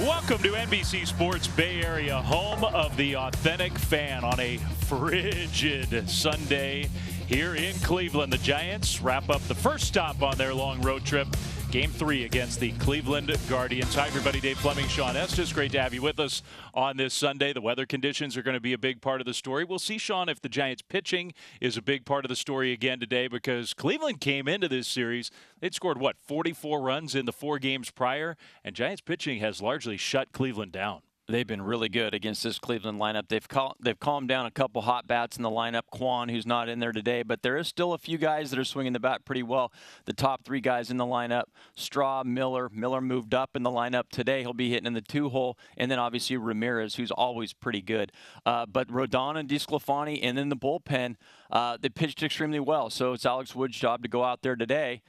Welcome to NBC Sports Bay Area, home of the authentic fan on a frigid Sunday here in Cleveland. The Giants wrap up the first stop on their long road trip. Game 3 against the Cleveland Guardians. Hi, everybody. Dave Fleming, Sean Estes. Great to have you with us on this Sunday. The weather conditions are going to be a big part of the story. We'll see, Sean, if the Giants pitching is a big part of the story again today, because Cleveland came into this series. They'd scored, 44 runs in the 4 games prior, and Giants pitching has largely shut Cleveland down. They've been really good against this Cleveland lineup. They've calmed down a couple hot bats in the lineup. Quan, who's not in there today, but there is still a few guys that are swinging the bat pretty well. The top 3 guys in the lineup, Straw, Miller. Miller moved up in the lineup today. He'll be hitting in the 2-hole. And then obviously Ramirez, who's always pretty good. But Rodon and DeSclafani, and then the bullpen, they pitched extremely well. So it's Alex Wood's job to go out there today.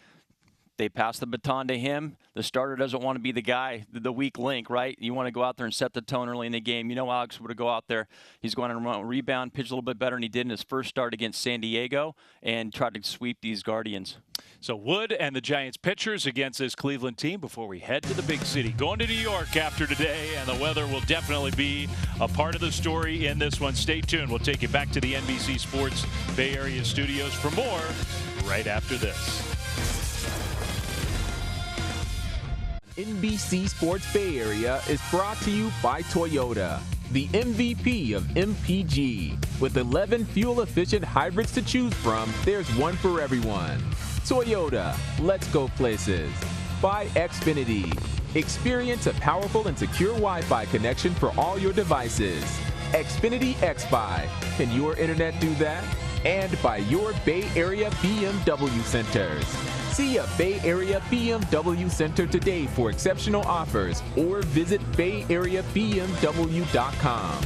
They pass the baton to him. The starter doesn't want to be the guy, the weak link, right? You want to go out there and set the tone early in the game. You know Alex would go out there. He's going to rebound, pitch a little bit better than he did in his first start against San Diego, and try to sweep these Guardians. So Wood and the Giants pitchers against this Cleveland team before we head to the big city. Going to New York after today, and the weather will definitely be a part of the story in this one. Stay tuned. We'll take you back to the NBC Sports Bay Area studios for more right after this. NBC Sports Bay Area is brought to you by Toyota, the MVP of MPG. With 11 fuel-efficient hybrids to choose from, there's one for everyone. Toyota, let's go places. By Xfinity. Experience a powerful and secure Wi-Fi connection for all your devices. Xfinity XFi. Can your internet do that? And by your Bay Area BMW centers. See a Bay Area BMW center today for exceptional offers, or visit bayareabmw.com.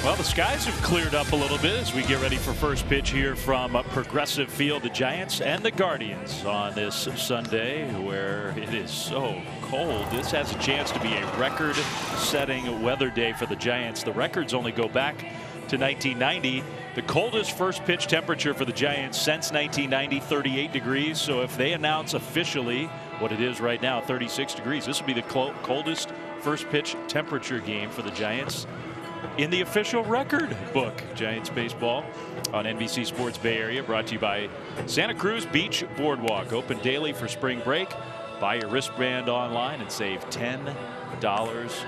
Well, the skies have cleared up a little bit as we get ready for first pitch here from Progressive Field. The Giants and the Guardians on this Sunday, where it is so cold. This has a chance to be a record-setting weather day for the Giants. The records only go back to 1990. The coldest first pitch temperature for the Giants since 1990, 38 degrees. So if they announce officially what it is right now, 36 degrees, this will be the coldest first pitch temperature game for the Giants in the official record book. Giants baseball on NBC Sports Bay Area, brought to you by Santa Cruz Beach Boardwalk. Open daily for spring break. Buy your wristband online and save $10.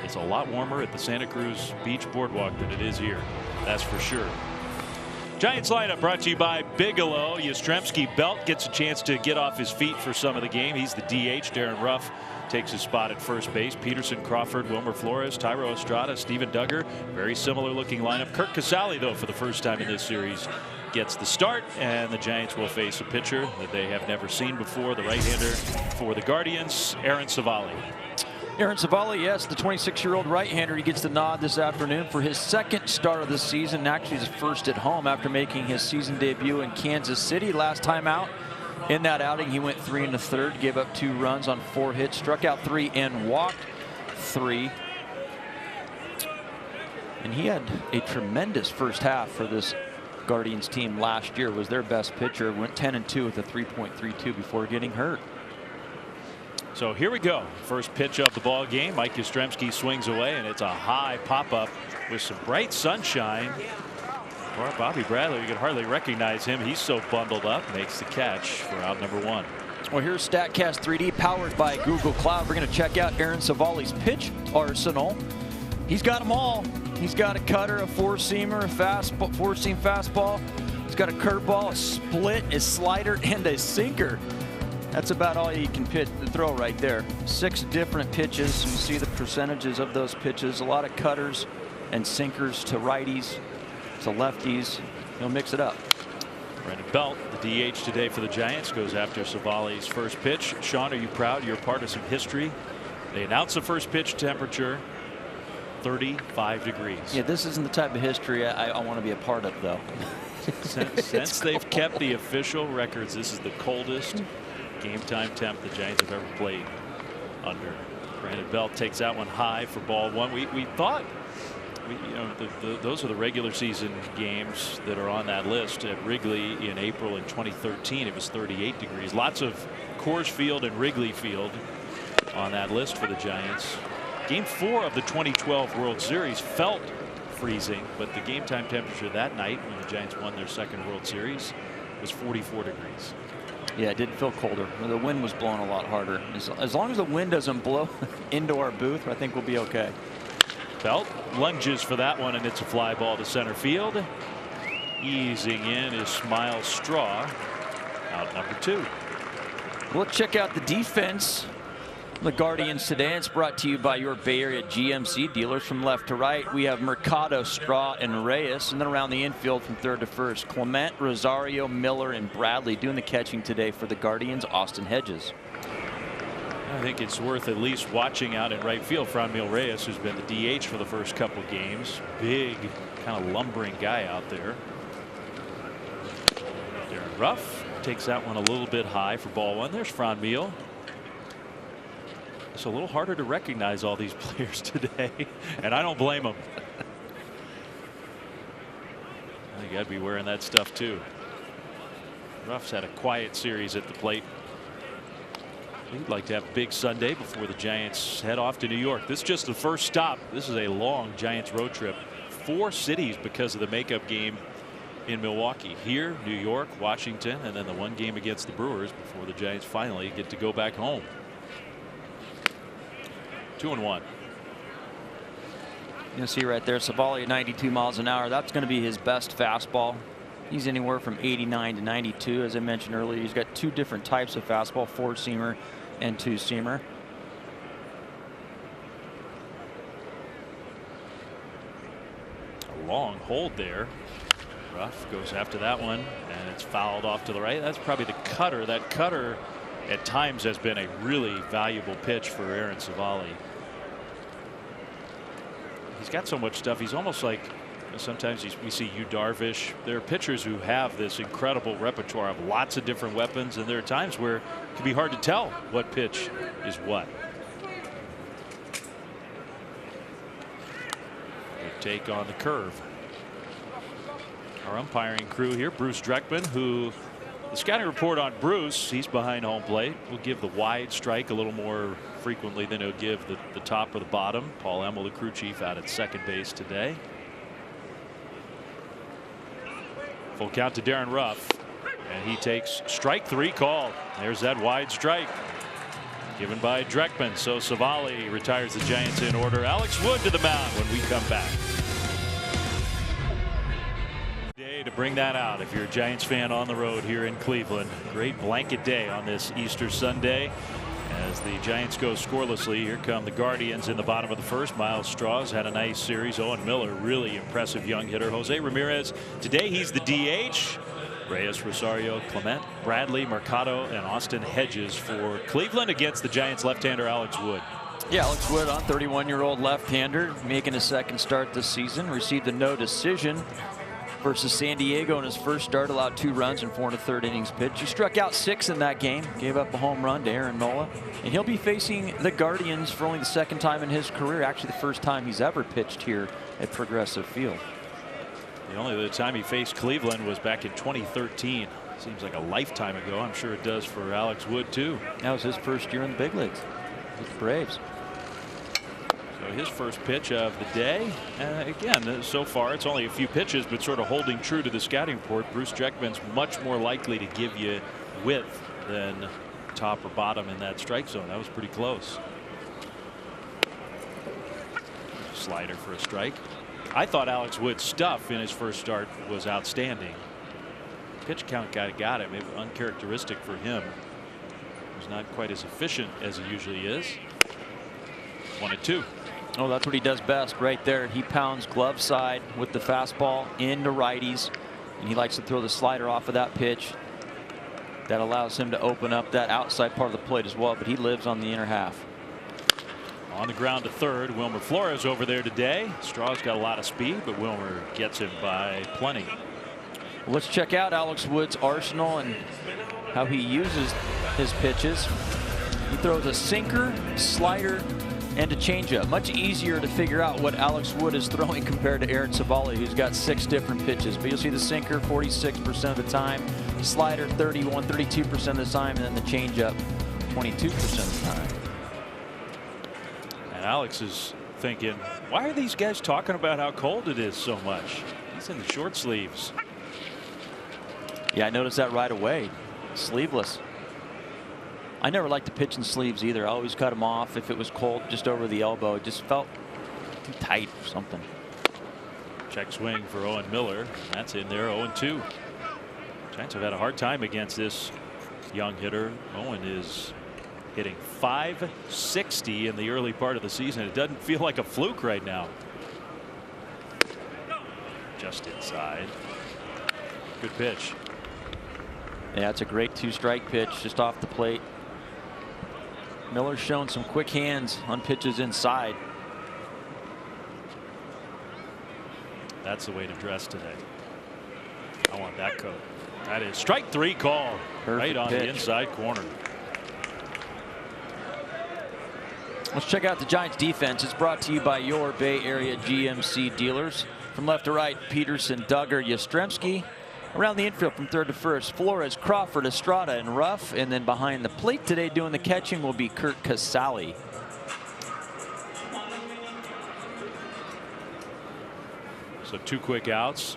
It's a lot warmer at the Santa Cruz Beach Boardwalk than it is here. That's for sure. Giants lineup brought to you by Bigelow. Yastrzemski Belt gets a chance to get off his feet for some of the game. He's the DH. Darren Ruff takes his spot at first base. Peterson, Crawford, Wilmer Flores, Tyro Estrada, Steven Duggar. Very similar looking lineup. Kirk Casale, though, for the first time in this series, gets the start, and the Giants will face a pitcher that they have never seen before, the right-hander for the Guardians, Aaron Civale. Aaron Civale, yes, the 26-year-old right-hander. He gets the nod this afternoon for his second start of the season, actually his first at home after making his season debut in Kansas City last time out. In that outing, he went 3 1/3, gave up 2 runs on 4 hits, struck out 3 and walked 3. And he had a tremendous first half for this Guardians team last year. Was their best pitcher, went 10-2 with a 3.32 before getting hurt. So here we go. First pitch of the ball game. Mike Yastrzemski swings away, and it's a high pop-up with some bright sunshine. Poor Bobby Bradley, you can hardly recognize him. He's so bundled up. Makes the catch for out number 1. Well, here's StatCast 3D powered by Google Cloud. We're going to check out Aaron Civale's pitch arsenal. He's got them all. He's got a cutter, a four-seamer, a fastball, four-seam fastball. He's got a curveball, a split, a slider, and a sinker. That's about all you can throw right there. 6 different pitches. You see the percentages of those pitches. A lot of cutters and sinkers to righties, to lefties. He'll mix it up. Brandon Belt, the DH today for the Giants, goes after Civale's first pitch. Sean, are you proud? You're part of some history. They announced the first pitch temperature, 35 degrees. Yeah, this isn't the type of history I want to be a part of, though. Since they've kept the official records, this is the coldest game time temp the Giants have ever played under. Brandon Belt takes that one high for ball 1. We thought, those are the regular season games that are on that list. At Wrigley in April in 2013, it was 38 degrees. Lots of Coors Field and Wrigley Field on that list for the Giants. Game 4 of the 2012 World Series felt freezing, but the game time temperature that night when the Giants won their second World Series was 44 degrees. Yeah, it did feel colder. The wind was blowing a lot harder. As long as the wind doesn't blow into our booth, I think we'll be okay. Belt lunges for that one, and it's a fly ball to center field. Easing in is Miles Straw, out number 2. We'll check out the defense. The Guardians today. It's brought to you by your Bay Area GMC dealers. From left to right, we have Mercado, Straw, and Reyes. And then around the infield from third to first, Clement, Rosario, Miller, and Bradley. Doing the catching today for the Guardians, Austin Hedges. I think it's worth at least watching out in right field. Franmil Reyes, who's been the DH for the first couple games. Big, kind of lumbering guy out there. Darren Ruff takes that one a little bit high for ball 1. There's Franmil. It's a little harder to recognize all these players today, and I don't blame them. I think I'd be wearing that stuff too. Ruff's had a quiet series at the plate. He'd like to have a big Sunday before the Giants head off to New York. This is just the first stop. This is a long Giants road trip. 4 cities because of the makeup game in Milwaukee. Here, New York, Washington, and then the one game against the Brewers before the Giants finally get to go back home. 2-1. You'll see right there, Savali at 92 miles an hour. That's going to be his best fastball. He's anywhere from 89 to 92. As I mentioned earlier, he's got 2 different types of fastball, 4-seamer and 2-seamer. A long hold there. Ruff goes after that one, and it's fouled off to the right. That's probably the cutter. That cutter at times has been a really valuable pitch for Aaron Savali. He's got so much stuff. He's almost like, sometimes we see Yu Darvish. There are pitchers who have this incredible repertoire of lots of different weapons, and there are times where it can be hard to tell what pitch is what. Good take on the curve. Our umpiring crew here, Bruce Dreckman, who the scouting report on Bruce, he's behind home plate, will give the wide strike a little more frequently than he'll give the top or the bottom. Paul Emmel, the crew chief, out at second base today. Full count to Darren Ruff, and he takes strike 3 call. There's that wide strike given by Dreckman. So Savali retires the Giants in order. Alex Wood to the mound when we come back. To bring that out if you're a Giants fan on the road here in Cleveland. Great blanket day on this Easter Sunday as the Giants go scorelessly. Here come the Guardians in the bottom of the first. Miles Strauss had a nice series. Owen Miller, really impressive young hitter. Jose Ramirez, today he's the DH. Reyes, Rosario, Clement, Bradley, Mercado, and Austin Hedges for Cleveland against the Giants left-hander Alex Wood. Yeah, Alex Wood, on 31-year-old left-hander, making his second start this season. Received a no decision versus San Diego in his first start, allowed 2 runs in 4 1/3 innings pitched. He struck out 6 in that game, gave up a home run to Aaron Nola, and he'll be facing the Guardians for only the 2nd time in his career, actually the first time he's ever pitched here at Progressive Field. The only other time he faced Cleveland was back in 2013. Seems like a lifetime ago. I'm sure it does for Alex Wood too. That was his first year in the big leagues with the Braves. So his first pitch of the day. Again, so far it's only a few pitches, but sort of holding true to the scouting report. Bruce Dreckman's much more likely to give you width than top or bottom in that strike zone. That was pretty close. Slider for a strike. I thought Alex Wood's stuff in his first start was outstanding. Pitch count got it. Maybe uncharacteristic for him. He's not quite as efficient as he usually is. 1-2. Oh, that's what he does best right there. He pounds glove side with the fastball into righties, and he likes to throw the slider off of that pitch. That allows him to open up that outside part of the plate as well, but he lives on the inner half. On the ground to third, Wilmer Flores over there today. Straw's got a lot of speed, but Wilmer gets him by plenty. Well, let's check out Alex Wood's arsenal and how he uses his pitches. He throws a sinker, slider, and a changeup. Much easier to figure out what Alex Wood is throwing compared to Aaron Savali, who's got 6 different pitches. But you'll see the sinker 46% of the time, slider 32% of the time, and then the changeup 22% of the time. Alex is thinking, why are these guys talking about how cold it is so much? He's in the short sleeves. Yeah, I noticed that right away. Sleeveless. I never liked to pitch in sleeves either. I always cut them off if it was cold, just over the elbow. It just felt too tight or something. Check swing for Owen Miller. That's in there. 0-2. Giants have had a hard time against this young hitter. Owen is hitting .560 in the early part of the season. It doesn't feel like a fluke right now. Just inside. Good pitch. Yeah, it's a great 2-strike pitch just off the plate. Miller's shown some quick hands on pitches inside. That's the way to dress today. I want that coat. That is strike 3 call. Right on the inside corner. Let's check out the Giants defense. It's brought to you by your Bay Area GMC dealers. From left to right, Peterson, Duggar, Yastrzemski. Around the infield from third to first, Flores, Crawford, Estrada, and Ruff. And then behind the plate today doing the catching will be Kurt Casale. So 2 quick outs.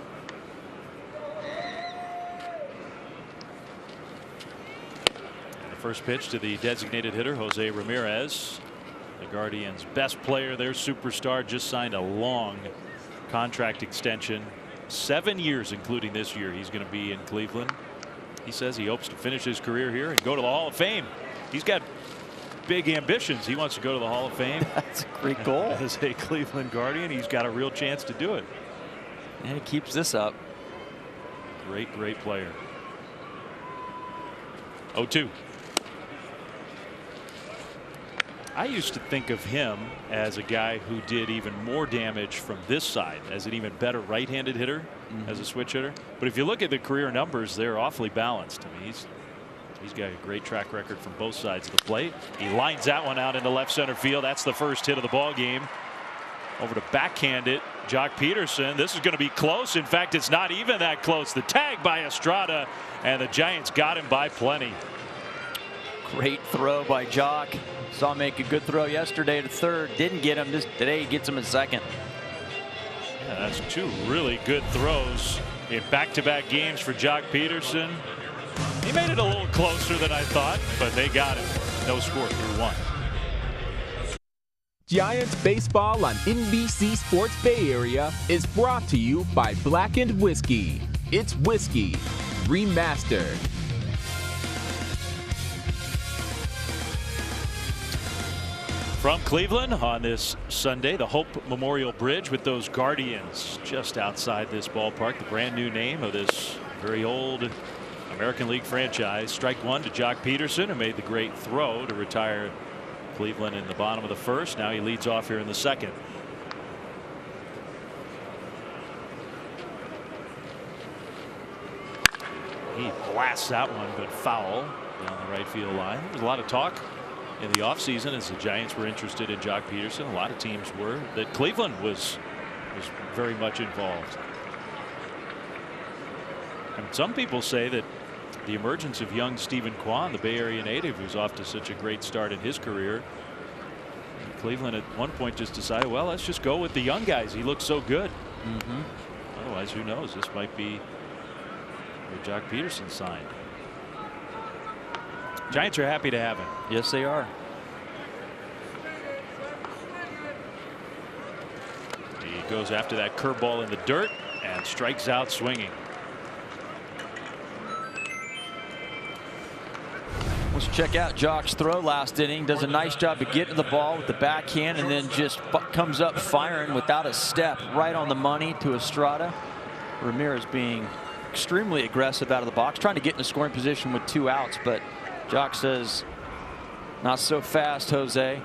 And the first pitch to the designated hitter, Jose Ramirez. The Guardians' best player, their superstar, just signed a long contract extension. 7 years, including this year, he's going to be in Cleveland. He says he hopes to finish his career here and go to the Hall of Fame. He's got big ambitions. He wants to go to the Hall of Fame. That's a great goal. As a Cleveland Guardian, he's got a real chance to do it. And he keeps this up. Great, great player. 0-2. I used to think of him as a guy who did even more damage from this side, as an even better right-handed hitter, as a switch hitter. But if you look at the career numbers, they're awfully balanced. I mean, he's got a great track record from both sides of the plate. He lines that one out into left center field. That's the first hit of the ball game. Over to backhand it, Jock Peterson. This is going to be close. In fact, it's not even that close. The tag by Estrada, and the Giants got him by plenty. Great throw by Jock. Saw him make a good throw yesterday to third. Didn't get him. Today he gets him in second. Yeah, that's 2 really good throws in back-to-back games for Jock Peterson. He made it a little closer than I thought, but they got him. No score through 1. Giants baseball on NBC Sports Bay Area is brought to you by Blackened Whiskey. It's whiskey remastered. From Cleveland on this Sunday, the Hope Memorial Bridge with those Guardians just outside this ballpark. The brand new name of this very old American League franchise. Strike 1 to Jock Peterson, who made the great throw to retire Cleveland in the bottom of the first. Now he leads off here in the second. He blasts that one, but foul down the right field line. There's a lot of talk in the offseason as the Giants were interested in Jock Peterson. A lot of teams were. That Cleveland was very much involved. And some people say that the emergence of young Stephen Kwan, the Bay Area native, who's off to such a great start in his career. Cleveland at one point just decided, well, let's just go with the young guys. He looks so good. Otherwise, who knows? This might be where Jock Peterson signed. Giants are happy to have him. Yes, they are. He goes after that curveball in the dirt and strikes out swinging. Let's check out Jock's throw last inning. Does a nice job of getting the ball with the backhand and then just comes up firing without a step right on the money to Estrada. Ramirez being extremely aggressive out of the box, trying to get in a scoring position with 2 outs, but Jock says, not so fast, Jose.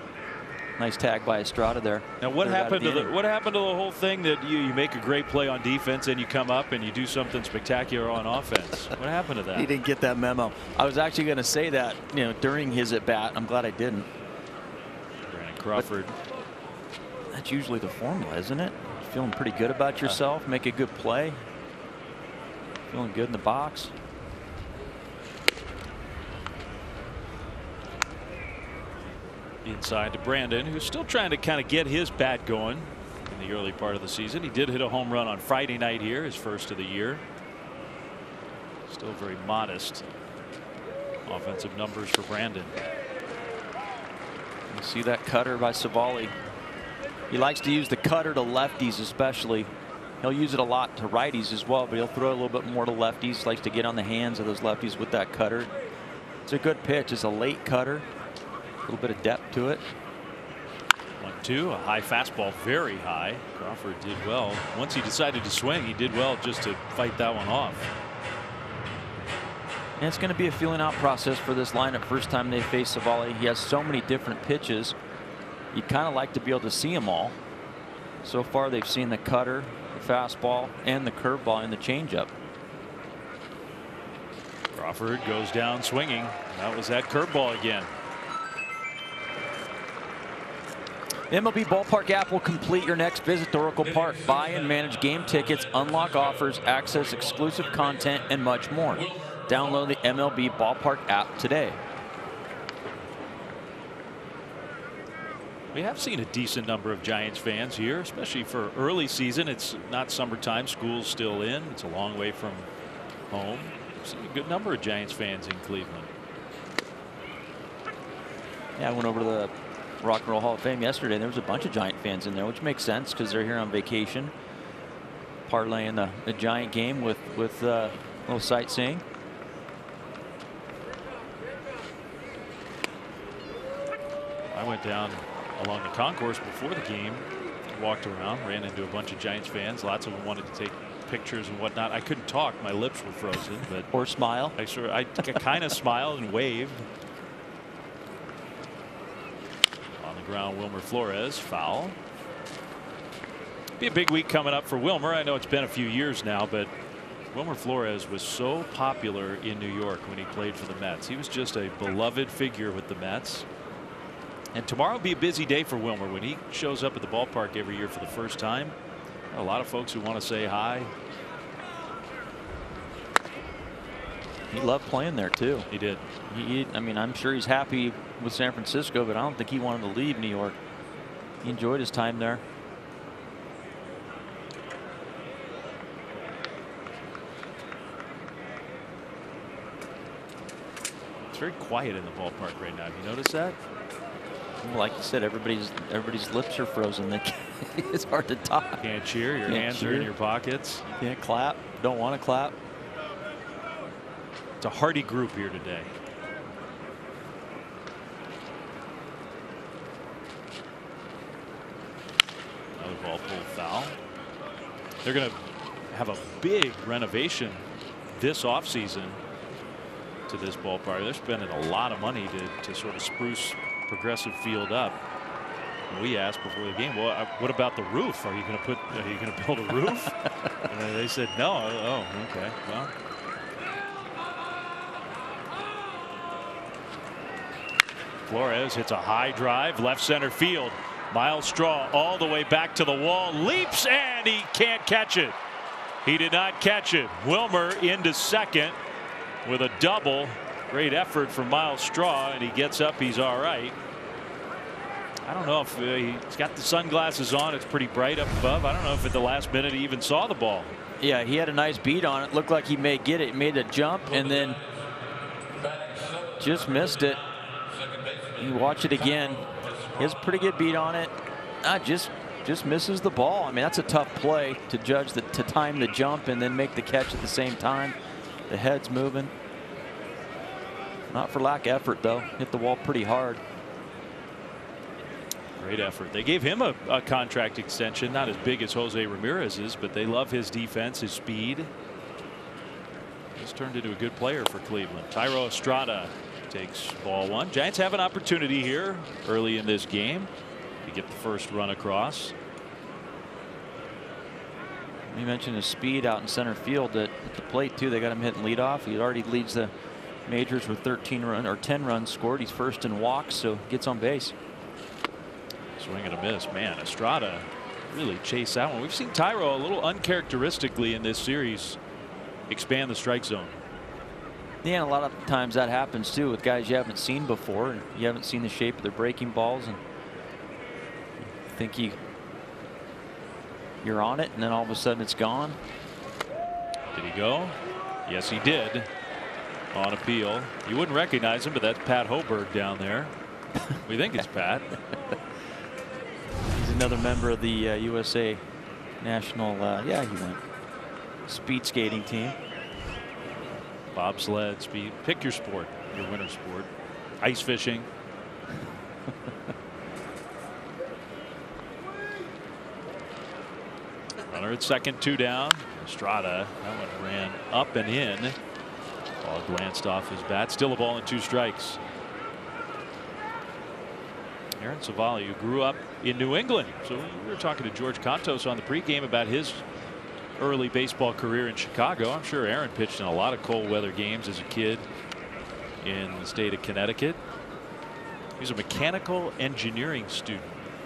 Nice tag by Estrada there. Now what happened to the whole thing that you make a great play on defense and you come up and you do something spectacular on offense? What happened to that? He didn't get that memo. I was actually going to say that, during his at bat. I'm glad I didn't. Brandon Crawford. But that's usually the formula, isn't it? Feeling pretty good about yourself, make a good play. Feeling good in the box. inside to Brandon, who's still trying to kind of get his bat going in the early part of the season. He did hit a home run on Friday night here, his first of the year. Still very modest offensive numbers for Brandon. You see that cutter by Civale. He likes to use the cutter to lefties especially. He'll use it a lot to righties as well, but he'll throw a little bit more to lefties. Likes to get on the hands of those lefties with that cutter. It's a good pitch. It's a late cutter. A little bit of depth to it. 1-2, a high fastball, very high. Crawford did well. Once he decided to swing, he did well just to fight that one off. And it's going to be a feeling out process for this lineup. First time they face Civale. He has so many different pitches. You'd kind of like to be able to see them all. So far, they've seen the cutter, the fastball, and the curveball and the changeup. Crawford goes down swinging. That was that curveball again. MLB Ballpark app will complete your next visit to Oracle Park. Buy and manage game tickets, unlock offers, access exclusive content, and much more. Download the MLB Ballpark app today. We have seen a decent number of Giants fans here, especially for early season. It's not summertime. School's still in. It's a long way from home. We've seen a good number of Giants fans in Cleveland. Yeah, I went over to the Rock and Roll Hall of Fame yesterday, and there was a bunch of Giant fans in there, which makes sense because they're here on vacation, parlaying the Giant game with a little sightseeing. I went down along the concourse before the game, walked around, ran into a bunch of Giants fans. Lots of them wanted to take pictures and whatnot. I couldn't talk, my lips were frozen, but or smile. I kind of smiled and waved. On the ground, Wilmer Flores, foul. Be a big week coming up for Wilmer. I know it's been a few years now, but Wilmer Flores was so popular in New York when he played for the Mets. He was just a beloved figure with the Mets. And tomorrow will be a busy day for Wilmer when he shows up at the ballpark every year for the first time. A lot of folks who want to say hi. He loved playing there too. He did. I mean, I'm sure he's happy with San Francisco, but I don't think he wanted to leave New York. He enjoyed his time there. It's very quiet in the ballpark right now. Have you noticed that? Like you said, everybody's lips are frozen. It's hard to talk. Can't cheer. Your hands are in your pockets. Can't clap. Don't want to clap. It's a hearty group here today. Another ball pulled foul. They're going to have a big renovation this offseason to this ballpark. They're spending a lot of money to sort of spruce Progressive Field up. And we asked before the game, well, what about the roof? Are you going to build a roof? And they said no. Oh, okay. Well, Flores hits a high drive left center field. Miles Straw all the way back to the wall, leaps, and he can't catch it. He did not catch it. Wilmer into second with a double. Great effort from Miles Straw, and he gets up. He's all right. I don't know if he's got the sunglasses on. It's pretty bright up above. I don't know if at the last minute he even saw the ball. Yeah, he had a nice beat on it. Looked like he may get it. Made a jump and then just missed it. You watch it again. He has a pretty good beat on it. Just misses the ball. I mean, that's a tough play to judge to time the jump and then make the catch at the same time. The head's moving. Not for lack of effort, though. Hit the wall pretty hard. Great effort. They gave him a contract extension, not as big as Jose Ramirez's, but they love his defense, his speed. He's turned into a good player for Cleveland. Thairo Estrada takes ball one. Giants have an opportunity here early in this game to get the first run across. You mentioned his speed out in center field at the plate, too. They got him hitting leadoff. He already leads the majors with 10 runs scored. He's first in walks, so gets on base. Swing and a miss. Man, Estrada really chased that one. We've seen Thairo a little uncharacteristically in this series expand the strike zone. Yeah, a lot of times that happens too with guys you haven't seen before, and you haven't seen the shape of their breaking balls, and you think you're on it, and then all of a sudden it's gone. Did he go? Yes, he did. On appeal. You wouldn't recognize him, but that's Pat Hoberg down there. We think it's Pat. He's another member of the USA national, yeah, he went speed skating team. Bobsled, speed. Pick your sport, your winter sport. Ice fishing. Runner at second, 2 down. Estrada, that one ran up and in. Ball glanced off his bat. Still a ball and 2 strikes. Aaron Civale, who grew up in New England. So we were talking to George Contos on the pregame about his early baseball career in Chicago. I'm sure Aaron pitched in a lot of cold weather games as a kid in the state of Connecticut. He's a mechanical engineering student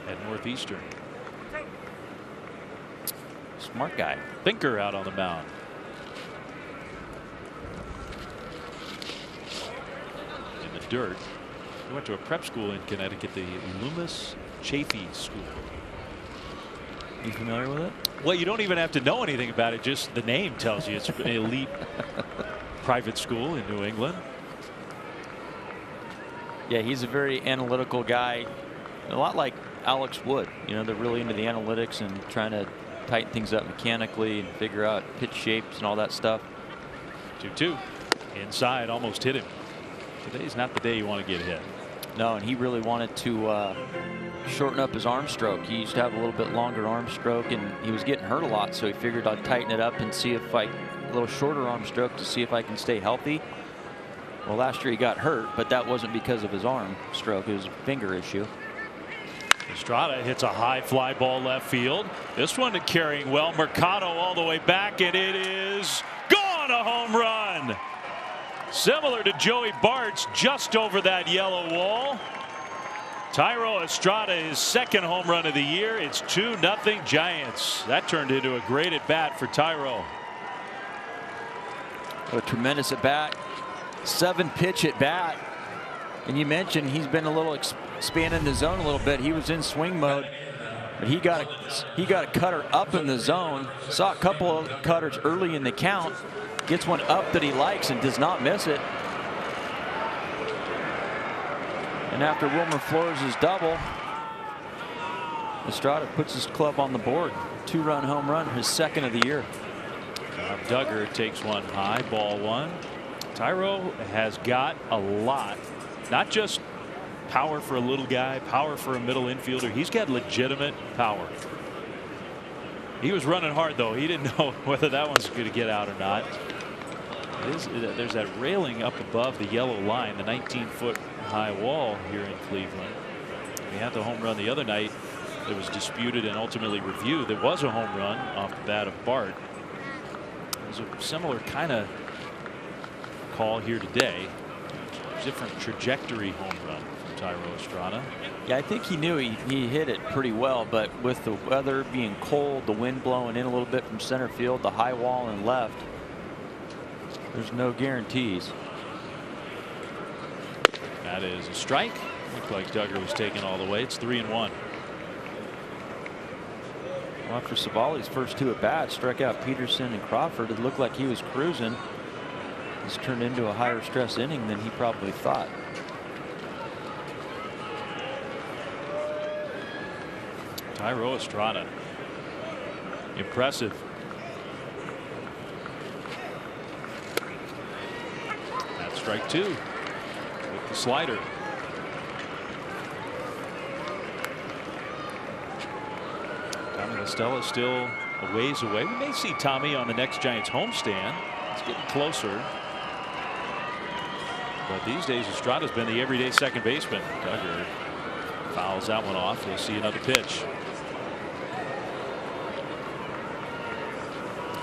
at Northeastern. Smart guy. Thinker out on the mound. In the dirt. He went to a prep school in Connecticut, the Loomis Chaffee School. You familiar with it? Well, you don't even have to know anything about it. Just the name tells you it's an elite private school in New England. Yeah, he's a very analytical guy. A lot like Alex Wood. You know, they're really into the analytics and trying to tighten things up mechanically and figure out pitch shapes and all that stuff. 2-2. Inside, almost hit him. Today's not the day you want to get hit. No, and he really wanted to shorten up his arm stroke. He used to have a little bit longer arm stroke, and he was getting hurt a lot, so he figured I'd tighten it up and see if a little shorter arm stroke to see if I can stay healthy. Well, last year he got hurt, but that wasn't because of his arm stroke. It was a finger issue. Estrada hits a high fly ball left field. This one to carrying well. Mercado all the way back, and it is gone. A home run. Similar to Joey Bart's, just over that yellow wall. Thairo Estrada, his second home run of the year. It's 2-0 Giants. That turned into a great at bat for Thairo. A tremendous at bat. 7-pitch at bat. And you mentioned he's been a little expanding the zone a little bit. He was in swing mode, but he got a cutter up in the zone. Saw a couple of cutters early in the count. Gets one up that he likes and does not miss it. And after Wilmer Flores' double, Estrada puts his club on the board. 2-run home run, his second of the year. Duggar takes one high, ball 1. Thairo has got a lot, not just power for a little guy, power for a middle infielder. He's got legitimate power. He was running hard, though. He didn't know whether that one's going to get out or not. There's that railing up above the yellow line, the 19-foot high wall here in Cleveland. We had the home run the other night that was disputed and ultimately reviewed. There was a home run off the bat of Bart. It was a similar kind of call here today. Different trajectory home run from Thairo Estrada. Yeah, I think he knew he hit it pretty well, but with the weather being cold, the wind blowing in a little bit from center field, the high wall and left, there's no guarantees. That is a strike. Looked like Duggar was taken all the way. It's 3-1. Well, after Civale's first 2 at bats, struck out Peterson and Crawford, it looked like he was cruising. This turned into a higher stress inning than he probably thought. Thairo Estrada. Impressive. That's strike 2 with the slider. Tommy La Stella still a ways away. We may see Tommy on the next Giants homestand. It's getting closer. But these days, Estrada's been the everyday second baseman. Duggar fouls that one off. We'll see another pitch.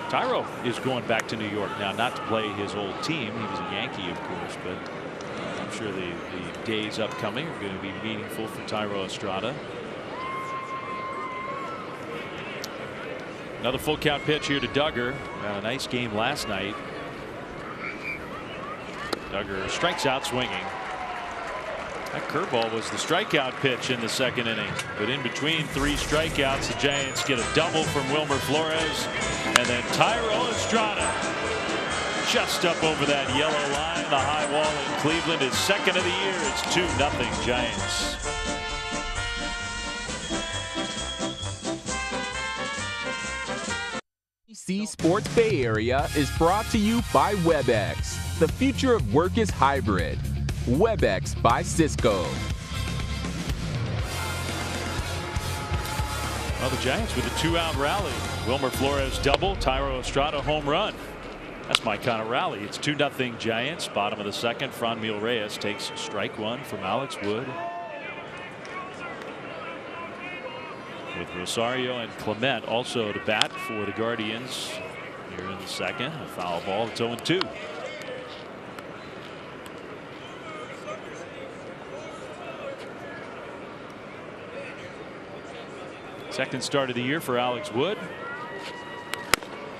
Thairo is going back to New York now, not to play his old team. He was a Yankee, of course, but I'm sure the days upcoming are going to be meaningful for Thairo Estrada. Another full count pitch here to Duggar. A nice game last night. Duggar strikes out swinging. That curveball was the strikeout pitch in the second inning. But in between 3 strikeouts, the Giants get a double from Wilmer Flores. And then Thairo Estrada just up over that yellow line. The high wall in Cleveland is second of the year. It's 2-0 Giants. NBC Sports Bay Area is brought to you by WebEx. The future of work is hybrid. WebEx by Cisco. Well, the Giants with a 2-out rally. Wilmer Flores double, Thairo Estrada home run. That's my kind of rally. It's 2-0 Giants. Bottom of the second, Franmil Reyes takes strike 1 from Alex Wood. With Rosario and Clement also to bat for the Guardians here in the second. A foul ball. It's 0-2. Second start of the year for Alex Wood.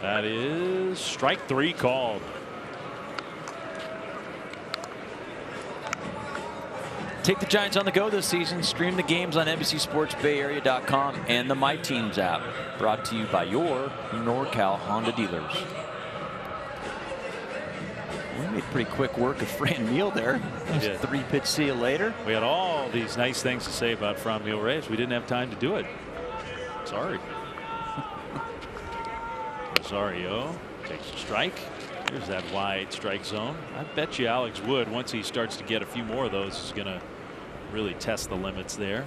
That is strike 3 called. Take the Giants on the go this season. Stream the games on NBCSportsBayArea.com and the My Teams app. Brought to you by your NorCal Honda dealers. We made pretty quick work of Franmil there. 3-pitch see you later. We had all these nice things to say about Franmil Reyes. We didn't have time to do it. Sorry. Rosario takes a strike. Here's that wide strike zone. I bet you Alex Wood, once he starts to get a few more of those, is going to really test the limits there.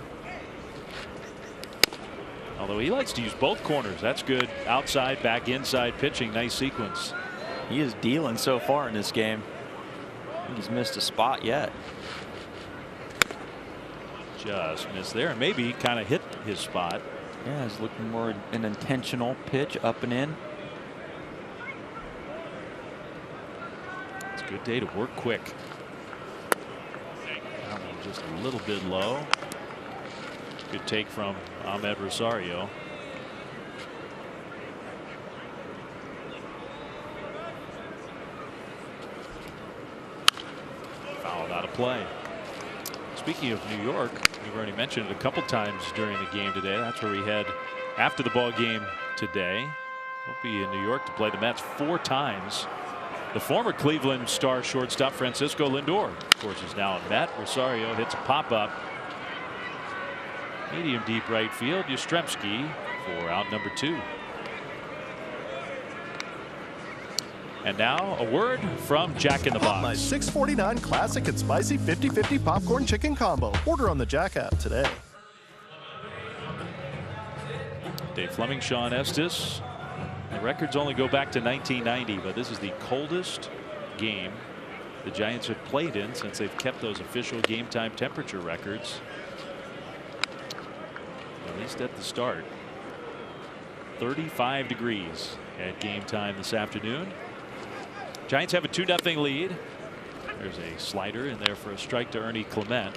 Although he likes to use both corners. That's good. Outside, back inside pitching. Nice sequence. He is dealing so far in this game. I think he's missed a spot yet. Just missed there. And maybe kind of hit his spot. Yeah, he's looking more an intentional pitch up and in. It's a good day to work quick. That one just a little bit low. Good take from Ahmed Rosario. Fouled out of play. Speaking of New York, we've already mentioned it a couple times during the game today. That's where we head after the ball game today. We'll be in New York to play the Mets 4 times. The former Cleveland Star shortstop Francisco Lindor, of course, is now a Met. Rosario hits a pop-up. Medium deep right field. Yastrzemski for out number 2. And now a word from Jack in the Box. My $6.49 classic and spicy 50-50 popcorn chicken combo. Order on the Jack app today. Dave Fleming, Sean Estes. The records only go back to 1990, but this is the coldest game the Giants have played in since they've kept those official game time temperature records. At least at the start. 35 degrees at game time this afternoon. Giants have a 2-0 lead. There's a slider in there for a strike to Ernie Clement.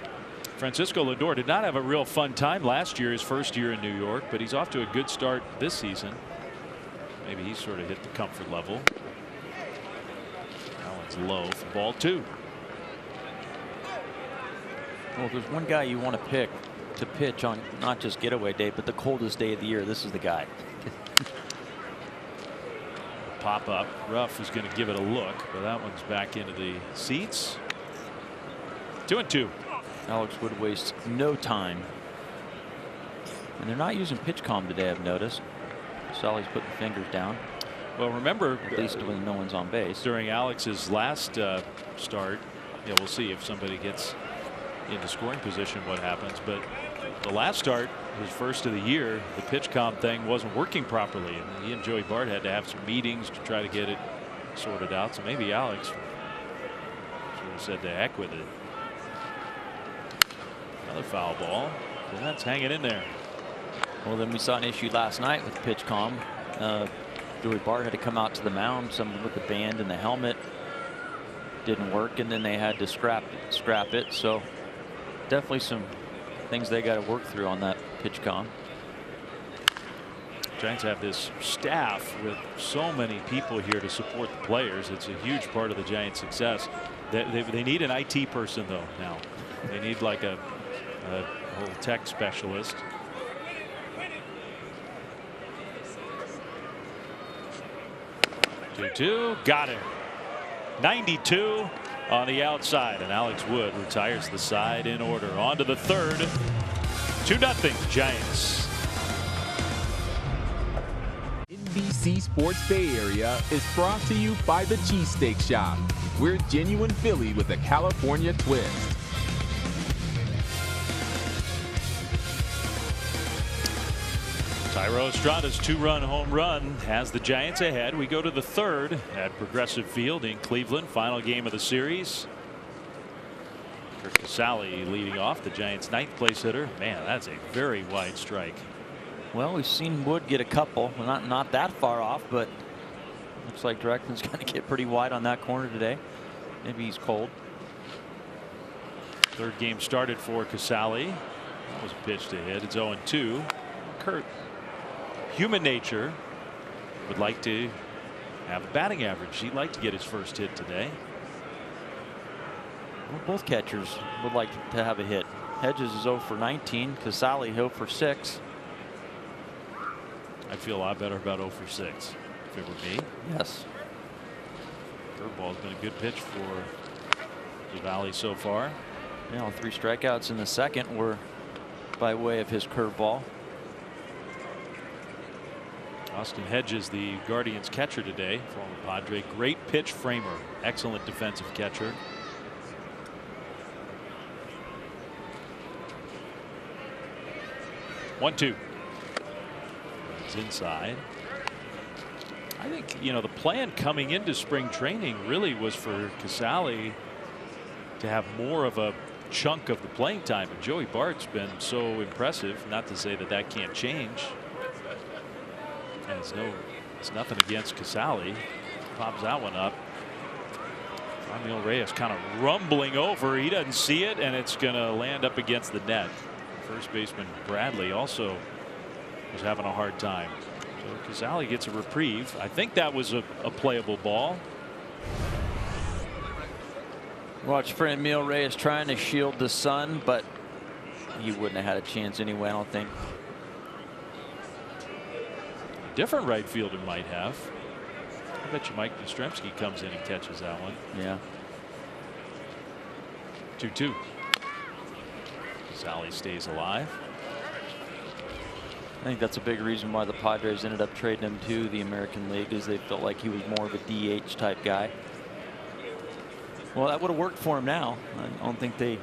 Francisco Lindor did not have a real fun time last year, his first year in New York, but he's off to a good start this season. Maybe he sort of hit the comfort level. That one's low for ball 2. Well, if there's one guy you want to pick to pitch on not just getaway day, but the coldest day of the year, this is the guy. Pop up. Ruff is going to give it a look, but that one's back into the seats. 2-2. Alex Wood wastes no time. And they're not using pitch calm today, I've noticed. Solly's putting fingers down. Well, remember, at least when no one's on base. During Alex's last start, yeah, we'll see if somebody gets into scoring position what happens. But the last start, his first of the year, the pitch calm thing wasn't working properly. And he and Joey Bart had to have some meetings to try to get it sorted out. So maybe Alex sort of said to heck with it. Another foul ball. So that's hanging in there. Well, then we saw an issue last night with pitch calm. Joey Bart had to come out to the mound. Someone with the band and the helmet didn't work, and then they had to scrap it. So definitely some things they got to work through on that pitch calm. Giants have this staff with so many people here to support the players. It's a huge part of the Giants' success. They need an IT person though now. They need like a whole tech specialist. Two, got him. 92 on the outside, and Alex Wood retires the side in order. On to the third. 2-0 Giants. NBC Sports Bay Area is brought to you by the Cheesesteak Shop. We're genuine Philly with a California twist. Thairo Estrada's 2-run home run has the Giants ahead. We go to the third at Progressive Field in Cleveland. Final game of the series. Curt Casali leading off, the Giants' 9th place hitter. Man, that's a very wide strike. Well, we've seen Wood get a couple. Not that far off, but looks like Directman's going to get pretty wide on that corner today. Maybe he's cold. Third game started for Casali. That was a pitch to hit. It's 0-2. Curt, human nature, would like to have a batting average. He'd like to get his first hit today. Well, both catchers would like to have a hit. Hedges is 0 for 19. Casali 0 for 6. I'd feel a lot better about 0 for 6 if it were me. Yes. Curveball's been a good pitch for Javali so far. Yeah, 3 strikeouts in the second were by way of his curveball. Austin Hedges, the Guardians catcher today, former Padre, great pitch framer, excellent defensive catcher. One-two. It's inside. I think, you know, the plan coming into spring training really was for Casali to have more of a chunk of the playing time, but Joey Bart's been so impressive. Not to say that that can't change. And it's nothing against Casali. Pops that one up. Franmil Reyes kind of rumbling over. He doesn't see it, and it's going to land up against the net. First baseman Bradley also was having a hard time. So Casali gets a reprieve. I think that was a playable ball. Watch Franmil Reyes trying to shield the sun, but he wouldn't have had a chance anyway, I don't think. Different right fielder might have. I bet you Mike Yastrzemski comes in and catches that one. Yeah. 2-2. Casali stays alive. I think that's a big reason why the Padres ended up trading him to the American League, is they felt like he was more of a DH type guy. Well, that would have worked for him now. I don't think they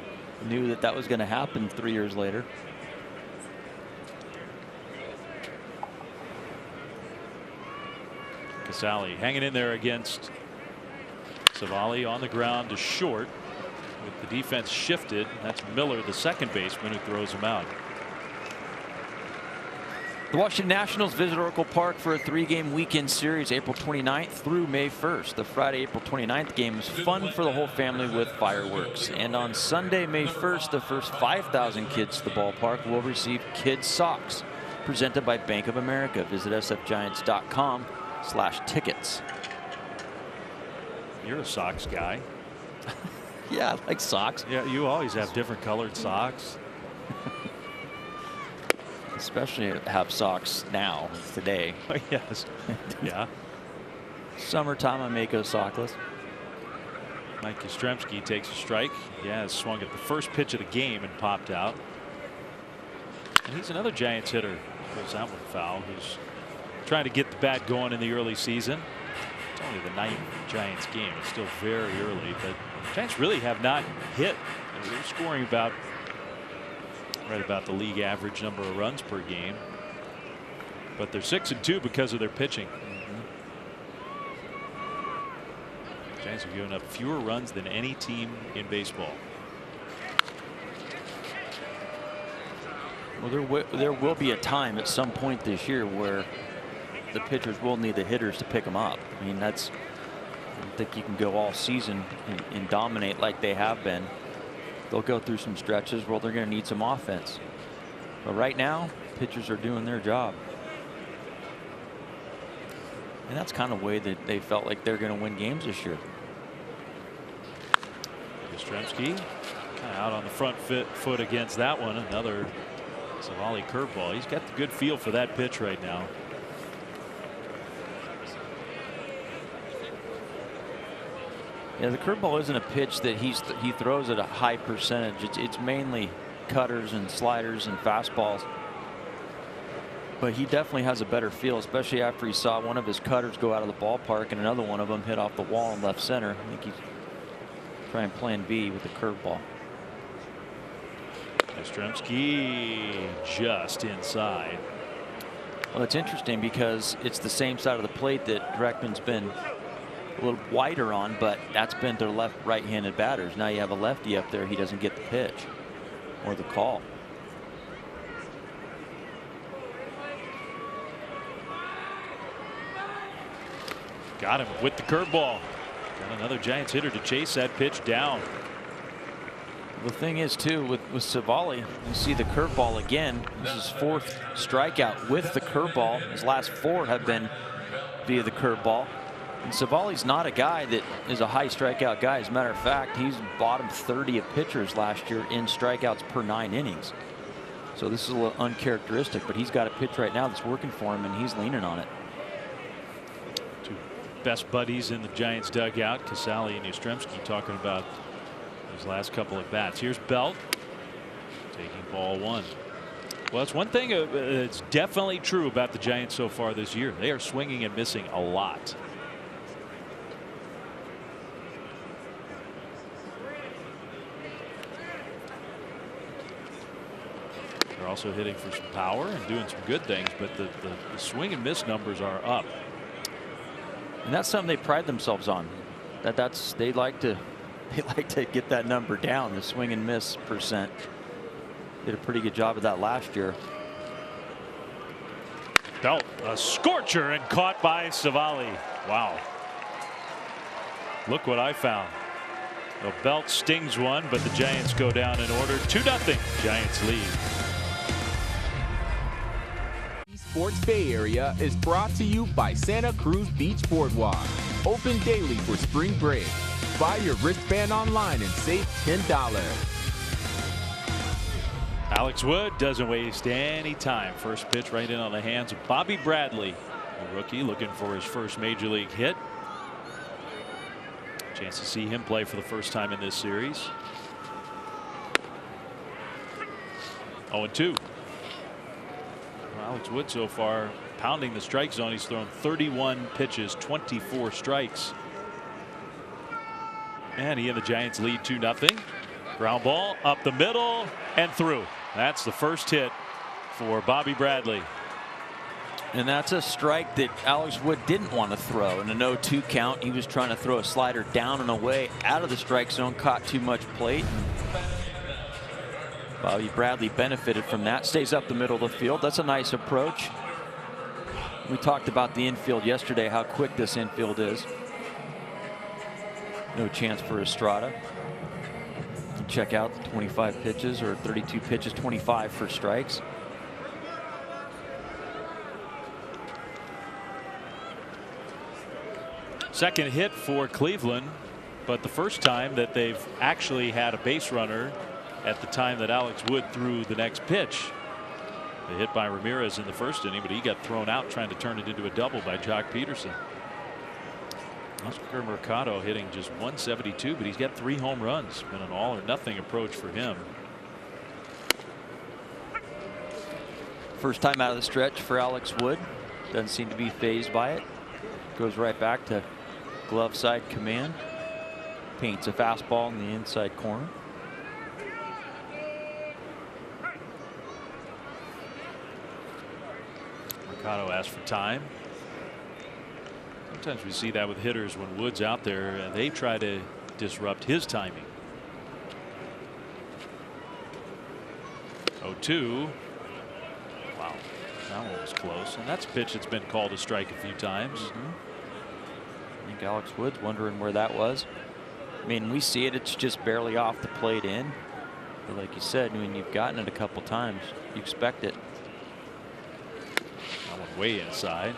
knew that that was going to happen 3 years later. Casali hanging in there against Savali on the ground to short. With the defense shifted, that's Miller, the second baseman, who throws him out. The Washington Nationals visit Oracle Park for a 3-game weekend series April 29th through May 1st. The Friday, April 29th game is fun for the whole family with fireworks. And on Sunday, May 1st, the first 5,000 kids to the ballpark will receive kids socks presented by Bank of America. Visit sfgiants.com/tickets. You're a socks guy. Yeah, I like socks. Yeah, you always have different colored socks. Especially have socks now, today. Yes. Yeah. Summertime, I may go sockless. Mike Yastrzemski takes a strike. Yeah, swung at the first pitch of the game and popped out. And he's another Giants hitter. Goes that one foul. Who's trying to get the bat going in the early season. It's only the 9th Giants game. It's still very early, but the Giants really have not hit. They're scoring about right about the league average number of runs per game, but they're 6-2 because of their pitching. Giants have given up fewer runs than any team in baseball. Well, there will be a time at some point this year where the pitchers will need the hitters to pick them up. I mean, I don't think you can go all season and dominate like they have been. They'll go through some stretches where they're going to need some offense. But right now, pitchers are doing their job. And that's kind of the way that they felt like they're going to win games this year. Yastrzemski kind of out on the front foot against that one. Another Civale curveball. He's got the good feel for that pitch right now. Yeah, the curveball isn't a pitch that he throws at a high percentage. It's mainly cutters and sliders and fastballs. But he definitely has a better feel, especially after he saw one of his cutters go out of the ballpark and another one of them hit off the wall in left center. I think he's trying plan B with the curveball. Yastrzemski just inside. Well, it's interesting because it's the same side of the plate that Dreckman's been a little wider on, but that's been their right-handed batters. Now you have a lefty up there. He doesn't get the pitch or the call. Got him with the curveball. Got another Giants hitter to chase that pitch down. The thing is, too, with Civale, you see the curveball again. This is 4th strikeout with the curveball. His last 4 have been via the curveball. And Civale's not a guy that is a high strikeout guy. As a matter of fact, he's bottom 30 of pitchers last year in strikeouts per 9 innings. So this is a little uncharacteristic, but he's got a pitch right now that's working for him, and he's leaning on it. Two best buddies in the Giants dugout, Casali and Yastrzemski, talking about his last couple of bats. Here's Belt taking ball 1. Well, it's one thing that's definitely true about the Giants so far this year. They are swinging and missing a lot. They're also hitting for some power and doing some good things, but the swing and miss numbers are up. And that's something they pride themselves on. They like to get that number down, the swing and miss percent. Did a pretty good job of that last year. Belt, a scorcher, and caught by Civale. Wow. Look what I found. The Belt stings one, but the Giants go down in order. 2-0. Giants lead. Sports Bay Area is brought to you by Santa Cruz Beach Boardwalk. Open daily for spring break. Buy your wristband online and save $10. Alex Wood doesn't waste any time. First pitch right in on the hands of Bobby Bradley, the rookie looking for his first major league hit. Chance to see him play for the first time in this series. 0-2. Alex Wood so far pounding the strike zone. He's thrown 31 pitches, 24 strikes. And he and the Giants lead 2-0. Ground ball up the middle and through. That's the first hit for Bobby Bradley. And that's a strike that Alex Wood didn't want to throw. In a 0-2 count, he was trying to throw a slider down and away out of the strike zone, caught too much plate. Bobby Bradley benefited from that. Stays up the middle of the field. That's a nice approach. We talked about the infield yesterday, how quick this infield is. No chance for Estrada. Check out the 25 pitches or 32 pitches, 25 for strikes. Second hit for Cleveland, but the first time that they've actually had a base runner at the time that Alex Wood threw the next pitch. The hit by Ramirez in the first inning, but he got thrown out trying to turn it into a double by Jock Peterson. Oscar Mercado hitting just 172, but he's got 3 home runs. Been an all or nothing approach for him. First time out of the stretch for Alex Wood. Doesn't seem to be fazed by it. Goes right back to glove side command. Paints a fastball in the inside corner. Mercado asked for time. Sometimes we see that with hitters when Wood's out there and they try to disrupt his timing. 0-2. Wow, that one was close, and that's a pitch that's been called a strike a few times. I think Alex Wood's wondering where that was. I mean, we see it, it's just barely off the plate in. But like you said, when you've gotten it a couple times, you expect it. That one way inside.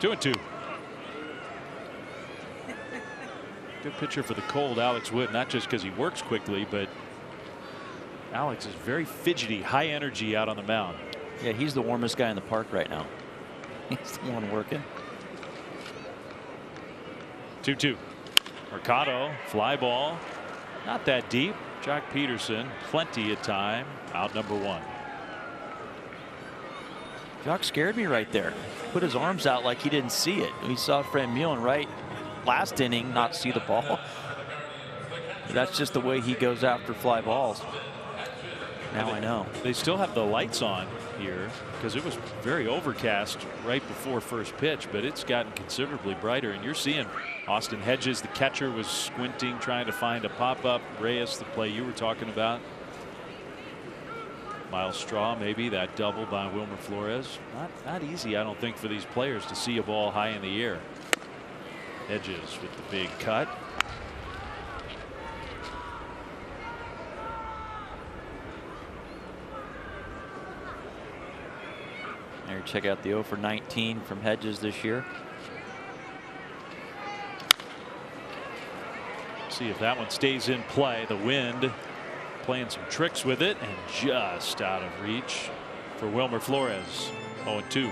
2-2. Good pitcher for the Cold, Alex Wood, not just because he works quickly, but Alex is very fidgety, high energy out on the mound. Yeah, he's the warmest guy in the park right now. He's the one working. 2-2. Mercado, fly ball, not that deep. Jock Peterson, plenty of time, out number 1. Jock scared me right there. Put his arms out like he didn't see it. We saw Franmil right last inning not see the ball. That's just the way he goes after fly balls. Now I know. They still have the lights on here because it was very overcast right before first pitch, but it's gotten considerably brighter, and you're seeing Austin Hedges, the catcher, was squinting trying to find a pop-up. Reyes, the play you were talking about. Miles Straw, maybe that double by Wilmer Flores. Not easy, I don't think, for these players to see a ball high in the air. Hedges with the big cut. There, check out the 0 for 19 from Hedges this year. See if that one stays in play. The wind playing some tricks with it, and just out of reach for Wilmer Flores. 0-2.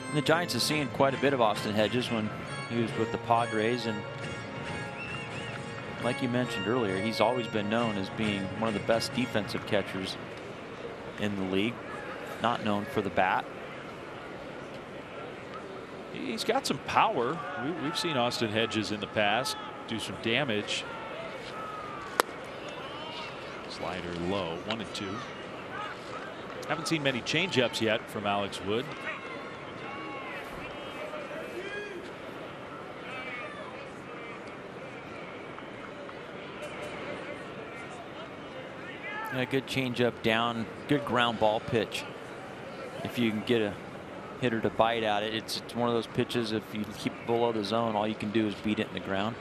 And the Giants have seen quite a bit of Austin Hedges when he was with the Padres, and like you mentioned earlier, he's always been known as being one of the best defensive catchers in the league, not known for the bat. He's got some power. We've seen Austin Hedges in the past do some damage. Slider low, 1-2. Haven't seen many changeups yet from Alex Wood. A good changeup down, good ground ball pitch. If you can get a hitter to bite at it, it's one of those pitches. If you keep it below the zone, all you can do is beat it in the ground.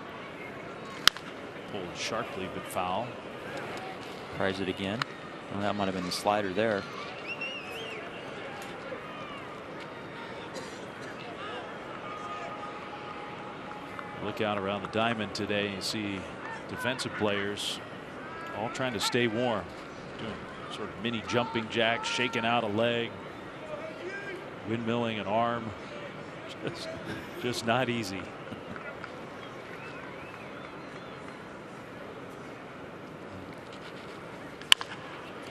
Pulled sharply, but foul. Tries it again. Well, that might have been the slider there. Look out around the diamond today. You see defensive players all trying to stay warm, doing sort of mini jumping jacks, shaking out a leg, windmilling an arm. Just not easy.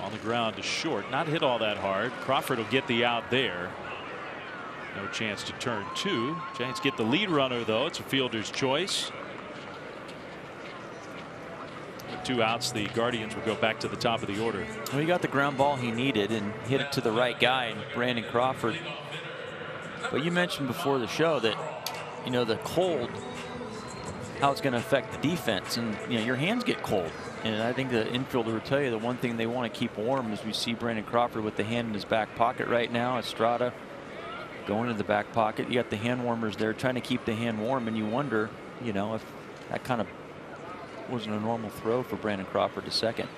On the ground to short, not hit all that hard. Crawford will get the out there. No chance to turn 2. Giants get the lead runner, though. It's a fielder's choice. With 2 outs, the Guardians will go back to the top of the order. Well, he got the ground ball he needed and hit it to the right guy, and Brandon Crawford. But you mentioned before the show that, you know, the cold, how it's going to affect the defense, and you know, your hands get cold. And I think the infielder will tell you the one thing they want to keep warm is we see Brandon Crawford with the hand in his back pocket right now. Estrada going to the back pocket. You got the hand warmers there trying to keep the hand warm, and you wonder, you know, if that kind of wasn't a normal throw for Brandon Crawford to second.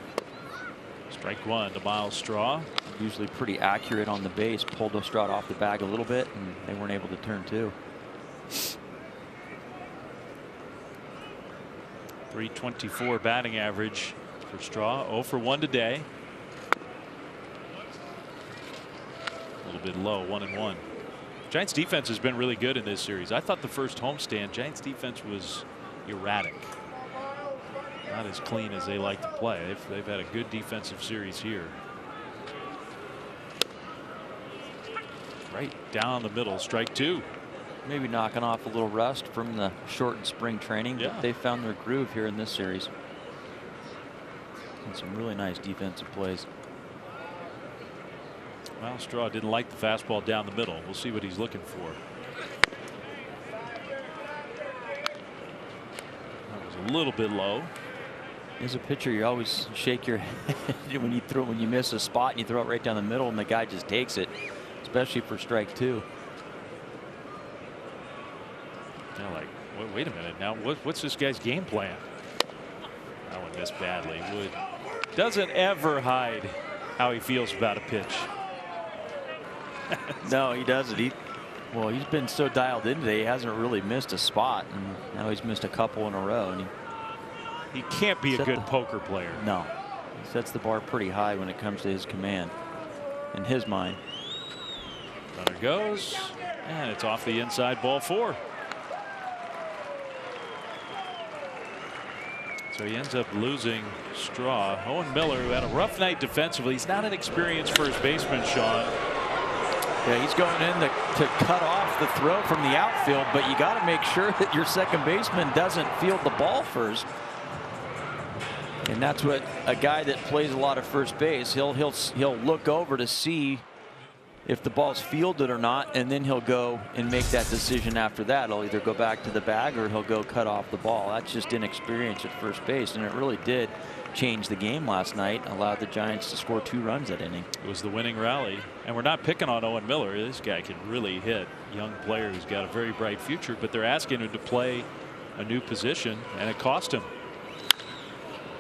Strike 1 to Miles Straw. Usually pretty accurate on the base. Pulled Estrada off the bag a little bit, and they weren't able to turn 2. .324 batting average for Straw. 0 for 1 today. A little bit low, 1-1. Giants defense has been really good in this series. I thought the first homestand, Giants defense was erratic. Not as clean as they like to play. They've had a good defensive series here. Right down the middle, strike 2. Maybe knocking off a little rust from the shortened spring training, yeah. But they found their groove here in this series. And some really nice defensive plays. Miles Straw didn't like the fastball down the middle. We'll see what he's looking for. That was a little bit low. As a pitcher, you always shake your head when you miss a spot and you throw it right down the middle, and the guy just takes it, especially for strike 2. They're like, wait a minute now. What's this guy's game plan? That one missed badly. Wood doesn't ever hide how he feels about a pitch. No, he doesn't. Well, he's been so dialed in today, he hasn't really missed a spot, and now he's missed a couple in a row. And he can't be a good poker player. No, he sets the bar pretty high when it comes to his command, in his mind. Runner goes, and it's off the inside, ball 4. So he ends up losing Straw. Owen Miller, who had a rough night defensively. He's not an experienced first baseman, Sean. Yeah, he's going in to cut off the throw from the outfield, but you got to make sure that your second baseman doesn't field the ball first. And that's what a guy that plays a lot of first base, he'll look over to see if the ball's fielded or not, and then he'll go and make that decision after that. He'll either go back to the bag or he'll go cut off the ball. That's just inexperience at first base, and it really did change the game last night, allowed the Giants to score 2 runs that inning. It was the winning rally, and we're not picking on Owen Miller. This guy can really hit. Young player who's got a very bright future, but they're asking him to play a new position, and it cost him.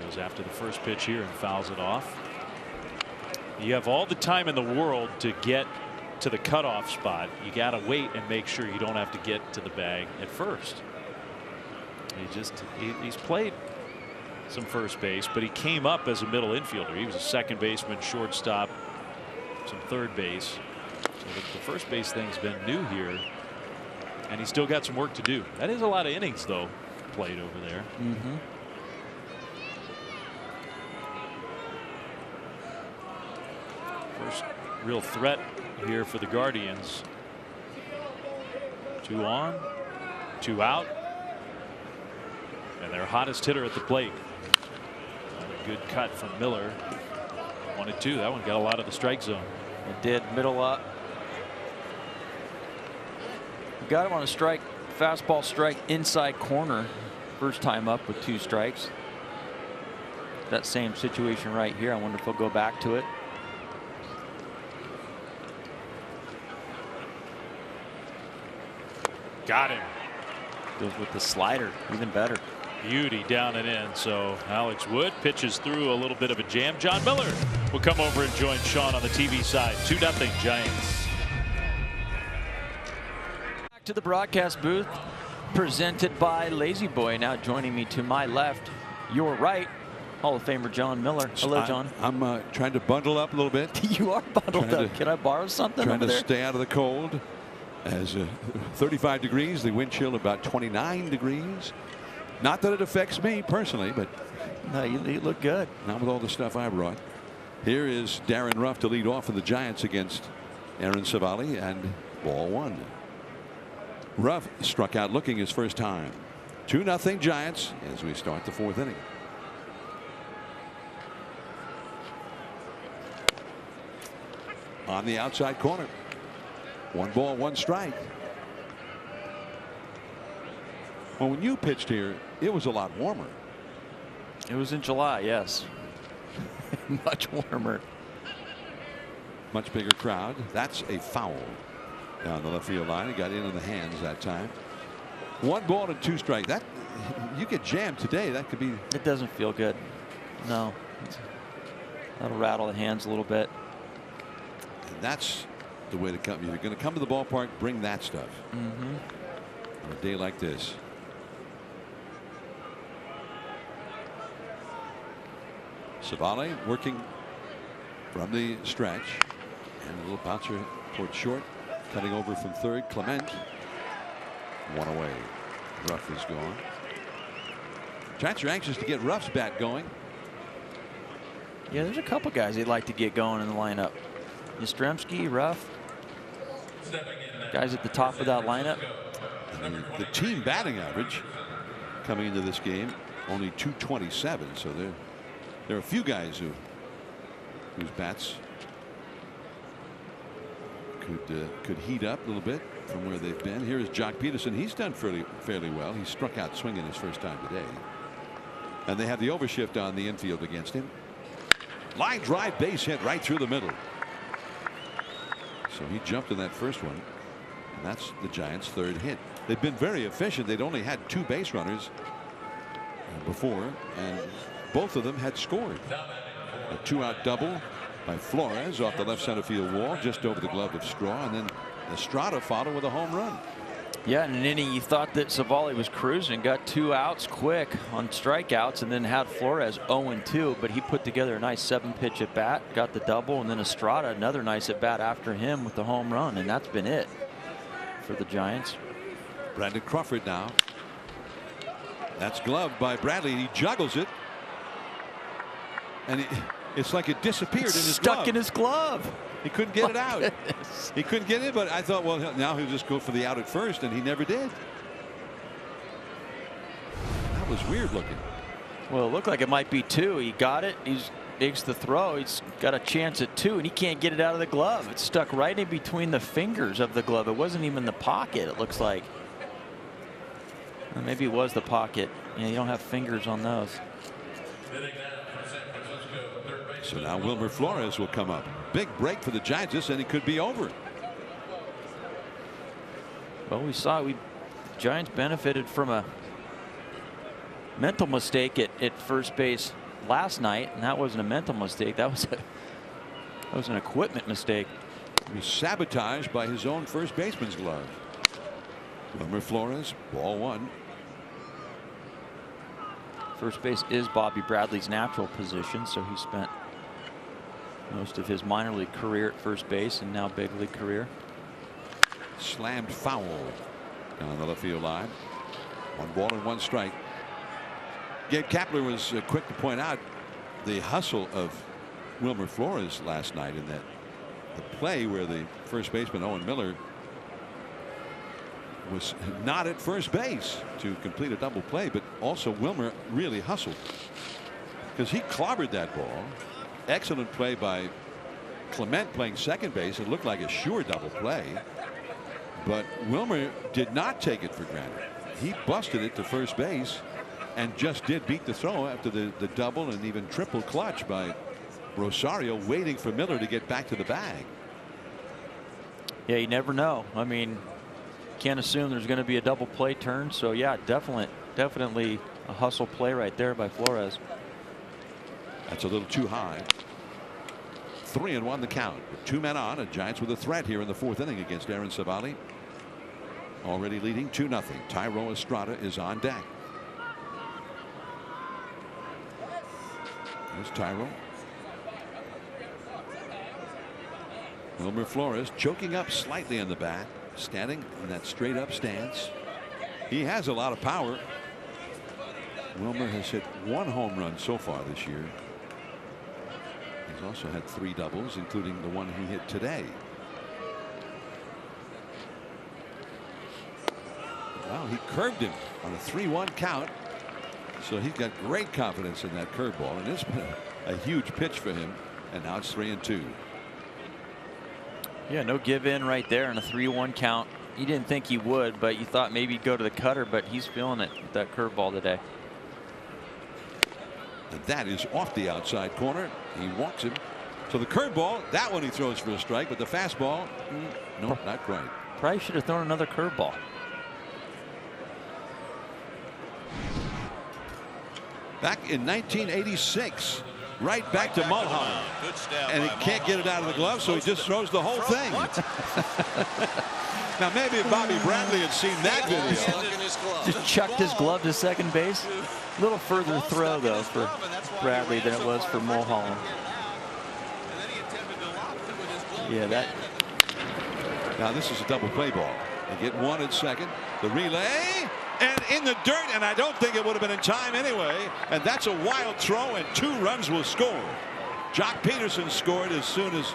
Goes after the first pitch here and fouls it off. You have all the time in the world to get to the cutoff spot. You got to wait and make sure you don't have to get to the bag at first. He's played some first base, but he came up as a middle infielder. He was a second baseman, shortstop, some third base. So the first base thing's been new here, and he's still got some work to do. That is a lot of innings, though, played over there. Mm-hmm. First real threat here for the Guardians. 2 on, 2 out, and their hottest hitter at the plate. A good cut from Miller. 1-2. That one got a lot of the strike zone. It did. Middle up. Got him on a strike, fastball strike inside corner. First time up with 2 strikes. That same situation right here. I wonder if he'll go back to it. Got him. Goes with the slider, even better. Beauty down and in. So Alex Wood pitches through a little bit of a jam. John Miller will come over and join Sean on the TV side. 2-0 Giants. Back to the broadcast booth, presented by Lazy Boy. Now joining me to my left, your right, Hall of Famer John Miller. Hello, John. I'm trying to bundle up a little bit. You are bundled up. Can I borrow something Trying over to there? stay out of the cold. As 35 degrees, the wind chill about 29 degrees. Not that it affects me personally, but no, you look good. Not with all the stuff I brought. Here is Darren Ruff to lead off for the Giants against Aaron Civale, and ball 1. Ruff struck out looking his first time. 2-0 Giants as we start the 4th inning. On the outside corner. 1 ball, 1 strike. Well, when you pitched here, it was a lot warmer. It was in July, yes. Much warmer. Much bigger crowd. That's a foul down the left field line. It got in the hands that time. 1 ball and 2 strikes. That you get jammed today. That could be. It doesn't feel good. No. That'll rattle the hands a little bit. And that's the way to come. You're going to come to the ballpark, bring that stuff. Mm-hmm. On a day like this. Civale working from the stretch, and a little bouncer towards short, cutting over from third. Clement, 1 away. Ruff is gone. Giants are anxious to get Ruff's bat going. Yeah, there's a couple guys they'd like to get going in the lineup. Yastrzemski, Ruff, guys at the top of that lineup. And the team batting average coming into this game only .227, so there are a few guys whose bats could heat up a little bit from where they've been. Here is Jock Peterson. He's done fairly well. He struck out swinging his first time today, and they have the overshift on the infield against him. Line drive, base hit right through the middle. So he jumped in that first one, and that's the Giants' 3rd hit. They've been very efficient. They'd only had 2 base runners before, and both of them had scored. A 2-out double by Flores off the left center field wall, just over the glove of Straw, and then Estrada followed with a home run. Yeah, in an inning you thought that Civale was cruising, got 2 outs quick on strikeouts, and then had Flores 0-2, but he put together a nice 7-pitch at bat, got the double, and then Estrada another nice at bat after him with the home run, and that's been it for the Giants. Brandon Crawford now. That's gloved by Bradley. He juggles it, and it's like it disappeared in his glove. Stuck in his glove. He couldn't get it out. He couldn't get it, but I thought, well, now he'll just go for the out at first, and he never did. That was weird looking. Well, it looked like it might be 2. He got it. He makes the throw. He's got a chance at 2, and he can't get it out of the glove. It's stuck right in between the fingers of the glove. It wasn't even the pocket, it looks like. Or maybe it was the pocket. Yeah, you don't have fingers on those. So now Wilmer Flores will come up. Big break for the Giants. This inning could be over. Well, we saw Giants benefited from a mental mistake at first base last night, and that wasn't a mental mistake. That was an equipment mistake. He was sabotaged by his own first baseman's glove. Wilmer Flores, ball 1. First base is Bobby Bradley's natural position, so he spent most of his minor league career at first base and now big league career. Slammed foul down the left field line. 1 ball and 1 strike. Gabe Kapler was quick to point out the hustle of Wilmer Flores last night in that the play where the first baseman Owen Miller was not at first base to complete a double play, but also Wilmer really hustled because he clobbered that ball. Excellent play by Clement playing second base. It looked like a sure double play, but Wilmer did not take it for granted. He busted it to first base and just did beat the throw after the double and even triple clutch by Rosario, waiting for Miller to get back to the bag. Yeah, you never know. I mean, can't assume there's going to be a double play turn. So yeah, definitely a hustle play right there by Flores. That's a little too high. 3-1 the count. With 2 men on, and Giants with a threat here in the 4th inning against Aaron Civale. Already leading 2-0. Thairo Estrada is on deck. There's Thairo. Wilmer Flores choking up slightly in the bat, standing in that straight up stance. He has a lot of power. Wilmer has hit 1 home run so far this year. He's also had 3 doubles, including the one he hit today. Wow, he curved him on a 3-1 count. So he's got great confidence in that curveball, and it's been a huge pitch for him. And now it's 3-2. Yeah, no give in right there in a 3-1 count. You didn't think he would, but you thought maybe he'd go to the cutter, but he's feeling it with that curveball today. And that is off the outside corner. He walks him. So the curveball, that one he throws for a strike, but the fastball, no, not quite. Probably should have thrown another curveball. Back in 1986, right back to Mulholland, and he can't get it out of the glove, so he just throws the whole thing. Now maybe if Bobby Bradley had seen that video. Just chucked his glove to second base. A little further throw though for Bradley than it was for Mulholland. Yeah, that. Now this is a double play ball. They get 1 at second. The relay. And in the dirt, and I don't think it would have been in time anyway. And that's a wild throw, and 2 runs will score. Jock Peterson scored as soon as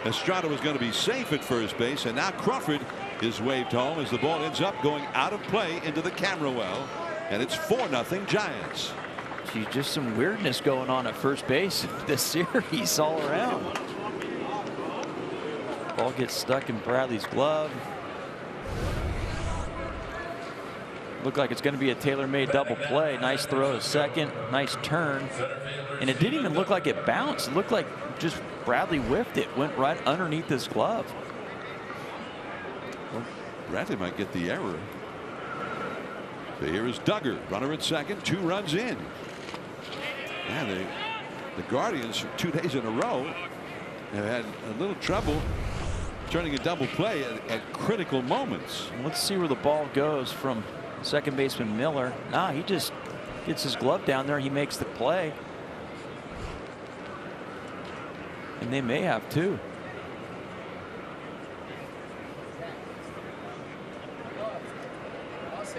Estrada was going to be safe at first base, and now Crawford is waved home as the ball ends up going out of play into the camera well, and it's 4-0 Giants. Gee, just some weirdness going on at first base this series all around. Ball gets stuck in Bradley's glove. Looked like it's going to be a tailor-made double play. Nice throw to second. Nice turn. And it didn't even look like it bounced. It looked like just Bradley whiffed it. Went right underneath his glove. Well, Bradley might get the error. So here is Duggar. Runner at second. 2 runs in. Man, the Guardians for 2 days in a row have had a little trouble turning a double play at critical moments. Let's see where the ball goes from second baseman Miller. He just gets his glove down there. He makes the play. And they may have two.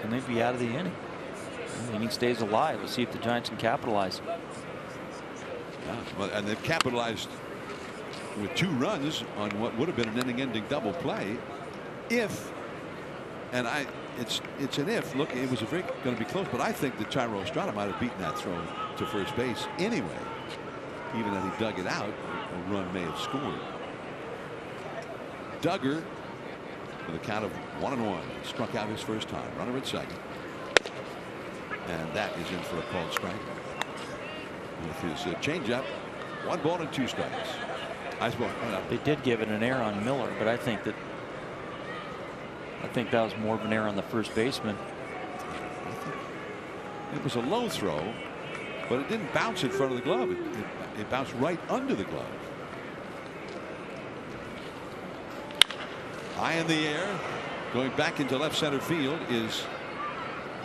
And they'd be out of the inning. The inning stays alive. Let's see if the Giants can capitalize. Yeah, well, and they've capitalized with 2 runs on what would have been an inning-ending double play. If, and it's an if. Look, it was going to be close, but I think that Thairo Estrada might have beaten that throw to first base anyway. Even if he dug it out, a run may have scored. Duggar, with a count of 1-1, struck out his first time. Runner at second, and that is in for a called strike. With his changeup, 1 ball and 2 strikes. They did give it an error on Miller, but I think that was more of an error on the first baseman. It was a low throw, but it didn't bounce in front of the glove. It bounced right under the glove. High in the air, going back into left center field is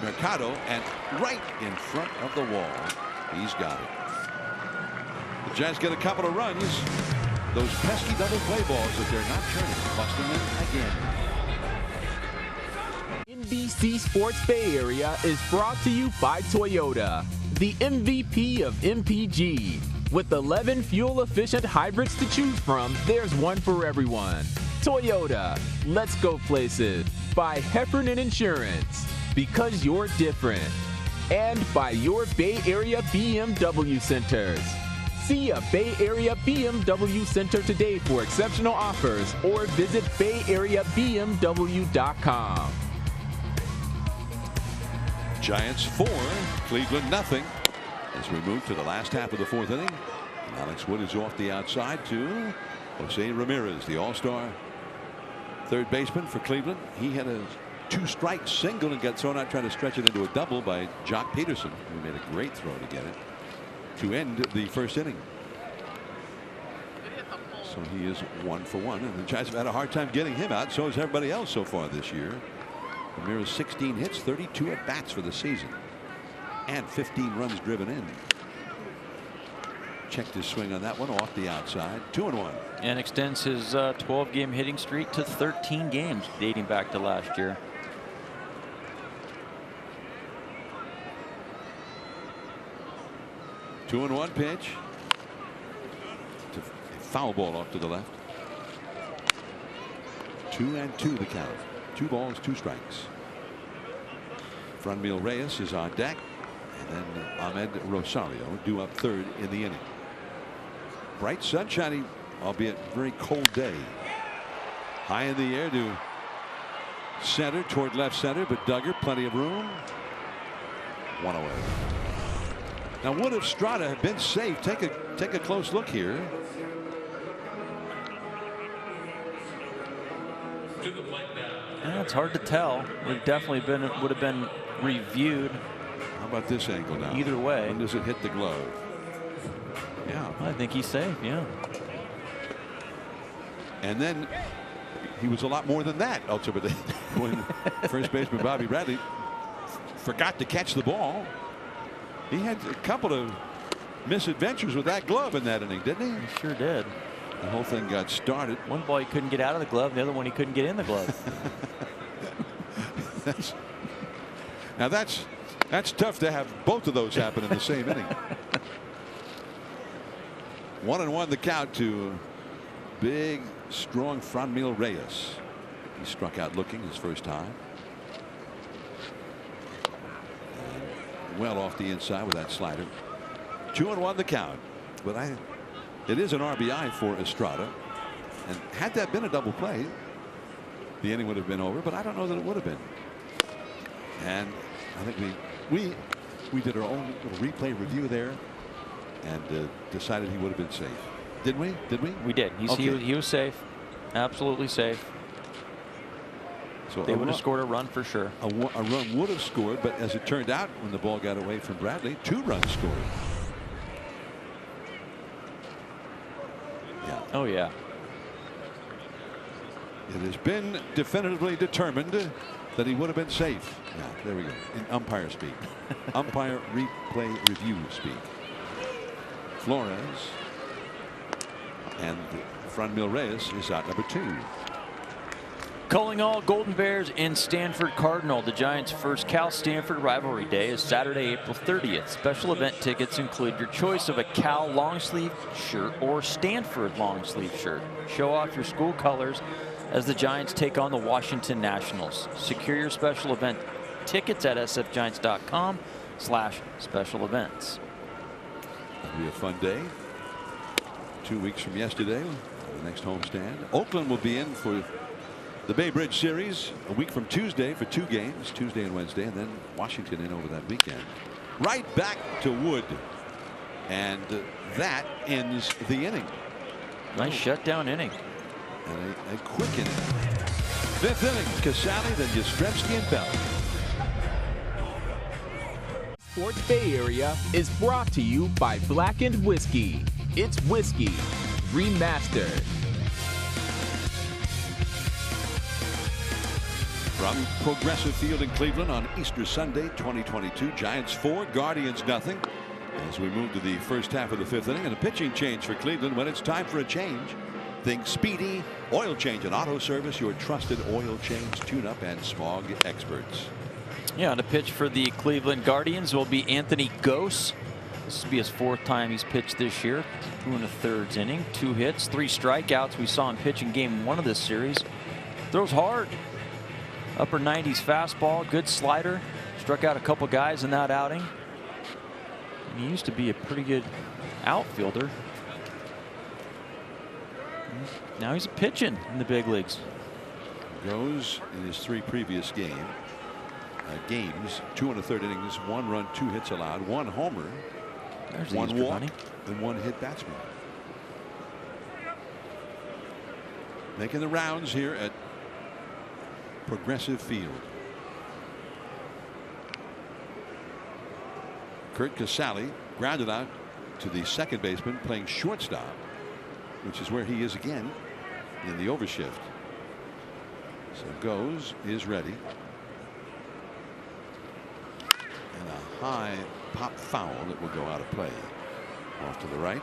Mercado, and right in front of the wall. He's got it. The Giants get a couple of runs. Those pesky double play balls that they're not turning, busting them again. NBC Sports Bay Area is brought to you by Toyota, the MVP of MPG. With 11 fuel-efficient hybrids to choose from, there's one for everyone. Toyota, let's go places. By Heffernan Insurance, because you're different. And by your Bay Area BMW Centers. See a Bay Area BMW Center today for exceptional offers, or visit BayAreaBMW.com. Giants 4, Cleveland nothing. As we move to the last half of the 4th inning, Alex Wood is off the outside to Jose Ramirez, the all-star third baseman for Cleveland. He had a 2-strike single and got thrown out trying to stretch it into a double by Jock Peterson, who made a great throw to get it to end the first inning. So he is 1 for 1, and the Giants have had a hard time getting him out. So has everybody else so far this year. Ramirez 16 hits, 32 at bats for the season, and 15 runs driven in. Checked his swing on that one off the outside. 2-1. And extends his 12-game hitting streak to 13 games dating back to last year. Two and 1 pitch. To a foul ball off to the left. 2-2 the count. 2 balls, 2 strikes. Franmil Reyes is on deck, and then Ahmed Rosario due up third in the inning. Bright, sunshiny, albeit very cold day. High in the air to center, toward left center, but Duggar, plenty of room. 1 away. Now, would Estrada have been safe? Take a close look here. Yeah, it's hard to tell. It definitely would have been reviewed. How about this angle now? Either way. When does it hit the glove? Yeah. I think he's safe. Yeah. And then he was a lot more than that ultimately when first baseman Bobby Bradley forgot to catch the ball. He had a couple of misadventures with that glove in that inning, didn't he? He sure did. The whole thing got started. One ball he couldn't get out of the glove, the other one he couldn't get in the glove. Now that's tough to have both of those happen in the same inning. 1-1 the count to big, strong Franmil Reyes. He struck out looking his first time. And well off the inside with that slider. 2-1 the count. But it is an RBI for Estrada. And had that been a double play, the inning would have been over, but I don't know that it would have been. And I think we did our own little replay review there and decided he would have been safe. Didn't we? Did we? We did. He was safe. Absolutely safe. So they would have scored a run for sure. A run would have scored, but as it turned out, when the ball got away from Bradley, 2 runs scored. Yeah. Oh yeah. It has been definitively determined that he would have been safe. Yeah, there we go. In umpire speak. Umpire replay review speak. Flores and Franmil Reyes is out number 2. Calling all Golden Bears and Stanford Cardinal. The Giants' first Cal-Stanford rivalry day is Saturday, April 30th. Special event tickets include your choice of a Cal long sleeve shirt or Stanford long sleeve shirt. Show off your school colors as the Giants take on the Washington Nationals. Secure your special event tickets at sfgiants.com/special events. It'll be a fun day. 2 weeks from yesterday, the next homestand. Oakland will be in for the Bay Bridge Series a week from Tuesday for 2 games, Tuesday and Wednesday, and then Washington in over that weekend. Right back to Wood, and that ends the inning. Nice shutdown inning. And a quick inning. 5th inning, Casali, then Yastrzemski and Bell. Sports Bay Area is brought to you by Blackened Whiskey. It's whiskey remastered. From Progressive Field in Cleveland on Easter Sunday 2022, Giants 4, Guardians nothing. As we move to the first half of the 5th inning, and a pitching change for Cleveland. When it's time for a change, think Speedy Oil Change and Auto Service, your trusted oil change, tune-up, and smog experts. Yeah, the pitch for the Cleveland Guardians will be Anthony Gose. This will be his 4th time he's pitched this year. 2 1/3 inning, 2 hits, 3 strikeouts. We saw him pitch in game 1 of this series. Throws hard. Upper 90s fastball, good slider. Struck out a couple guys in that outing. And he used to be a pretty good outfielder. Now he's pitching in the big leagues. Goes in his 3 previous games, 2 1/3 innings, 1 run, 2 hits allowed, 1 homer, There's 1 Easter walk, Bunny. and 1 hit batsman. Making the rounds here at Progressive Field. Curt Casali grounded out to the second baseman playing shortstop, which is where he is again in the overshift. So Gose is ready. And a high pop foul that will go out of play. Off to the right.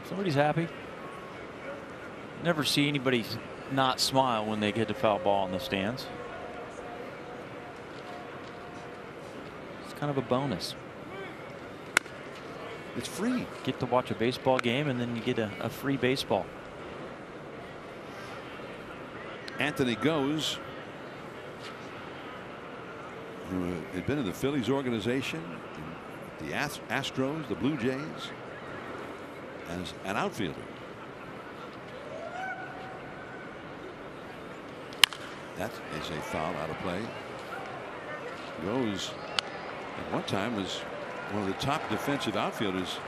Somebody's happy. Never see anybody not smile when they get the foul ball in the stands. It's kind of a bonus. It's free. Get to watch a baseball game and then you get a free baseball. Anthony Gose, who had been in the Phillies organization, the Astros, the Blue Jays, as an outfielder. That is a foul out of play. Gose at one time was one of the top defensive outfielders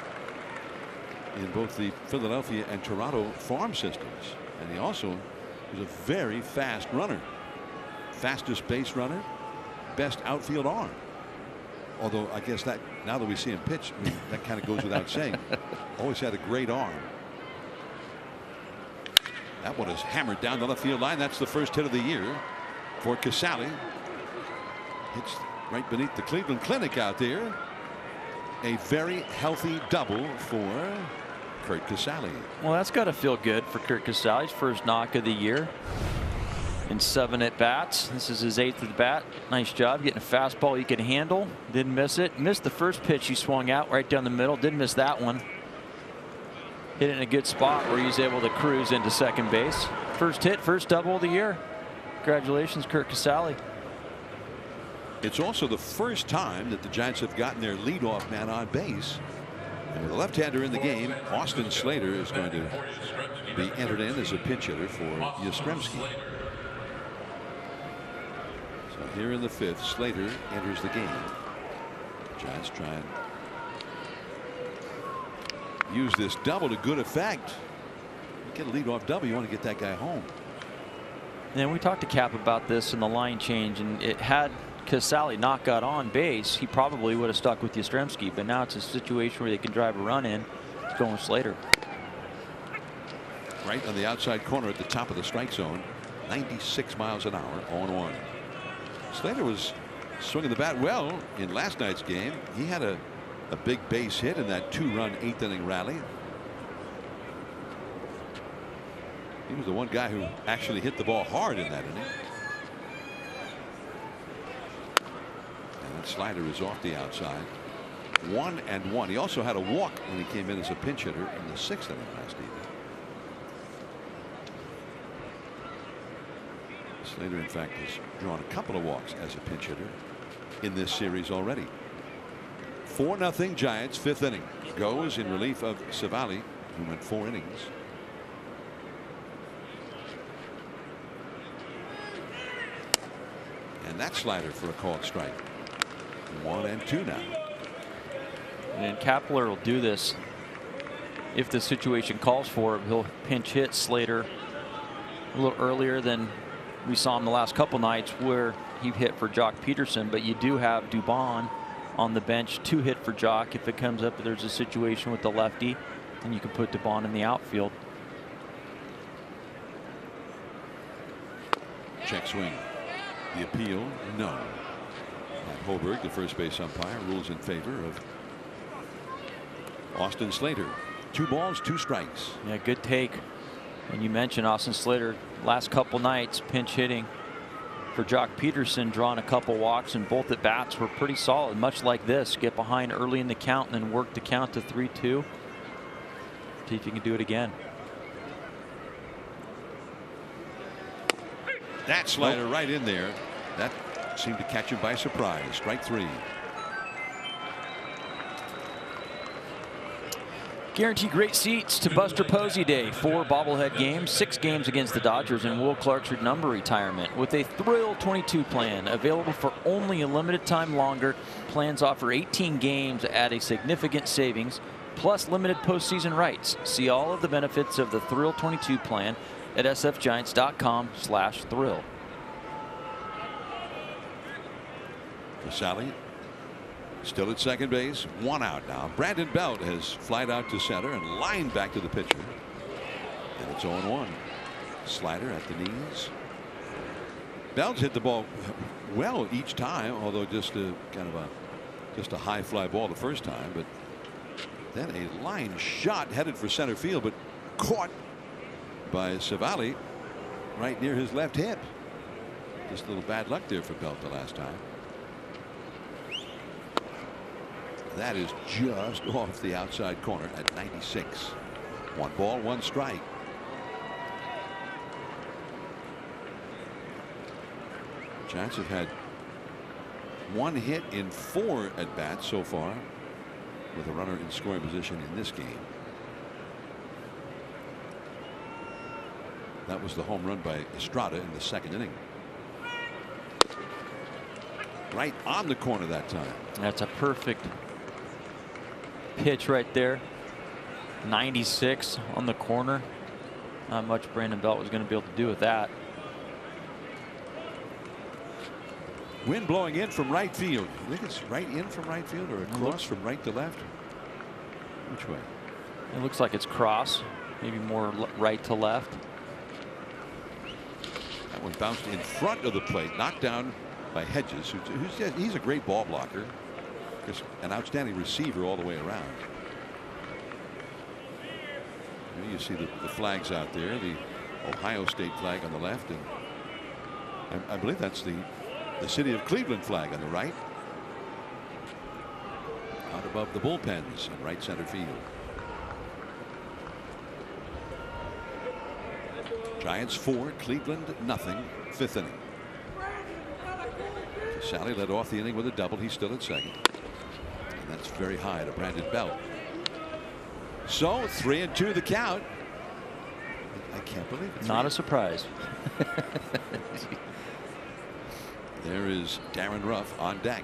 in both the Philadelphia and Toronto farm systems, and he also was a very fast runner. Fastest base runner, best outfield arm. Although I guess that now that we see him pitch, I mean, that kind of goes without saying. Always had a great arm. That one is hammered down the left field line. That's the first hit of the year for Casali. Hits right beneath the Cleveland Clinic out there. A very healthy double for Curt Casali. Well, that's got to feel good for Curt Casali's first knock of the year. In 7 at bats. This is his 8th at bat. Nice job getting a fastball he could handle. Didn't miss it. Missed the first pitch he swung out right down the middle. Didn't miss that one. Hit it in a good spot where he's able to cruise into second base. First hit, first double of the year. Congratulations, Curt Casali. It's also the first time that the Giants have gotten their leadoff man on base. And with a left-hander in the game, Austin Slater is going to be entered in as a pinch hitter for Yastrzemski. So here in the 5th, Slater enters the game. Giants try and use this double to good effect. You get a leadoff double, you want to get that guy home. And we talked to Cap about this in the line change, and it had Casale not got on base, he probably would have stuck with Yastrzemski. But now it's a situation where they can drive a run in. It's going with Slater. Right on the outside corner at the top of the strike zone. 96 miles an hour, 0-1. Slater was swinging the bat well in last night's game. He had a big base hit in that 2-run 8th inning rally. He was the one guy who actually hit the ball hard in that inning. And that slider is off the outside. 1-1. He also had a walk when he came in as a pinch hitter in the 6th inning last evening. Slater, in fact, has drawn a couple of walks as a pinch hitter in this series already. 4-0 Giants, 5th inning. Goes in relief of Civale, who went 4 innings. And that slider for a called strike. 1-2 now. And Kapler will do this if the situation calls for it. He'll pinch hit Slater a little earlier than we saw him the last couple nights, where he hit for Jock Peterson. But you do have Dubon on the bench to hit for Jock if it comes up. There's a situation with the lefty, and you can put Dubon in the outfield. Check swing. The appeal, no. Matt Hoberg, the first base umpire, rules in favor of Austin Slater. 2 balls, 2 strikes. Yeah, good take. And you mentioned Austin Slater last couple nights pinch hitting for Jock Peterson, drawing a couple walks, and both at bats were pretty solid, much like this. Get behind early in the count and then work the count to 3-2. See if you can do it again. That slider right in there. That seemed to catch him by surprise. Strike 3. Guarantee great seats to Buster Posey Day. 4 bobblehead games, 6 games against the Dodgers, and Will Clark's number retirement with a Thrill 22 plan available for only a limited time longer. Plans offer 18 games at a significant savings, plus limited postseason rights. See all of the benefits of the Thrill 22 plan at sfgiants.com/thrill. Casale still at second base. 1 out now. Brandon Belt has flied out to center and lined back to the pitcher. And it's 0-1. Slider at the knees. Belt's hit the ball well each time, although just a high fly ball the first time. But then a line shot headed for center field, but caught by Civale right near his left hip. Just a little bad luck there for Belt the last time. That is just off the outside corner at 96. 1 ball, 1 strike. Giants have had 1 hit in 4 at bats so far, with a runner in scoring position in this game. That was the home run by Estrada in the 2nd inning. Right on the corner that time. That's a perfect pitch right there. 96 on the corner. Not much Brandon Belt was going to be able to do with that. Wind blowing in from right field. You think it's right in from right field or across from right to left? Which way? It looks like it's cross, maybe more right to left. That one bounced in front of the plate, knocked down by Hedges, he's a great ball blocker. Just an outstanding receiver all the way around. You see the flags out there, the Ohio State flag on the left, and I believe that's the city of Cleveland flag on the right. Out above the bullpens in right center field. Giants 4, Cleveland nothing, 5th inning. Sally led off the inning with a double. He's still at second. And that's very high to Brandon Belt. So 3-2 the count. I can't believe it. Not a surprise. There is Darren Ruff on deck.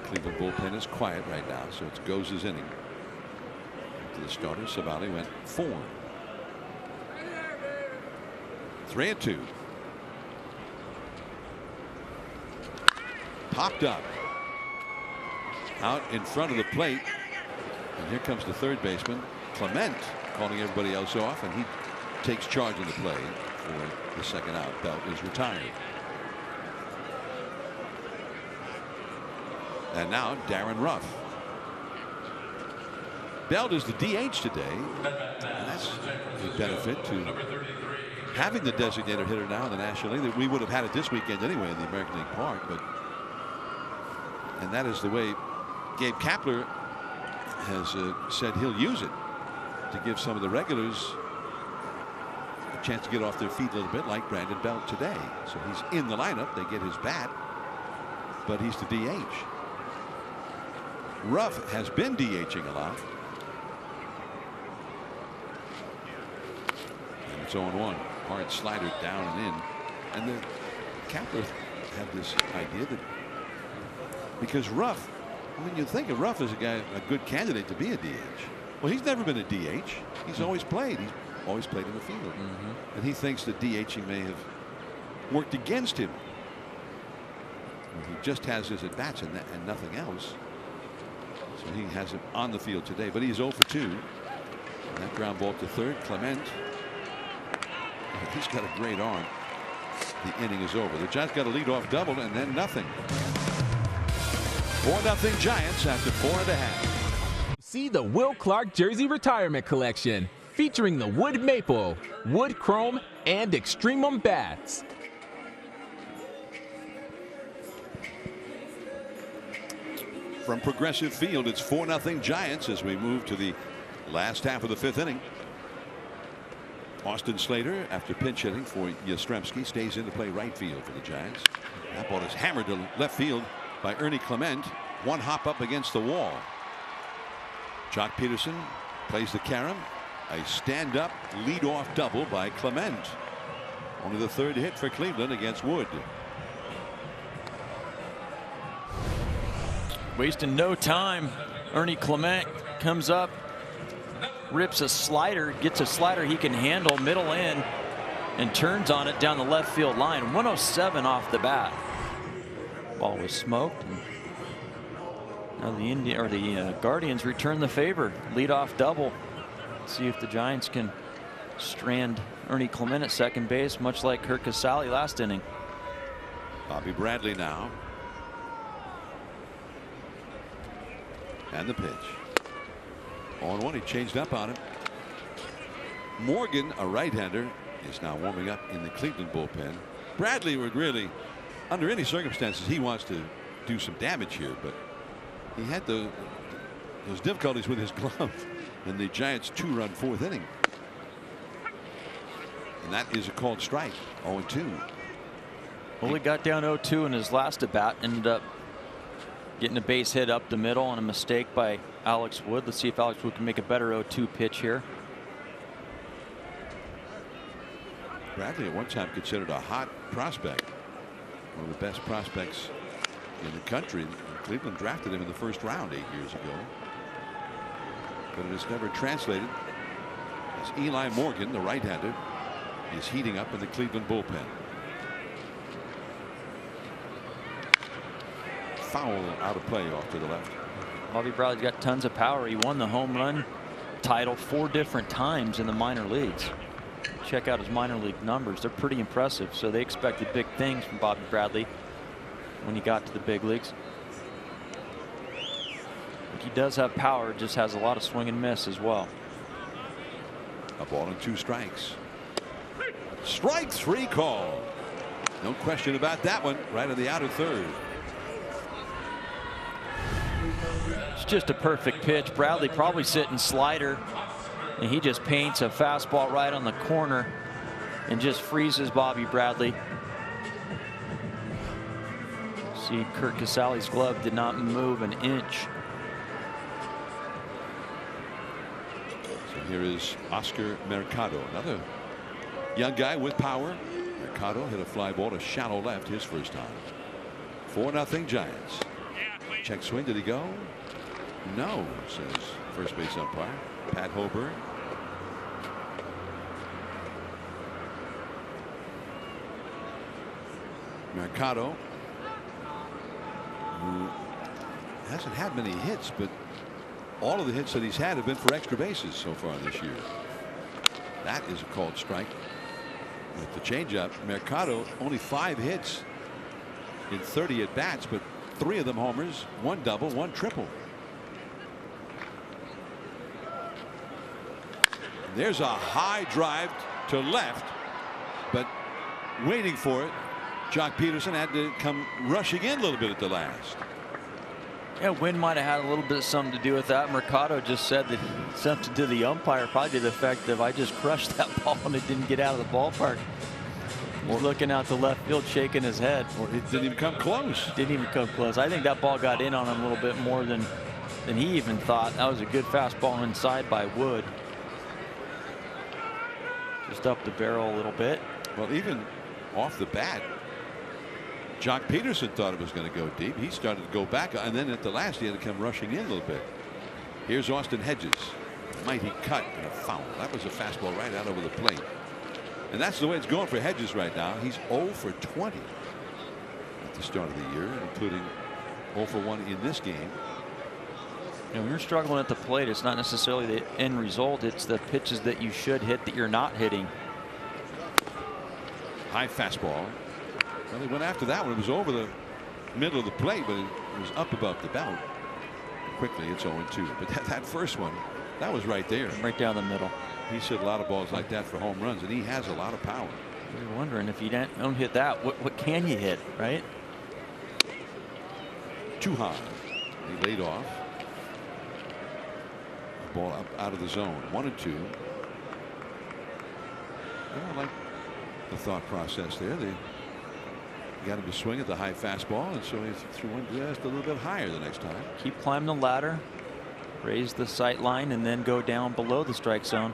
Cleveland bullpen is quiet right now, so it's Goza's inning. To the starter, Civale went 4. 3-2. popped up out in front of the plate. And here comes the third baseman, Clement, calling everybody else off, and he takes charge of the play for the second out. Belt is retired. And now Darren Ruff. Belt is the DH today, and that's a benefit to having the designated hitter now in the National League. We would have had it this weekend anyway in the American League Park, and that is the way Gabe Kapler has said he'll use it to give some of the regulars a chance to get off their feet a little bit, like Brandon Belt today. So he's in the lineup. They get his bat, but he's the DH. Ruff has been DHing a lot. And it's 0-1. Hard slider down and in. And the Kapler had this idea that because Ruff, I mean, you think of Ruff as a good candidate to be a DH. Well, he's never been a DH. He's always played. He's always played in the field. And he thinks that DHing may have worked against him. He just has his at-bats and nothing else. So he has him on the field today, but he's 0 for 2. And that ground ball to third. Clement. He's got a great arm. The inning is over. The Giants got a leadoff double and then nothing. 4-0 Giants after 4½. See the Will Clark Jersey Retirement Collection, featuring the wood maple, wood chrome, and extremum bats. From Progressive Field, it's 4-0 Giants as we move to the last half of the 5th inning. Austin Slater, after pinch hitting for Yastrzemski, stays in to play right field for the Giants. That ball is hammered to left field by Ernie Clement. One hop up against the wall. Jock Peterson plays the carom. A stand-up lead-off double by Clement. Only the third hit for Cleveland against Wood. Wasting no time. Ernie Clement comes up, rips a slider, gets a slider he can handle middle in, and turns on it down the left field line. 107 off the bat. Ball was smoked. And now the Guardians return the favor. Leadoff double. See if the Giants can strand Ernie Clement at second base, much like Curt Casali last inning. Bobby Bradley now. And the pitch. 0-1. He changed up on him. Morgan, a right-hander, is now warming up in the Cleveland bullpen. Bradley would really, under any circumstances, he wants to do some damage here, but he had those difficulties with his glove in the Giants' 2-run 4th inning. And that is a called strike. 0-2. Well, he got down 0-2 in his last at bat, ended up getting a base hit up the middle on a mistake by Alex Wood. Let's see if Alex Wood can make a better 0-2 pitch here. Bradley at one time considered a hot prospect, one of the best prospects in the country. Cleveland drafted him in the first round 8 years ago, but it has never translated as Eli Morgan, the right-hander, is heating up in the Cleveland bullpen. Foul out of play off to the left. Bobby Bradley's got tons of power. He won the home run title 4 different times in the minor leagues. Check out his minor league numbers. They're pretty impressive. So they expected big things from Bobby Bradley when he got to the big leagues. But he does have power, just has a lot of swing and miss as well. A ball and 2 strikes. Strike 3 call. No question about that one. Right on the outer third. It's just a perfect pitch. Bradley probably sitting slider, and he just paints a fastball right on the corner and just freezes Bobby Bradley. See, Curt Casali's glove did not move an inch. So here is Oscar Mercado, another young guy with power. Mercado hit a fly ball to shallow left his first time. 4-0 Giants. Check swing. Did he go? No, says first base umpire Pat Hoburn. Mercado hasn't had many hits, but all of the hits that he's had have been for extra bases so far this year. That is a called strike. With the changeup, Mercado only 5 hits in 30 at bats, but 3 of them homers, 1 double, 1 triple. There's a high drive to left, but waiting for it, Jock Peterson had to come rushing in a little bit at the last. Yeah, wind might have had a little bit of something to do with that. Mercado just said that something to the umpire, probably to the effect of, I just crushed that ball and it didn't get out of the ballpark. He's looking out to left field, shaking his head. Or it didn't even come close. Didn't even come close. I think that ball got in on him a little bit more than he even thought. That was a good fastball inside by Wood. Just up the barrel a little bit. Well, even off the bat, Jock Peterson thought it was going to go deep. He started to go back, and then at the last he had to come rushing in a little bit. Here's Austin Hedges. Mighty cut and a foul. That was a fastball right out over the plate. And that's the way it's going for Hedges right now. He's 0 for 20 at the start of the year, including 0 for 1 in this game. When you're struggling at the plate, it's not necessarily the end result. It's the pitches that you should hit that you're not hitting. High fastball. Well, he went after that one. It was over the middle of the plate, but it was up above the belt. Quickly, it's 0-2. But that first one, that was right there. Right down the middle. He's hit a lot of balls like that for home runs, and he has a lot of power. You're wondering, if you don't hit that, what can you hit, right? Too high. He laid off. Ball up out of the zone. 1-2. I like the thought process there. They got him to swing at the high fastball, and so he threw one just a little bit higher the next time. Keep climbing the ladder, raise the sight line, and then go down below the strike zone.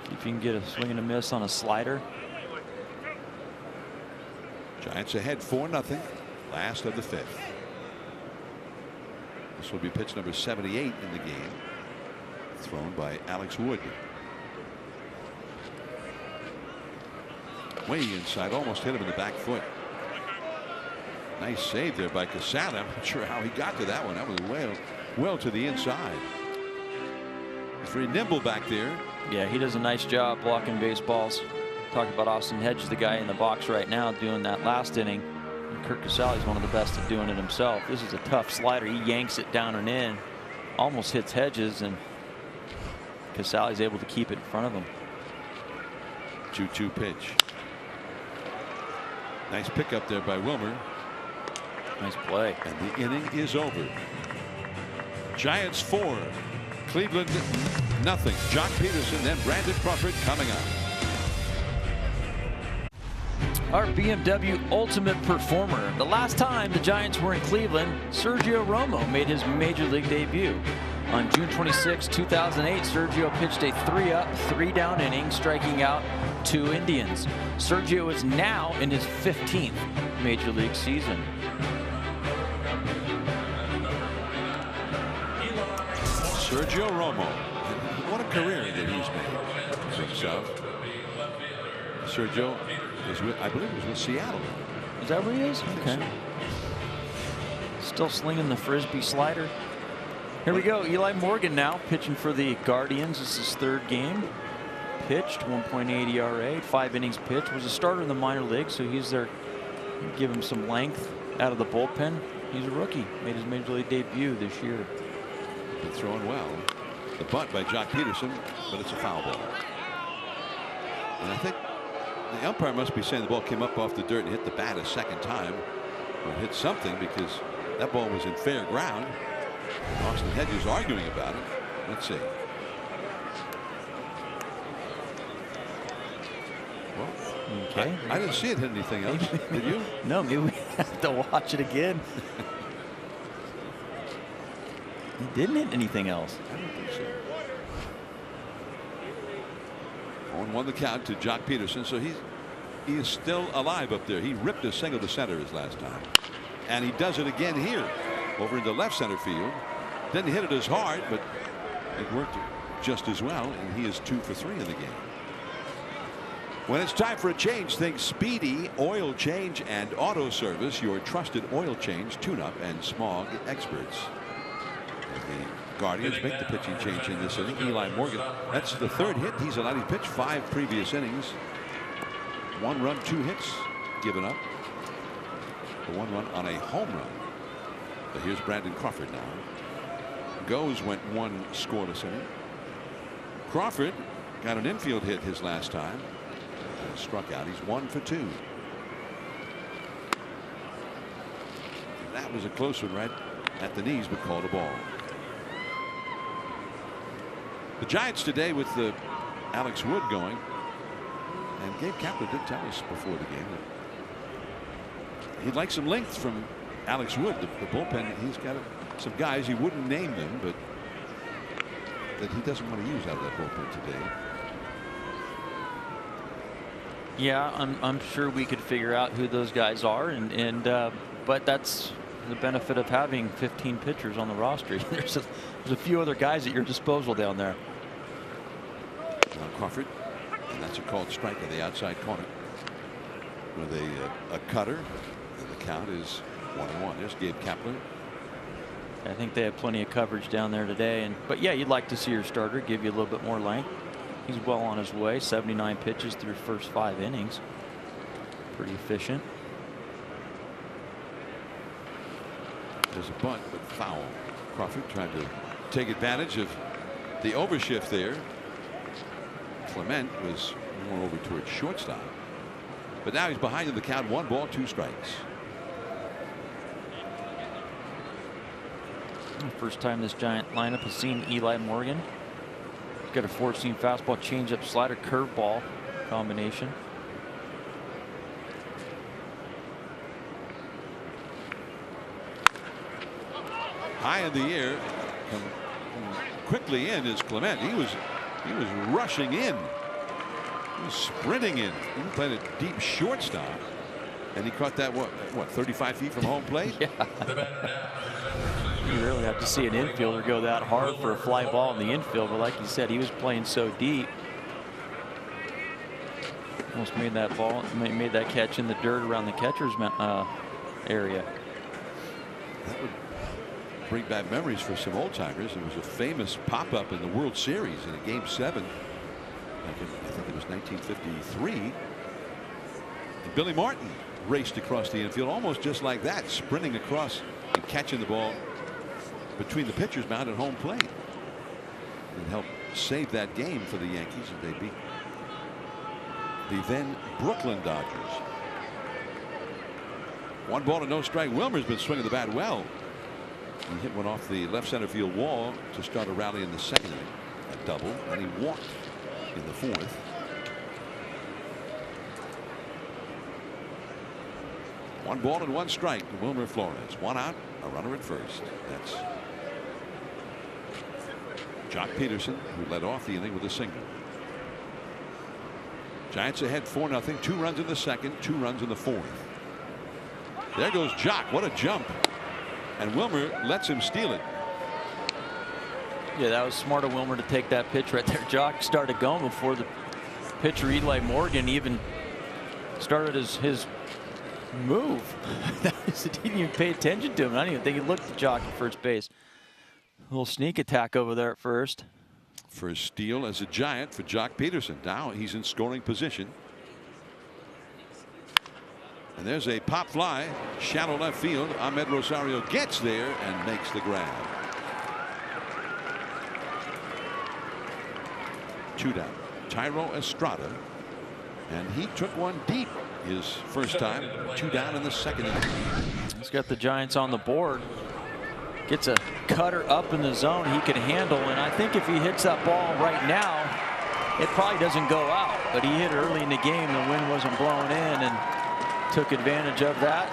See if you can get a swing and a miss on a slider. Giants ahead 4-0. Last of the 5th. This will be pitch number 78 in the game. Thrown by Alex Wood. Way inside, almost hit him in the back foot. Nice save there by Casale. I'm not sure how he got to that one. That was well to the inside. He's very nimble back there. Yeah, he does a nice job blocking baseballs. Talk about Austin Hedges, the guy in the box right now doing that last inning. And Curt Casale is one of the best at doing it himself. This is a tough slider. He yanks it down and in. Almost hits Hedges, and Casale is able to keep it in front of him. 2-2 pitch. Nice pickup there by Wilmer. Nice play. And the inning is over. Giants 4, Cleveland nothing. Jock Peterson, then Brandon Crawford coming up. Our BMW Ultimate Performer. The last time the Giants were in Cleveland, Sergio Romo made his Major League debut. On June 26, 2008, Sergio pitched a 3-up, 3-down inning, striking out 2 Indians. Sergio is now in his 15th Major League season. Sergio Romo. What a career that he's made for himself. Sergio is with, I believe it was with Seattle. Is that where he is? Okay. Still slinging the frisbee slider. Here we go. Eli Morgan now pitching for the Guardians. This is his 3rd game. Pitched 1.8 ERA, 5 innings pitched. Was a starter in the minor league, so he's there. Give him some length out of the bullpen. He's a rookie. Made his Major League debut this year. Been throwing well. The bunt by Jock Peterson, but it's a foul ball. And I think the umpire must be saying the ball came up off the dirt and hit the bat a second time, or hit something, because that ball was in fair ground. Austin Hedges arguing about it. Let's see. Well, okay. I didn't see it hit anything else. Did you? No, maybe we have to watch it again. He didn't hit anything else. I don't think so. 1-1 the count to Jock Peterson, so he is still alive up there. He ripped a single to center his last time, and he does it again here over into left center field. Didn't hit it as hard, but it worked just as well, and he is 2 for 3 in the game. When it's time for a change, think Speedy Oil Change and Auto Service, your trusted oil change, tune-up, and smog experts. The Guardians make the pitching change in this inning. Eli Morgan, that's the 3rd hit he's allowed. He pitched 5 previous innings. 1 run, 2 hits given up. The 1 run on a home run. But here's Brandon Crawford now. Goes went 1 scoreless inning. Crawford got an infield hit his last time. Struck out. He's 1 for 2. That was a close one right at the knees, but called a ball. The Giants today with the Alex Wood going, and Gabe Kapler did tell us before the game that he'd like some length from Alex Wood. The bullpen, he's got some guys, he wouldn't name them, but that he doesn't want to use out of that bullpen today. Yeah, I'm sure we could figure out who those guys are, but that's the benefit of having 15 pitchers on the roster. There's a few other guys at your disposal down there. Crawford, and that's a called strike on the outside corner with a cutter, and the count is 1-1. There's Gabe Kapler. I think they have plenty of coverage down there today, but yeah, you'd like to see your starter give you a little bit more length. He's well on his way. 79 pitches through first 5 innings. Pretty efficient. There's a bunt, but foul. Crawford trying to take advantage of the overshift there. Clement was more over towards shortstop, but now he's behind in the count. 1 ball, 2 strikes. First time this Giant lineup has seen Eli Morgan. Got a 4-seam fastball, changeup, slider, curveball combination. High in the air, quickly in is Clement. He was rushing in. He was sprinting in. He played a deep shortstop, and he caught that what 35 feet from home plate. Yeah. You really have to see an infielder go that hard for a fly ball in the infield, but like you said, he was playing so deep. Almost made that ball, made that catch in the dirt around the catcher's area. That would bring back memories for some old timers. It was a famous pop-up in the World Series in a Game 7. I think it was 1953. And Billy Martin raced across the infield almost just like that, sprinting across and catching the ball between the pitcher's mound and home plate, and helped save that game for the Yankees, and they beat the then Brooklyn Dodgers. 1 ball and no strike. Wilmer's been swinging the bat well. He hit one off the left center field wall to start a rally in the 2nd inning, a double, and he walked in the 4th. One ball and 1 strike to Wilmer Flores. 1 out, a runner at first. That's Jock Peterson, who led off the inning with a single. Giants ahead 4-0. 2 runs in the 2nd, 2 runs in the 4th. There goes Jock. What a jump. And Wilmer lets him steal it. Yeah, that was smart of Wilmer to take that pitch right there. Jock started going before the pitcher Eli Morgan even started his move. He didn't even pay attention to him. I don't even think he looked at Jock at first base. A little sneak attack over there at first. For a steal as a Giant for Jock Peterson. Now he's in scoring position. And there's a pop fly, shallow left field. Ahmed Rosario gets there and makes the grab. 2 down. Tyro Estrada, and he took one deep his first time. 2 down in the 2nd inning. He's got the Giants on the board. Gets a cutter up in the zone he can handle, and I think if he hits that ball right now, it probably doesn't go out. But he hit early in the game. The wind wasn't blowing in, and took advantage of that.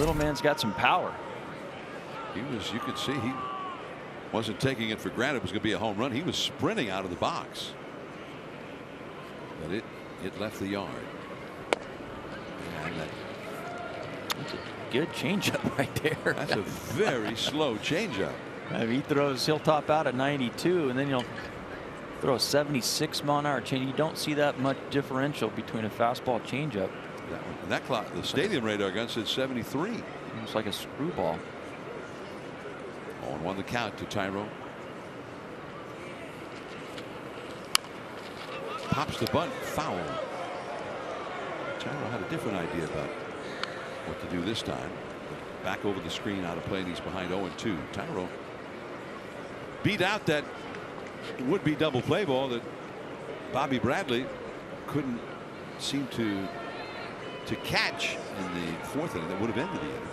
Little man's got some power. You could see he wasn't taking it for granted it was going to be a home run. He was sprinting out of the box, but it left the yard. And that's a good changeup right there. That's a very slow changeup. He throws, he'll top out at 92, and then throw a 76-mile-an-hour change. You don't see that much differential between a fastball changeup. That clock, the stadium radar gun says 73. It's like a screwball. 0-1 the count to Tyro. Pops the bunt, foul. Tyro had a different idea about what to do this time. Back over the screen, out of play, and he's behind 0-2. Tyro beat out that would-be double play ball that Bobby Bradley couldn't seem to catch in the fourth inning. That would have ended the inning.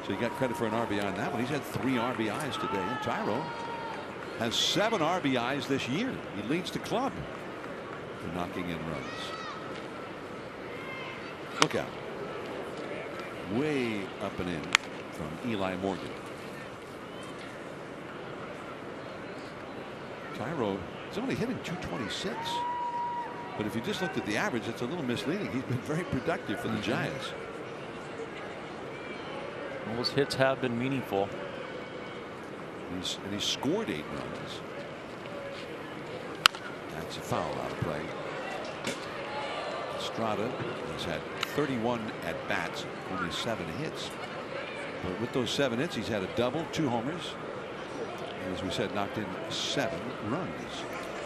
So he got credit for an RBI on that one. He's had 3 RBIs today, and Tyro has 7 RBIs this year. He leads the club for knocking in runs. Look out. Way up and in from Eli Morgan. Tyro is only hitting .226. But if you just looked at the average, it's a little misleading. He's been very productive for the Giants. Well, those hits have been meaningful. And he's scored 8 runs. That's a foul out of play. Estrada has had 31 at bats, only 7 hits. But with those 7 hits, he's had a double, 2 homers. And as we said, knocked in 7 runs.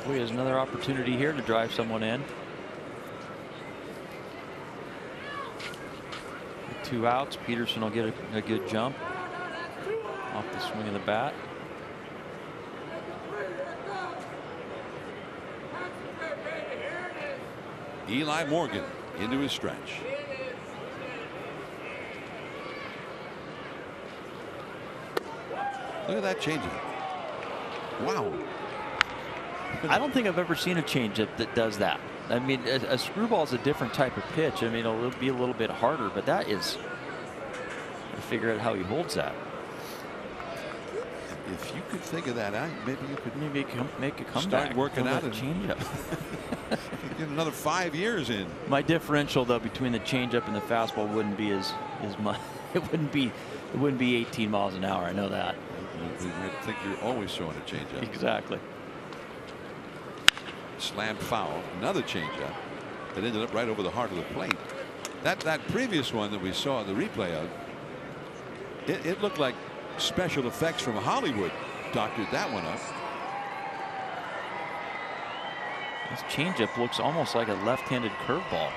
Boy, he has another opportunity here to drive someone in. With 2 outs, Peterson will get a good jump off the swing of the bat. Eli Morgan into his stretch. Look at that changeup. Wow. I don't think I've ever seen a changeup that does that. I mean, a screwball is a different type of pitch. I mean, it'll be a little bit harder, but that is. I figure out how he holds that. If you could figure that out, maybe you could make a comeback. Start working out and changeup. Get another 5 years in. My differential though between the changeup and the fastball wouldn't be as much. It wouldn't be 18 miles an hour. I know that. I think you're always throwing a changeup. Exactly. Slammed foul. Another changeup that ended up right over the heart of the plate. That previous one that we saw the replay of, it looked like special effects from Hollywood doctored that one up. This changeup looks almost like a left-handed curveball.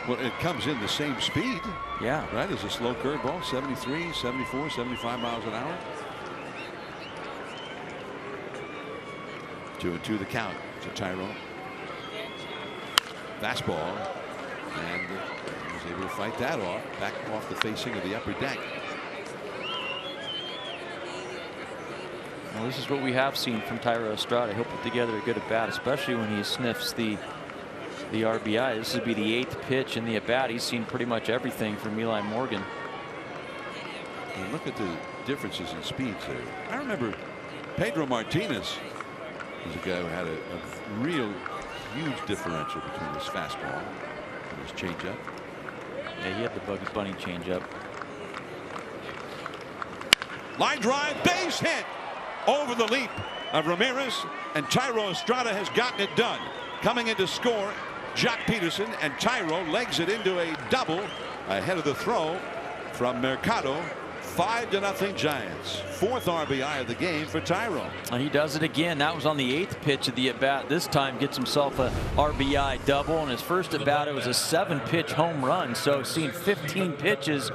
Well, it comes in the same speed. Yeah. Right, as a slow curveball, 73, 74, 75 miles an hour. 2-2 the count to Tyro. Fastball, and he was able to fight that off, back off the facing of the upper deck. Well, this is what we have seen from Tyro Estrada. He'll put together a good at bat, especially when he sniffs the RBI. This would be the 8th pitch in the at bat. He's seen pretty much everything from Eli Morgan. And look at the differences in speeds there. I remember Pedro Martinez was a guy who had a real huge differential between his fastball and his changeup. Yeah, he had the Bugs Bunny changeup. Line drive, base hit over the leap of Ramirez, and Tyro Estrada has gotten it done. Coming in to score, Jock Peterson, and Tyro legs it into a double ahead of the throw from Mercado. 5-0 Giants. 4th RBI of the game for Tyro. And he does it again. That was on the 8th pitch of the at bat. This time gets himself a RBI double. And his first at bat, it was a 7-pitch home run. So seen 15 pitches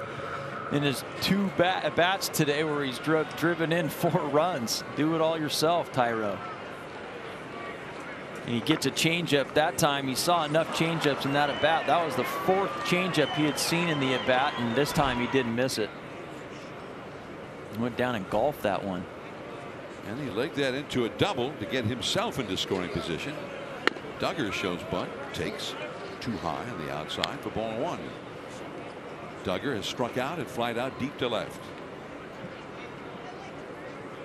in his 2 at bats today, where he's driven in 4 runs. Do it all yourself, Tyro. And he gets a changeup. That time he saw enough changeups in that at bat. That was the 4th changeup he had seen in the at bat, and this time he didn't miss it. He went down and golfed that one. And he legged that into a double to get himself into scoring position. Duggar shows bunt, takes too high on the outside for ball 1. Duggar has struck out and flied out deep to left.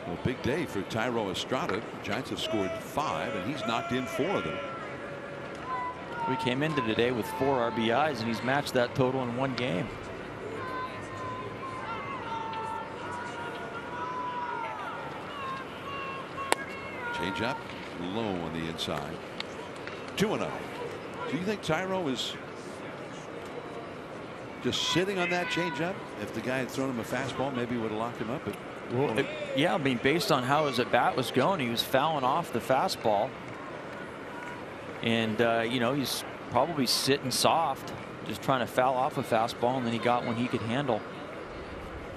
Well, big day for Tyro Estrada. The Giants have scored 5, and he's knocked in 4 of them. We came into today with 4 RBIs, and he's matched that total in 1 game. Change up low on the inside. 2-0. Do you think Tyro is just sitting on that changeup? If the guy had thrown him a fastball, maybe he would have locked him up. But yeah, I mean, based on how his at bat was going, he was fouling off the fastball. And, you know, he's probably sitting soft, just trying to foul off a fastball, and then he got one he could handle.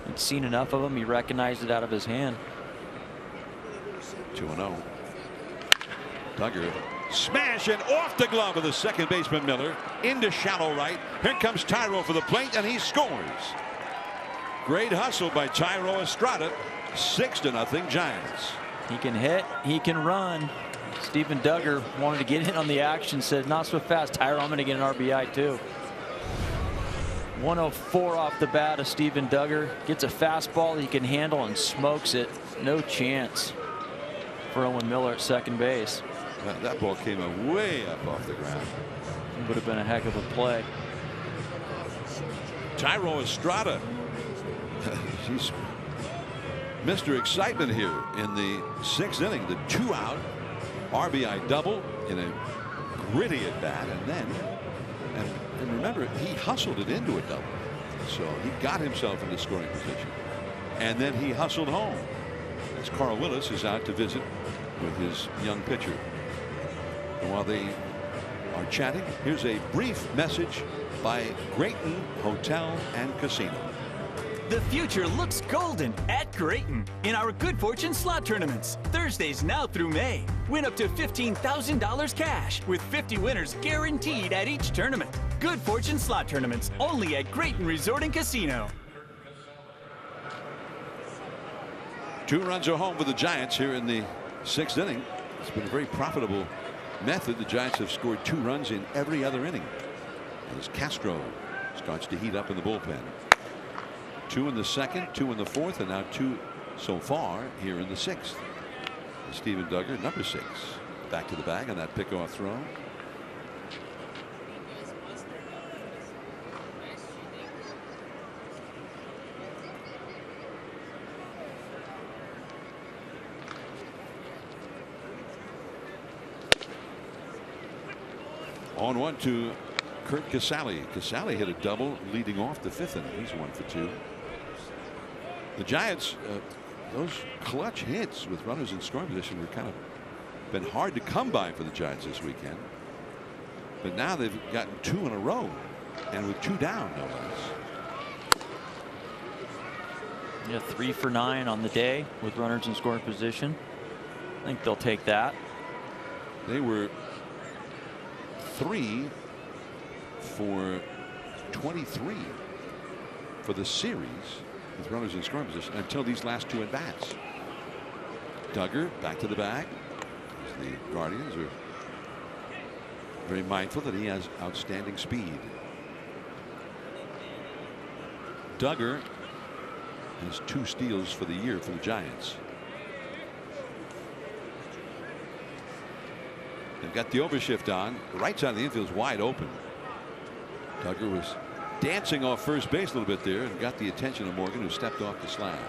He'd seen enough of him. He recognized it out of his hand. 2-0. Duggar smash and off the glove of the second baseman Miller into shallow right. Here comes Tyro for the plate, and he scores. Great hustle by Tyro Estrada. 6-0 Giants. He can hit, he can run. Steven Duggar wanted to get in on the action, said not so fast, Tyro, I'm going to get an RBI too. 104 off the bat of Steven Duggar. Gets a fastball he can handle and smokes it. No chance for Owen Miller at second base. That ball came way up off the ground. Would have been a heck of a play. Tyro Estrada. He's Mr. Excitement here in the 6th inning. The 2-out RBI double in a gritty at bat, and then and remember, he hustled it into a double, so he got himself into scoring position, and then he hustled home as Carl Willis is out to visit with his young pitcher. And while they are chatting, here's a brief message by Grayton Hotel and Casino. The future looks golden at Grayton in our Good Fortune slot tournaments. Thursdays now through May. Win up to $15,000 cash with 50 winners guaranteed at each tournament. Good Fortune slot tournaments only at Grayton Resort and Casino. 2 runs are home for the Giants here in the 6th inning. It's been a very profitable method. The Giants have scored 2 runs in every other inning as Castro starts to heat up in the bullpen. 2 in the 2nd, 2 in the 4th, and now 2 so far here in the 6th. Steven Duggar, number 6, back to the bag on that pickoff throw. On 1 to Curt Casali. Casali hit a double leading off the 5th inning. He's 1 for 2. The Giants, those clutch hits with runners in scoring position were kind of been hard to come by for the Giants this weekend. But now they've gotten 2 in a row, and with 2 down, no less. Yeah, 3 for 9 on the day with runners in scoring position. I think they'll take that. They were 3 for 23 for the series with runners in scoring position until these last 2 at bats. Duggar back to the bag. The Guardians are very mindful that he has outstanding speed. Duggar has 2 steals for the year for the Giants. They've got the overshift on. The right side of the infield is wide open. Duggar was dancing off first base a little bit there and got the attention of Morgan, who stepped off the slab.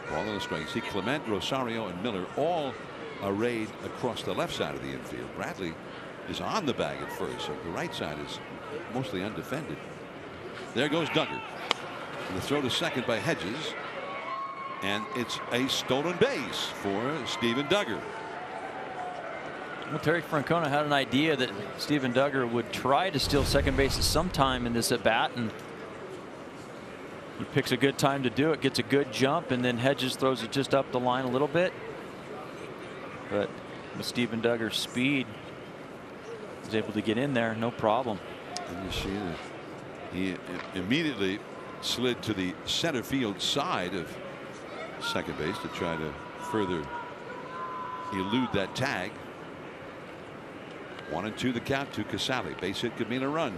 Ball on the strike. See Clement, Rosario, and Miller all arrayed across the left side of the infield. Bradley is on the bag at first, so the right side is mostly undefended. There goes Duggar. And the throw to second by Hedges. And it's a stolen base for Steven Duggar. Well, Terry Francona had an idea that Steven Duggar would try to steal second base at some time in this at bat, and he picks a good time to do it, gets a good jump, and then Hedges throws it just up the line a little bit. But with Steven Duggar's speed, he's able to get in there, no problem. And you see that he immediately slid to the center field side of second base to try to further elude that tag. 1-2 the count to Casali. Base hit could mean a run.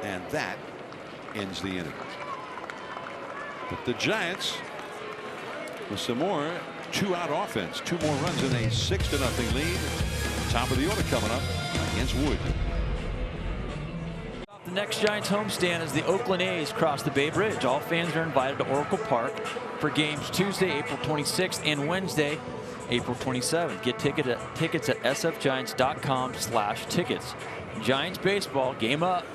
And that ends the inning. But the Giants with some more 2-out offense. 2 more runs in a 6-0 lead. Top of the order coming up against Wood. The next Giants homestand as the Oakland A's cross the Bay Bridge. All fans are invited to Oracle Park for games Tuesday, April 26th and Wednesday, April 27th. Get tickets at sfgiants.com/tickets. Giants baseball, game up.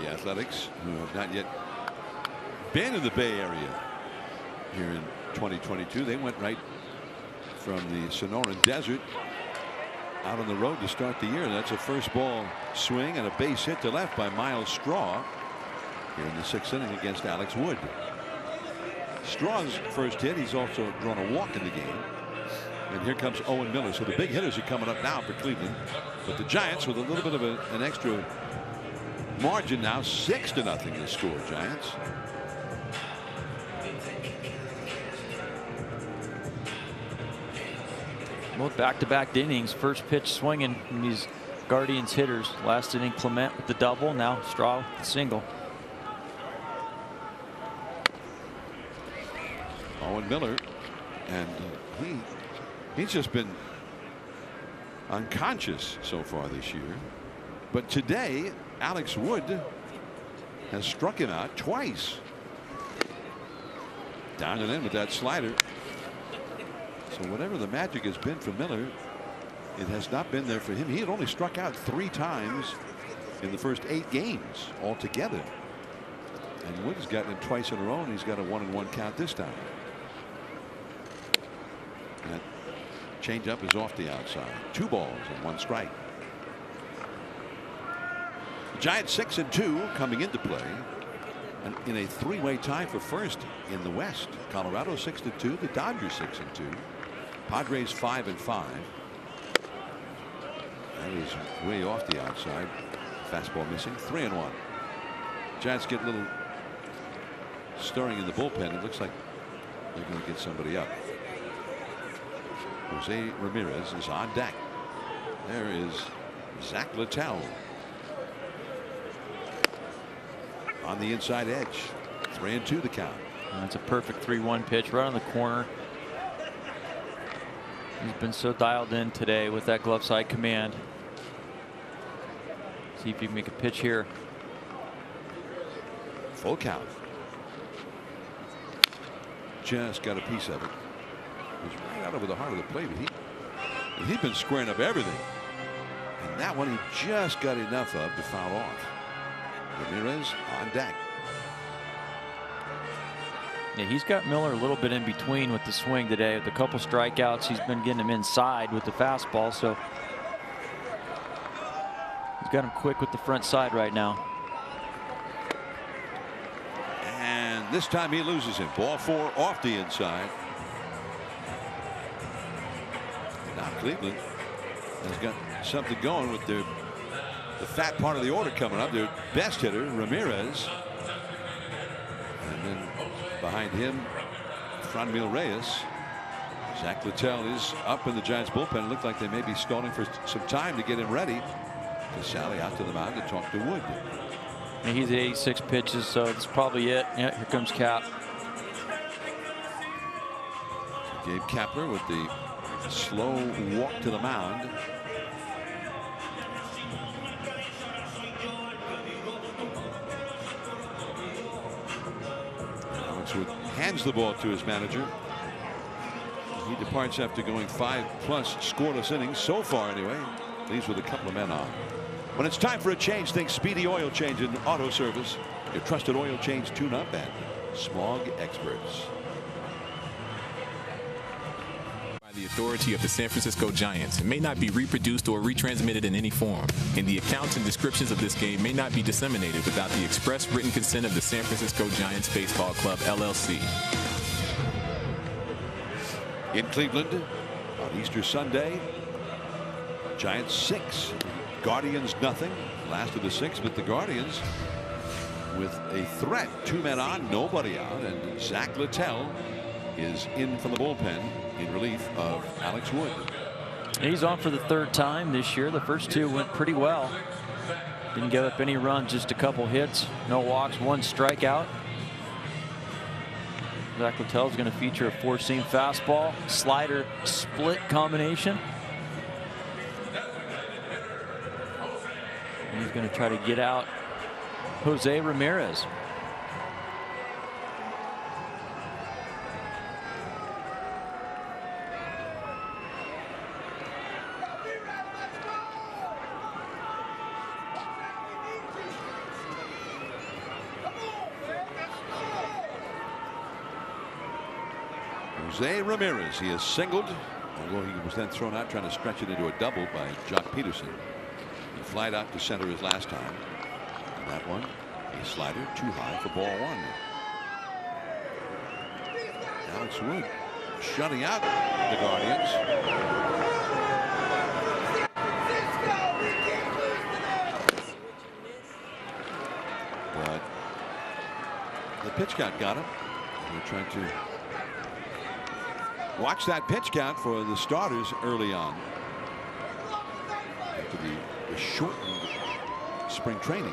The Athletics, who have not yet been in the Bay Area here in 2022, they went right from the Sonoran Desert out on the road to start the year. That's a first ball swing and a base hit to left by Miles Straw here in the 6th inning against Alex Wood. Straw's first hit, he's also drawn a walk in the game. And here comes Owen Miller. So the big hitters are coming up now for Cleveland. But the Giants with a little bit of an extra margin now, 6-0 to score, Giants. Both back-to-back innings. First pitch swinging from these Guardians hitters. Last inning Clement with the double. Now Straw with the single. Owen Miller, and he's just been unconscious so far this year. But today Alex Wood has struck him out twice. Down and in with that slider. So whatever the magic has been for Miller, it has not been there for him. He had only struck out 3 times in the first 8 games altogether. And Wood has gotten it twice in a row, and he's got a 1-1 count this time. That changeup is off the outside. 2 balls and 1 strike. The Giants 6-2 coming into play, and in a 3-way tie for first in the West. Colorado 6-2, the Dodgers 6-2. Padres 5-5. That is way off the outside. Fastball missing. 3-1. Giants get a little stirring in the bullpen. It looks like they're going to get somebody up. Jose Ramirez is on deck. There is Zach Littell on the inside edge. 3-2 the count. That's a perfect 3-1 pitch right on the corner. He's been so dialed in today with that glove side command. See if he can make a pitch here. Full count. Just got a piece of it. It was right out over the heart of the plate. He'd been squaring up everything. And that one he just got enough of to foul off. Ramirez on deck. Yeah, he's got Miller a little bit in between with the swing today. With a couple strikeouts, he's been getting him inside with the fastball. So he's got him quick with the front side right now. And this time he loses him. Ball 4 off the inside. Now Cleveland has got something going with the fat part of the order coming up. Their best hitter, Ramirez. And then behind him, Franmil Reyes. Zach Littell is up in the Giants bullpen. It looked like they may be stalling for some time to get him ready to sally out to the mound to talk to Wood. And he's at 86 pitches, so that's probably it. Yeah, here comes Cap. So Gabe Kapler with the slow walk to the mound. Alex Wood hands the ball to his manager. He departs after going 5+ scoreless innings so far anyway. Leaves with a couple of men on. When it's time for a change, think Speedy Oil Change and Auto Service. Your trusted oil change tune-up and smog experts. By the authority of the San Francisco Giants, it may not be reproduced or retransmitted in any form, and the accounts and descriptions of this game may not be disseminated without the express written consent of the San Francisco Giants Baseball Club, LLC. In Cleveland on Easter Sunday, Giants 6, Guardians nothing. Last of the 6, but the Guardians with a threat. 2 men on, nobody out, and Zach Littell is in from the bullpen in relief of Alex Wood. He's on for the 3rd time this year. The first 2 went pretty well. Didn't give up any runs, just a couple hits, no walks, 1 strikeout. Zach Littell is going to feature a 4-seam fastball, slider, split combination. He's going to try to get out Jose Ramirez. Jose Ramirez, he is singled, although he was then thrown out trying to stretch it into a double by Jock Peterson. He flied out to center his last time. And that one, a slider too high for ball one. Alex Wood shutting out the Guardians. But the pitch count got him. They're trying to watch that pitch count for the starters early on. After the shortened spring training.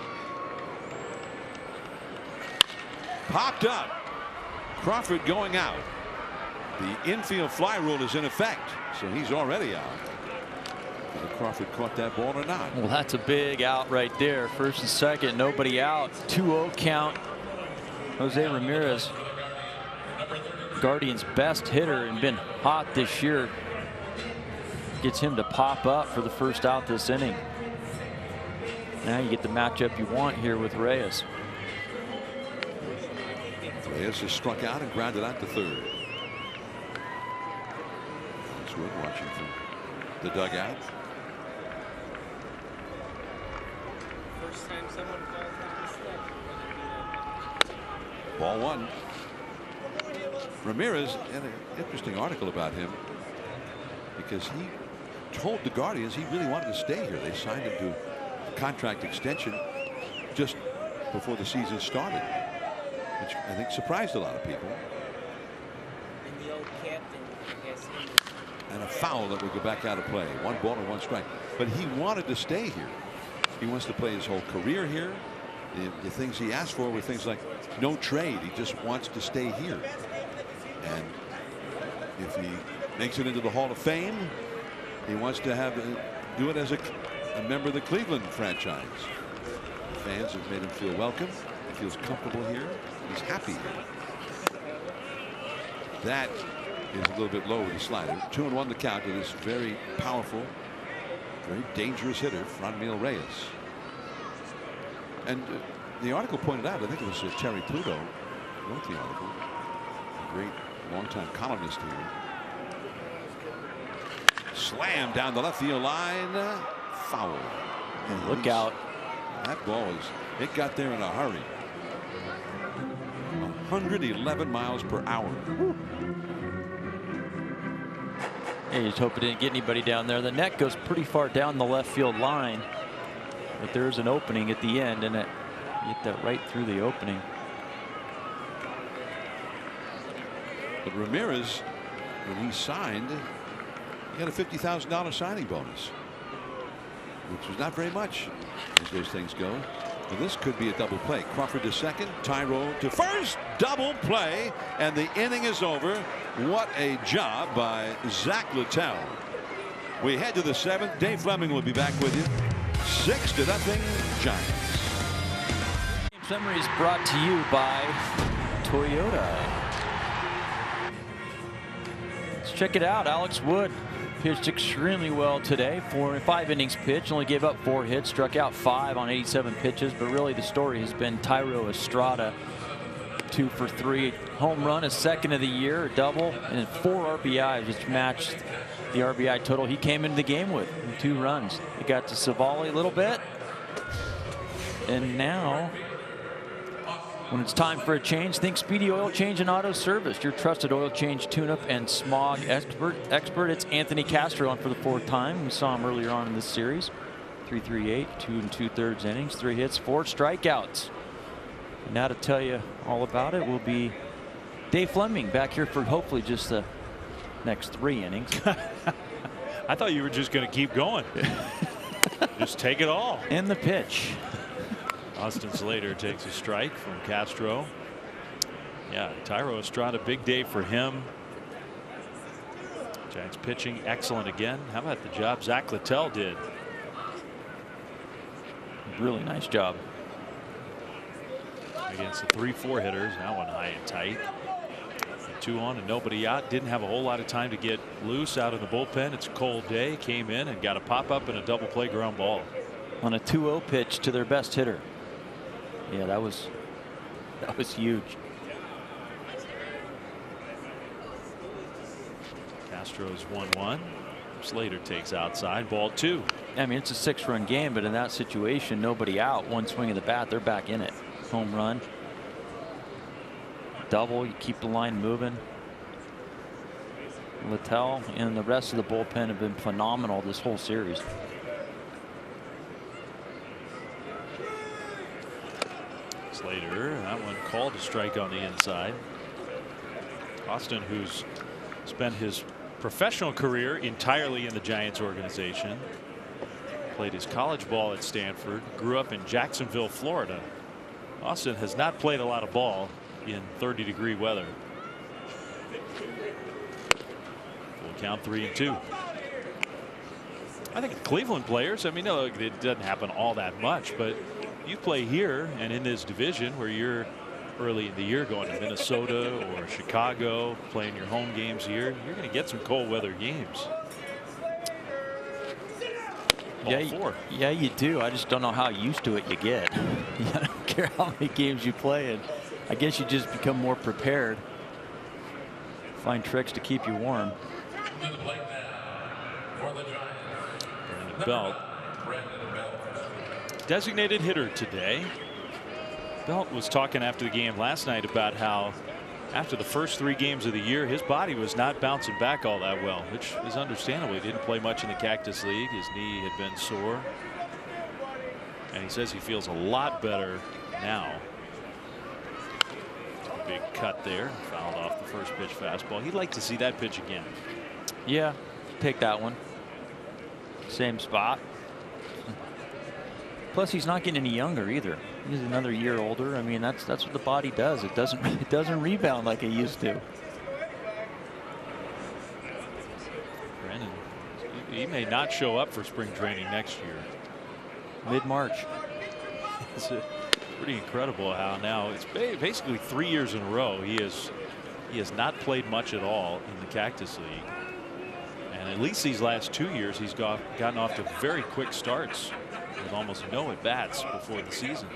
Popped up. Crawford going out. The infield fly rule is in effect, so he's already out. Whether Crawford caught that ball or not. Well, that's a big out right there. First and second, nobody out. 2-0 count. Jose Ramirez, Guardians' best hitter and been hot this year, gets him to pop up for the first out this inning. Now you get the matchup you want here with Reyes. Reyes has struck out and grounded out to third. Alex Wood watching from the dugout. First time someone calls on this stuff. Ball one. Ramirez had an interesting article about him because he told the Guardians he really wanted to stay here. They signed him to a contract extension just before the season started, which I think surprised a lot of people. And the old captain has him. And a foul that would go back out of play. 1 ball and 1 strike. But he wanted to stay here. He wants to play his whole career here. The things he asked for were things like no trade. He just wants to stay here. And if he makes it into the Hall of Fame, he wants to do it as a member of the Cleveland franchise. The fans have made him feel welcome. He feels comfortable here. He's happy here. That is a little bit low with the slider. 2-1 the count to this very powerful, very dangerous hitter, Franmil Reyes. And the article pointed out, I think it was Terry Pluto who wrote the article, a great longtime columnist here. Slam down the left field line, foul. And look out. That ball it got there in a hurry. 111 miles per hour. Hey, just hope it didn't get anybody down there. The net goes pretty far down the left field line, but there's an opening at the end, and you get that right through the opening. But Ramirez, when he signed, he got a $50,000 signing bonus, which was not very much as those things go. But this could be a double play. Crawford to second, Tyro to first, double play, and the inning is over. What a job by Zach Littell. We head to the 7th. Dave Fleming will be back with you. 6-0 Giants. Game summary is brought to you by Toyota. Let's check it out. Alex Wood pitched extremely well today. 5 innings pitched, only gave up 4 hits, struck out 5 on 87 pitches. But really the story has been Thairo Estrada. 2 for 3, home run, his second of the year, a double, and 4 RBIs, which matched the RBI total he came into the game with in 2 runs. He got to Savali a little bit, and now when it's time for a change, think Speedy Oil Change and Auto Service, your trusted oil change, tune-up, and smog expert. It's Anthony Castro on for the 4th time. We saw him earlier on in this series. 3.38, 2 2/3 innings, 3 hits, 4 strikeouts. And now to tell you all about it will be Dave Fleming, back here for hopefully just the next 3 innings. I thought you were just going to keep going. Just take it all. And the pitch. Austin Slater takes a strike from Castro. Yeah, Thairo Estrada, big day for him. Giants pitching excellent again. How about the job Zach Littell did? Really nice job. Against the 3-4 hitters. That one high and tight. 2 on and nobody out. Didn't have a whole lot of time to get loose out of the bullpen. It's a cold day. Came in and got a pop up and a double play ground ball. On a 2-0 pitch to their best hitter. Yeah, that was huge. Astros 1-1. Slater takes outside, ball 2. I mean, it's a 6-run game, but in that situation, nobody out. One swing of the bat, they're back in it. Home run. Double, you keep the line moving. Littell and the rest of the bullpen have been phenomenal this whole series. Slater, that one called a strike on the inside. Austin, who's spent his professional career entirely in the Giants organization, played his college ball at Stanford, grew up in Jacksonville, Florida. Austin has not played a lot of ball in 30-degree weather. Full count 3-2. I think the Cleveland players, I mean, no, it doesn't happen all that much, but you play here and in this division where you're early in the year going to Minnesota or Chicago, playing your home games here, you're going to get some cold weather games. Yeah, you do. I just don't know how used to it you get. I don't care how many games you play, and I guess you just become more prepared. Find tricks to keep you warm. Brandon Belt, designated hitter today. Belt was talking after the game last night about how after the first 3 games of the year, his body was not bouncing back all that well, which is understandable. He didn't play much in the Cactus League. His knee had been sore. And he says he feels a lot better now. A big cut there. Fouled off the first pitch fastball. He'd like to see that pitch again. Yeah, take that one. Same spot. Plus, he's not getting any younger either. He's another year older. I mean, that's what the body does. It doesn't rebound like it used to. Brandon, he may not show up for spring training next year. Mid-March. It's pretty incredible how now it's basically 3 years in a row he has not played much at all in the Cactus League. And at least these last 2 years he's gotten off to very quick starts with almost no at-bats before the season.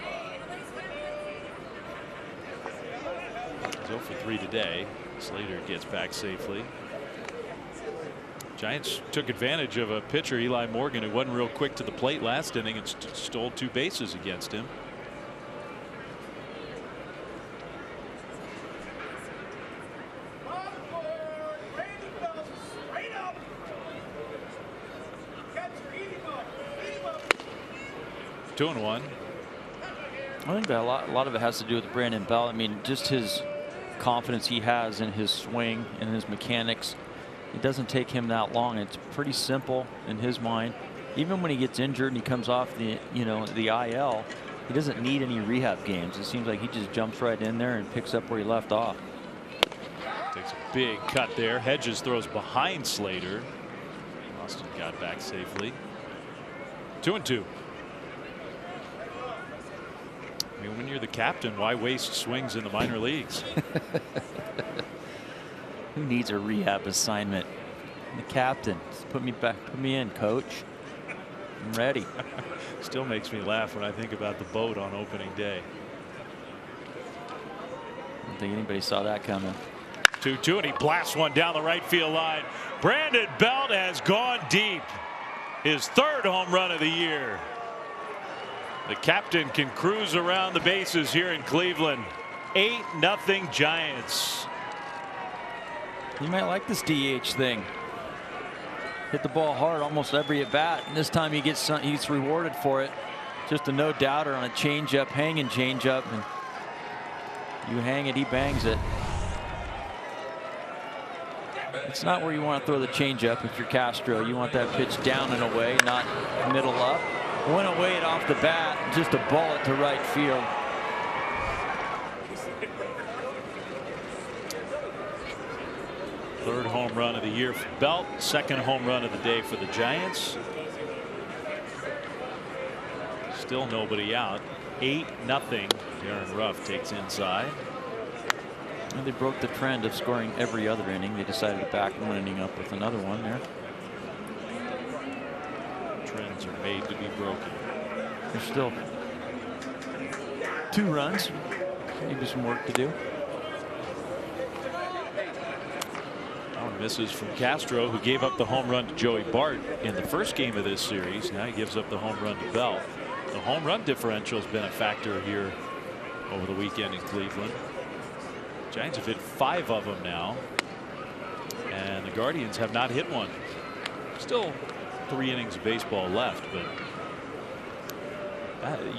He's 0 for 3 today. Slater gets back safely. Giants took advantage of a pitcher, Eli Morgan, who wasn't real quick to the plate last inning and stole 2 bases against him. Two and one. I think that a lot of it has to do with Brandon Belt. I mean, just his confidence he has in his swing and his mechanics. It doesn't take him that long. It's pretty simple in his mind. Even when he gets injured and he comes off the the IL, he doesn't need any rehab games. It seems like he just jumps right in there and picks up where he left off. Takes a big cut there. Hedges throws behind Slater. Austin got back safely. 2-2. I mean, when you're the captain, why waste swings in the minor leagues? Who needs a rehab assignment? I'm the captain. Just put me in, coach. I'm ready. Still makes me laugh when I think about the boat on opening day. I don't think anybody saw that coming. 2-2, and he blasts one down the right field line. Brandon Belt has gone deep. His 3rd home run of the year. The captain can cruise around the bases here in Cleveland. 8-0 Giants. You might like this DH thing. Hit the ball hard almost every at bat, and this time he's rewarded for it. Just a no doubter on a changeup, hanging changeup, and you hang it, he bangs it. It's not where you want to throw the changeup if you're Castro. You want that pitch down and away, not middle up. Went away off the bat, just a bullet to right field. Third home run of the year for Belt. 2nd home run of the day for the Giants. Still nobody out. 8-0. Darren Ruff takes inside. And they broke the trend of scoring every other inning. They decided to back one inning up with another one there. Trends are made to be broken. There's still 2 runs. Maybe some work to do. Misses from Castro, who gave up the home run to Joey Bart in the first game of this series. Now he gives up the home run to Bell. The home run differential has been a factor here over the weekend in Cleveland. Giants have hit 5 of them now, and the Guardians have not hit one. Still 3 innings of baseball left, but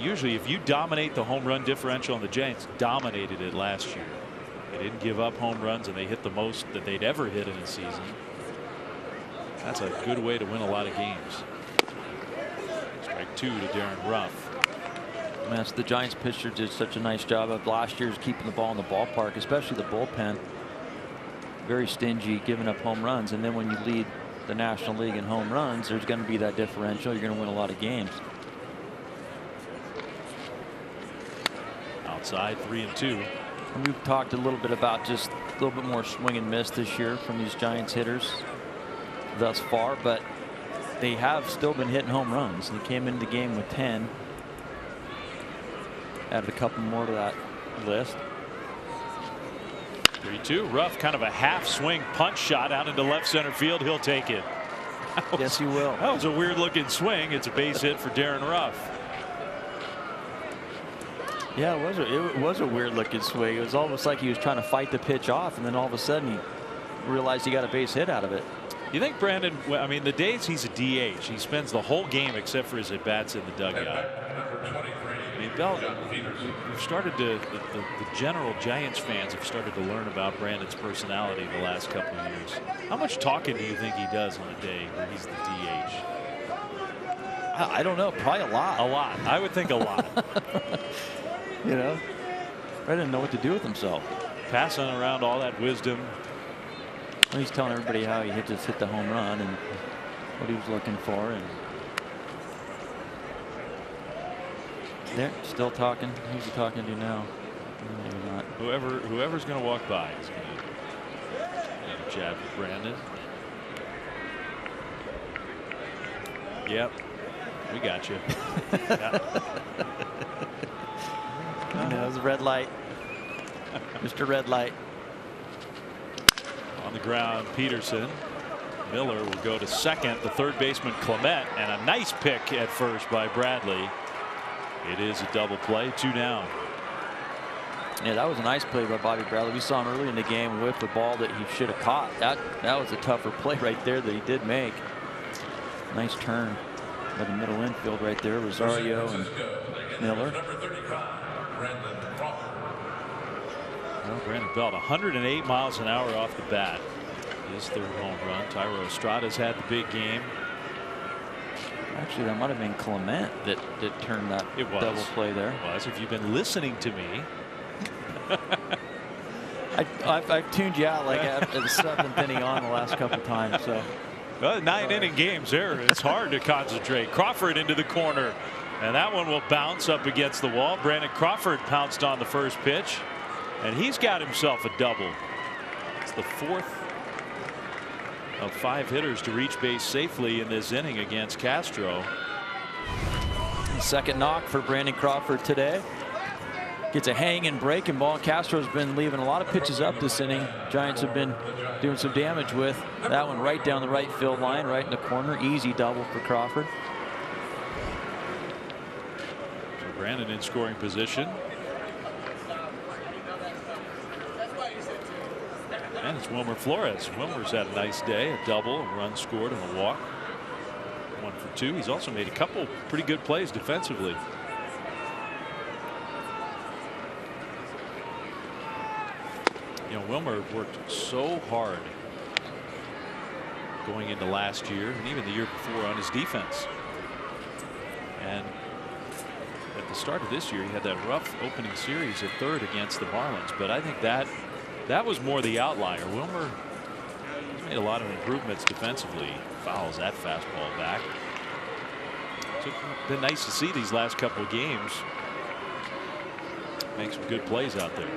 usually if you dominate the home run differential, and the Giants dominated it last year. They didn't give up home runs, and they hit the most that they'd ever hit in a season. That's a good way to win a lot of games. Strike 2 to Darren Ruff. Yes, the Giants pitcher did such a nice job of last year's keeping the ball in the ballpark, especially the bullpen. Very stingy, giving up home runs, and then when you lead the National League in home runs, there's going to be that differential. You're going to win a lot of games. Outside, 3-2. And we've talked a little bit about just a little bit more swing and miss this year from these Giants hitters thus far, but they have still been hitting home runs. They came into the game with 10. Added a couple more to that list. 3-2. Ruff, kind of a half swing punch shot out into left center field. He'll take it. Yes, he will. That was a weird looking swing. It's a base hit for Darren Ruff. Yeah, it was a weird looking swing. It was almost like he was trying to fight the pitch off, and then all of a sudden he realized he got a base hit out of it. You think Brandon, I mean, the days he's a DH, he spends the whole game except for his at-bats in the dugout. I mean, Bell, we've started to, the general Giants fans have started to learn about Brandon's personality the last couple of years. How much talking do you think he does on a day where he's the DH? I don't know, probably a lot. A lot. I would think a lot. You know, I didn't know what to do with himself. Passing around all that wisdom. Well, he's telling everybody how he hit the home run and what he was looking for. And they're still talking. Who's he talking to now? Maybe not. Whoever's going to walk by is going to jab with Brandon. Yep, we got you. Yeah. That was a red light. Mr. Red Light. On the ground, Peterson. Miller will go to second. The third baseman, Clement, and a nice pick at first by Bradley. It is a double play, 2 down. Yeah, that was a nice play by Bobby Bradley. We saw him early in the game with the ball that he should have caught. That was a tougher play right there that he did make. Nice turn by the middle infield right there. Rosario and Miller. Well, Brandon Belt, 108 miles an hour off the bat. His third home run. Thairo Estrada's had the big game. Actually, that might have been Clement that turned that double play there. It was. If you've been listening to me. I've tuned you out like at the 7th inning on the last couple times. So. Well, 9-inning games there. It's hard to concentrate. Crawford into the corner. And that one will bounce up against the wall. Brandon Crawford pounced on the first pitch. And he's got himself a double. It's the 4th of 5 hitters to reach base safely in this inning against Castro. Second knock for Brandon Crawford today. Gets a hang and breaking ball. Castro's been leaving a lot of pitches up this inning. Giants have been doing some damage with that one right down the right field line, right in the corner. Easy double for Crawford. So Brandon in scoring position. And it's Wilmer Flores. Wilmer's had a nice day, a double, a run scored, and a walk. 1 for 2. He's also made a couple pretty good plays defensively. You know, Wilmer worked so hard going into last year and even the year before on his defense. And at the start of this year, he had that rough opening series at third against the Marlins. But I think that was more the outlier. Wilmer has made a lot of improvements defensively. Fouls that fastball back. It's been nice to see these last couple of games. Make some good plays out there.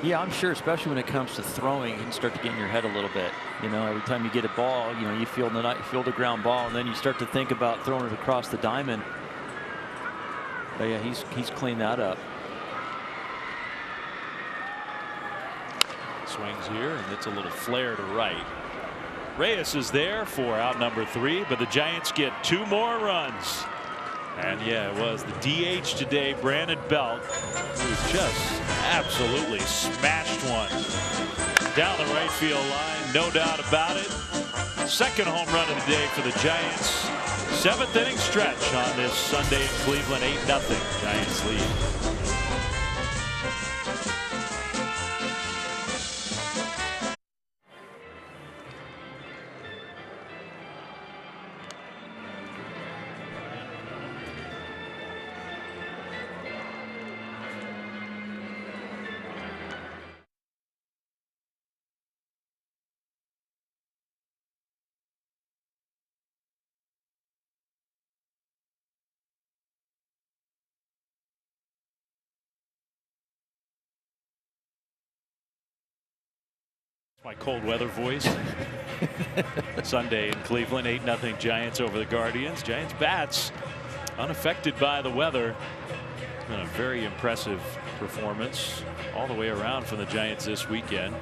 Yeah, I'm sure, especially when it comes to throwing, you can start to get in your head a little bit. You know, every time you get a ball, you know, you feel the ground ball, and then you start to think about throwing it across the diamond. But yeah, he's cleaned that up. Swings here, and it's a little flare to right. Reyes is there for out number 3, but the Giants get 2 more runs. And yeah, it was the DH today, Brandon Belt, who just absolutely smashed one down the right field line, no doubt about it. Second home run of the day for the Giants. 7th inning stretch on this Sunday in Cleveland. 8-0 Giants lead. My cold weather voice. Sunday in Cleveland, 8-0 Giants over the Guardians. Giants bats unaffected by the weather. It's been a very impressive performance all the way around from the Giants this weekend.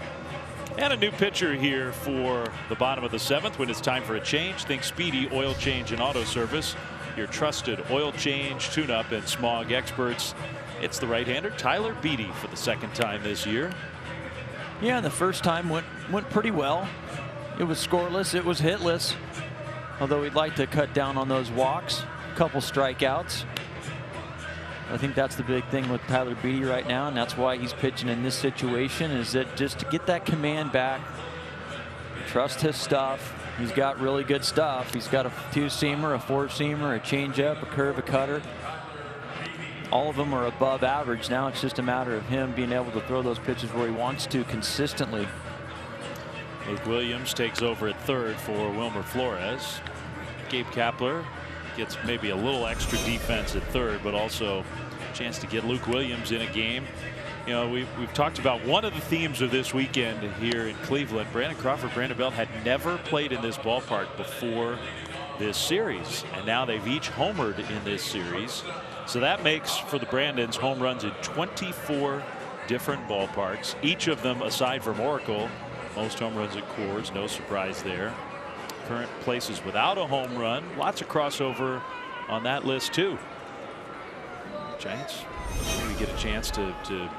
And a new pitcher here for the bottom of the 7th when it's time for a change. Think Speedy Oil Change and Auto Service, your trusted oil change, tune-up, and smog experts. It's the right-hander Tyler Beede for the 2nd time this year. Yeah, the first time went pretty well. It was scoreless, it was hitless. Although we'd like to cut down on those walks, a couple strikeouts. I think that's the big thing with Tyler Beede right now, and that's why he's pitching in this situation, is that just to get that command back, trust his stuff. He's got really good stuff. He's got a 2-seamer, a 4-seamer, a changeup, a curve, a cutter. All of them are above average. Now it's just a matter of him being able to throw those pitches where he wants to consistently. Luke Williams takes over at 3rd for Wilmer Flores. Gabe Kapler gets maybe a little extra defense at 3rd, but also a chance to get Luke Williams in a game. You know, we've talked about one of the themes of this weekend here in Cleveland. Brandon Crawford, Brandon Belt had never played in this ballpark before this series, and now they've each homered in this series. So that makes for the Brandons home runs in 24 different ballparks, each of them aside from Oracle. Most home runs at Coors, no surprise there. Current places without a home run, lots of crossover on that list too. Giants maybe get a chance to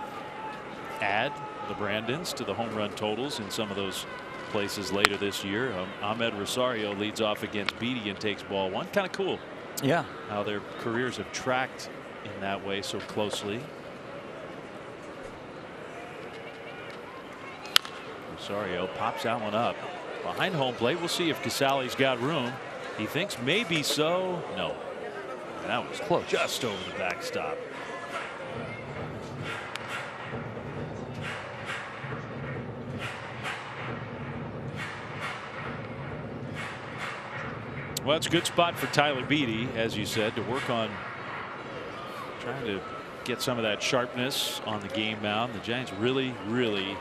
add the Brandons to the home run totals in some of those places later this year. Ahmed Rosario leads off against Beede and takes ball 1. Kind of cool. Yeah, how their careers have tracked in that way so closely. Rosario pops that one up behind home plate. We'll see if Casali's got room. He thinks maybe so. No, and that was close, just over the backstop. Well, it's a good spot for Tyler Beede, as you said, to work on trying to get some of that sharpness on the game mound. The Giants really, really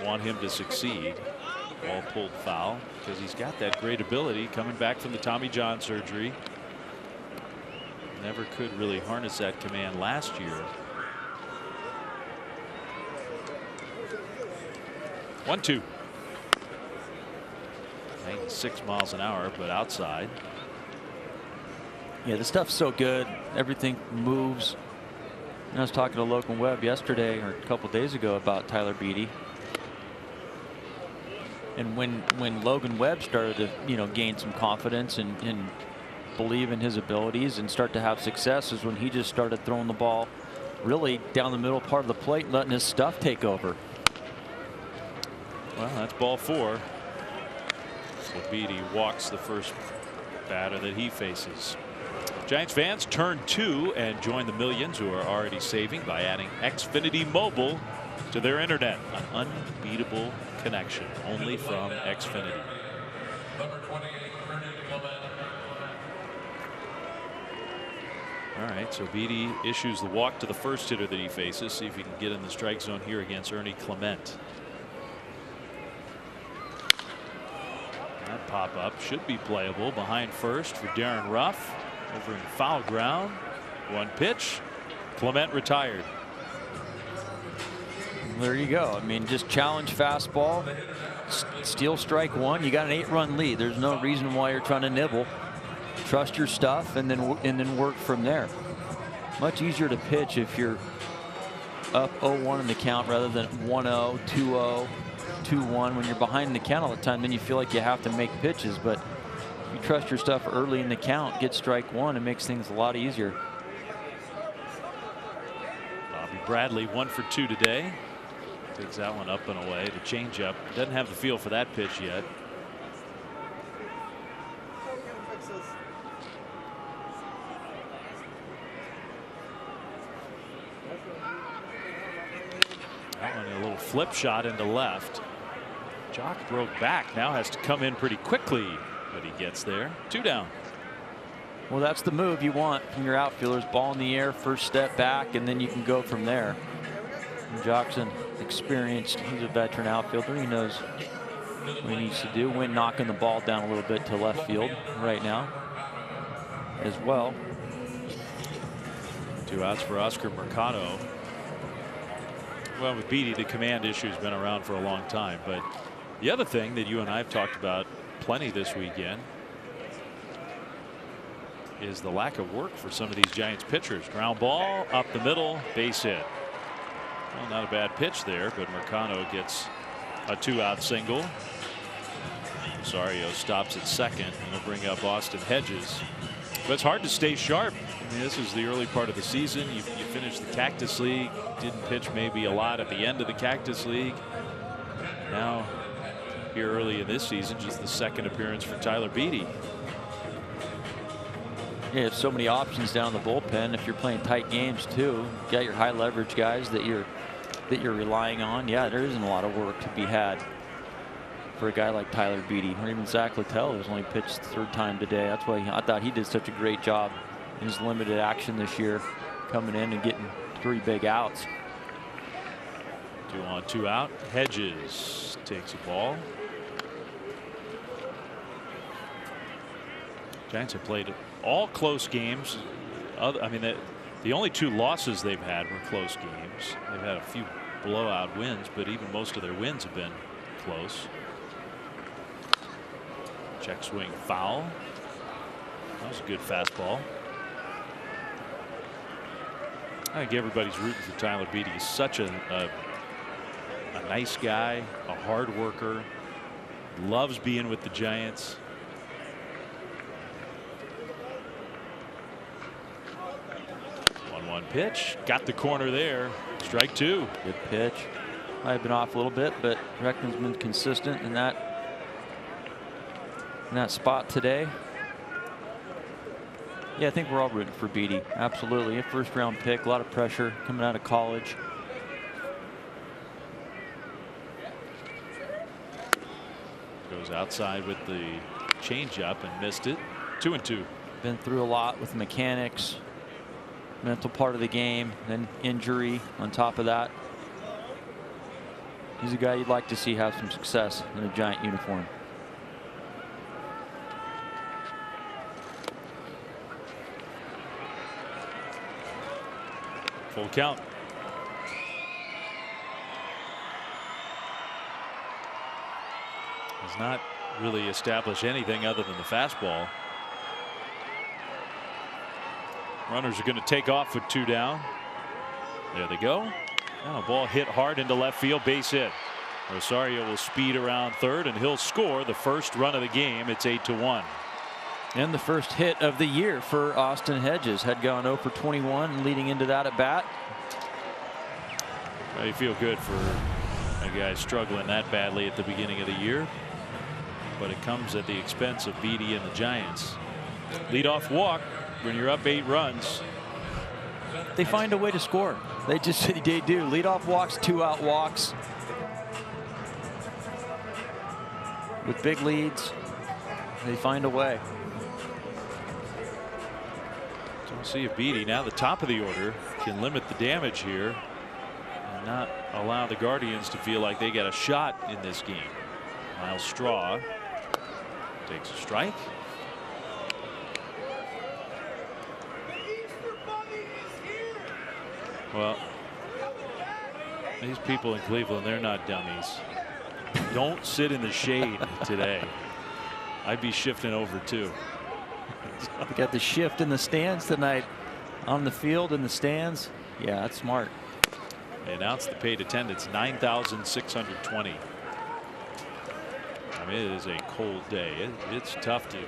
want him to succeed. Ball pulled foul because he's got that great ability coming back from the Tommy John surgery. Never could really harness that command last year. 1-2. 96 miles an hour, but outside. Yeah, the stuff's so good. Everything moves. And I was talking to Logan Webb yesterday or a couple days ago about Tyler Beede. And when Logan Webb started to gain some confidence and believe in his abilities and start to have success is when he just started throwing the ball really down the middle part of the plate and letting his stuff take over. Well, that's ball 4. So Beede walks the first batter that he faces. Giants fans turn 2 and join the millions who are already saving by adding Xfinity Mobile to their internet. An unbeatable connection only from Xfinity. All right, so Beatty issues the walk to the first hitter that he faces. See if he can get in the strike zone here against Ernie Clement. That pop up should be playable behind first for Darren Ruff. Over in foul ground. 1 pitch. Clement retired. There you go. I mean, just challenge fastball, steal strike 1. You got an 8-run lead. There's no reason why you're trying to nibble. Trust your stuff and then work from there. Much easier to pitch if you're up 0-1 in the count rather than 1-0, 2-0, 2-1. When you're behind in the count all the time, then you feel like you have to make pitches. But if you trust your stuff early in the count, get strike 1, it makes things a lot easier. Bobby Bradley 1 for 2 today. Takes that one up and away. The changeup doesn't have the feel for that pitch yet. That one a little flip shot into left. Jock broke back. Now has to come in pretty quickly, but he gets there. 2 down. Well, that's the move you want from your outfielders. Ball in the air, first step back, and then you can go from there. And Jockson, experienced. He's a veteran outfielder. He knows what he needs to do. Went knocking the ball down a little bit to left field right now as well. 2 outs for Oscar Mercado. Well, with Beatty, the command issue has been around for a long time. But the other thing that you and I have talked about plenty this weekend is the lack of work for some of these Giants pitchers. Ground ball up the middle, base hit. Well, not a bad pitch there, but Mercado gets a 2-out single. Rosario stops at second, and will bring up Austin Hedges. But it's hard to stay sharp. I mean, this is the early part of the season. You finished the Cactus League, didn't pitch maybe a lot at the end of the Cactus League. Now, here early in this season, just the second appearance for Tyler Beatty. Yeah, you have so many options down the bullpen. If you're playing tight games too, you got your high leverage guys that you're relying on. Yeah, there isn't a lot of work to be had for a guy like Tyler Beatty, or even Zach Littell, who's only pitched the 3rd time today. That's why I thought he did such a great job in his limited action this year, coming in and getting 3 big outs. 2 on, 2 out. Hedges takes a ball. Giants have played all close games. I mean, the only 2 losses they've had were close games. They've had a few blowout wins, but even most of their wins have been close. Check swing foul. That was a good fastball. I think everybody's rooting for Tyler Beatty. He's such a nice guy, a hard worker, loves being with the Giants. One pitch, got the corner there. Strike 2. Good pitch. Might have been off a little bit, but Reckman's been consistent in that spot today. Yeah, I think we're all rooting for Beatty. Absolutely. A 1st-round pick, a lot of pressure coming out of college. Goes outside with the changeup and missed it. 2-2. Been through a lot with mechanics, mental part of the game, then injury on top of that. He's a guy you'd like to see have some success in a Giant uniform. Full count. Has not really established anything other than the fastball. Runners are going to take off with 2 down. There they go. Now a ball hit hard into left field, base hit. Rosario will speed around third, and he'll score the first run of the game. It's 8-1. And the first hit of the year for Austin Hedges. Had gone 0 for 21 leading into that at bat. Well, you feel good for a guy struggling that badly at the beginning of the year, but it comes at the expense of Beatty and the Giants. Leadoff walk when you're up 8 runs. They find a way to score. They do. Leadoff walks, 2-out walks. With big leads, they find a way. So We'll see if Beatty, now the top of the order, can limit the damage here and not allow the Guardians to feel like they got a shot in this game. Miles Straw takes a strike. Well, these people in Cleveland, they're not dummies. Don't sit in the shade today. I'd be shifting over too. We got the shift in the stands tonight. On the field, in the stands. Yeah, that's smart. They announced the paid attendance, 9,620. I mean, it is a cold day. It's tough to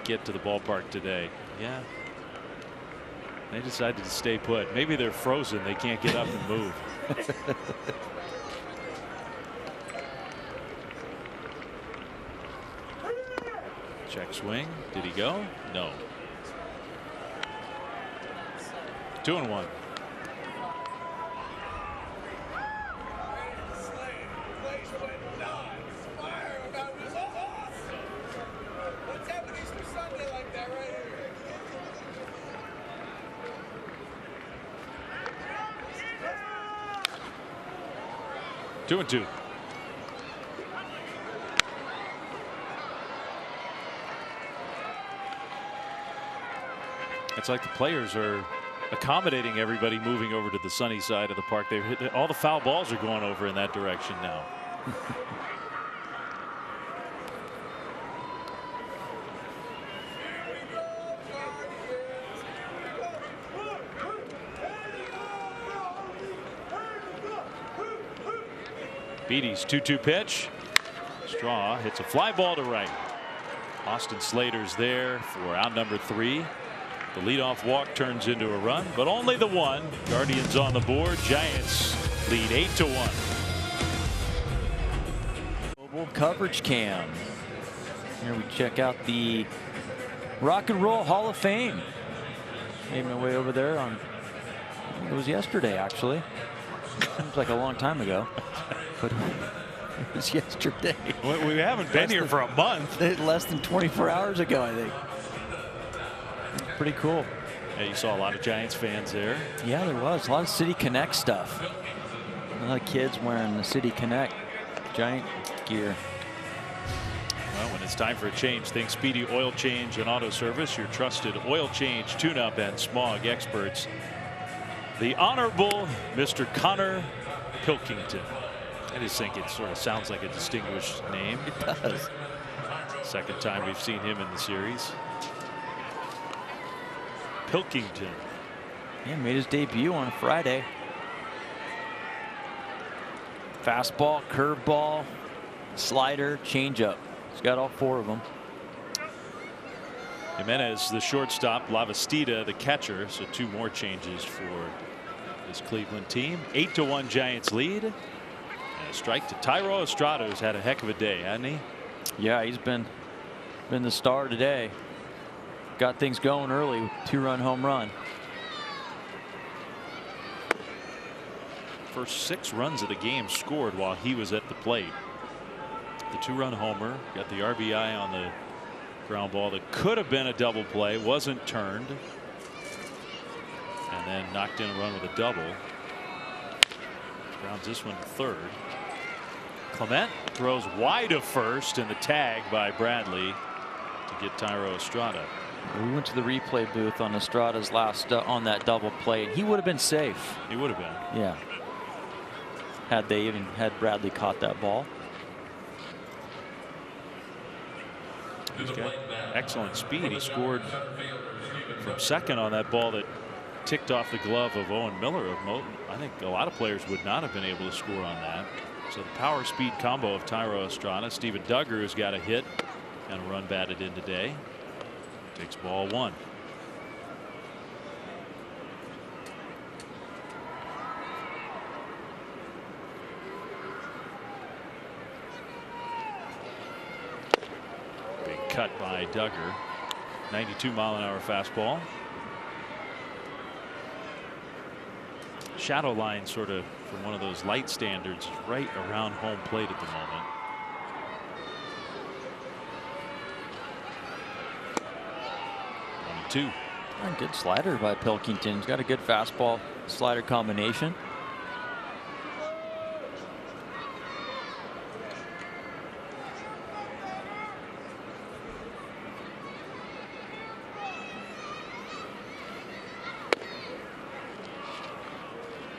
get to the ballpark today. Yeah. They decided to stay put. Maybe they're frozen. They can't get up and move. Check swing. Did he go? No. 2-1. Two and two. It's like the players are accommodating everybody moving over to the sunny side of the park. They've hit all the foul balls are going over in that direction now. Beatty's 2-2 pitch. Straw hits a fly ball to right. Austin Slater's there for out number 3. The leadoff walk turns into a run, but only the one. Guardians on the board. Giants lead 8-1. Mobile coverage cam. Here we check out the Rock and Roll Hall of Fame. Made my way over there on, it was yesterday actually. Seems like a long time ago. But it was yesterday. We haven't been here for a month. Less than 24 hours ago, I think. Pretty cool. Yeah, you saw a lot of Giants fans there. Yeah, there was a lot of City Connect stuff. A lot of kids wearing the City Connect Giant gear. Well, when it's time for a change, think Speedy Oil Change and Auto Service, your trusted oil change, tune-up, and smog experts. The Honorable Mr. Connor Pilkington. I just think it sort of sounds like a distinguished name. It does. Second time we've seen him in the series. Pilkington. Yeah, made his debut on Friday. Fastball, curveball, slider, changeup. He's got all 4 of them. Jimenez, the shortstop, Lavastida, the catcher. So 2 more changes for this Cleveland team. 8-1 Giants lead. And a strike to Thairo Estrada, who's had a heck of a day, hasn't he? Yeah, he's been the star today. Got things going early. 2-run home run. First 6 runs of the game scored while he was at the plate. The 2-run homer, got the RBI on the ground ball that could have been a double play, wasn't turned, and then knocked in a run with a double. Grounds this one to third. Clement throws wide of first, and the tag by Bradley to get Thairo Estrada. We went to the replay booth on Estrada's last on that double play, and he would have been safe. He would have been. Yeah. Had they even had Bradley caught that ball. He's got excellent speed. He scored from second on that ball that ticked off the glove of Owen Miller of Moton. I think a lot of players would not have been able to score on that. So the power speed combo of Thairo Estrada. Steven Duggar has got a hit and a run batted in today. Takes ball 1. Big cut by Duggar. 92-mile-an-hour fastball. Shadow line sort of from one of those light standards right around home plate at the moment. Two. Good slider by Pilkington. He's got a good fastball slider combination.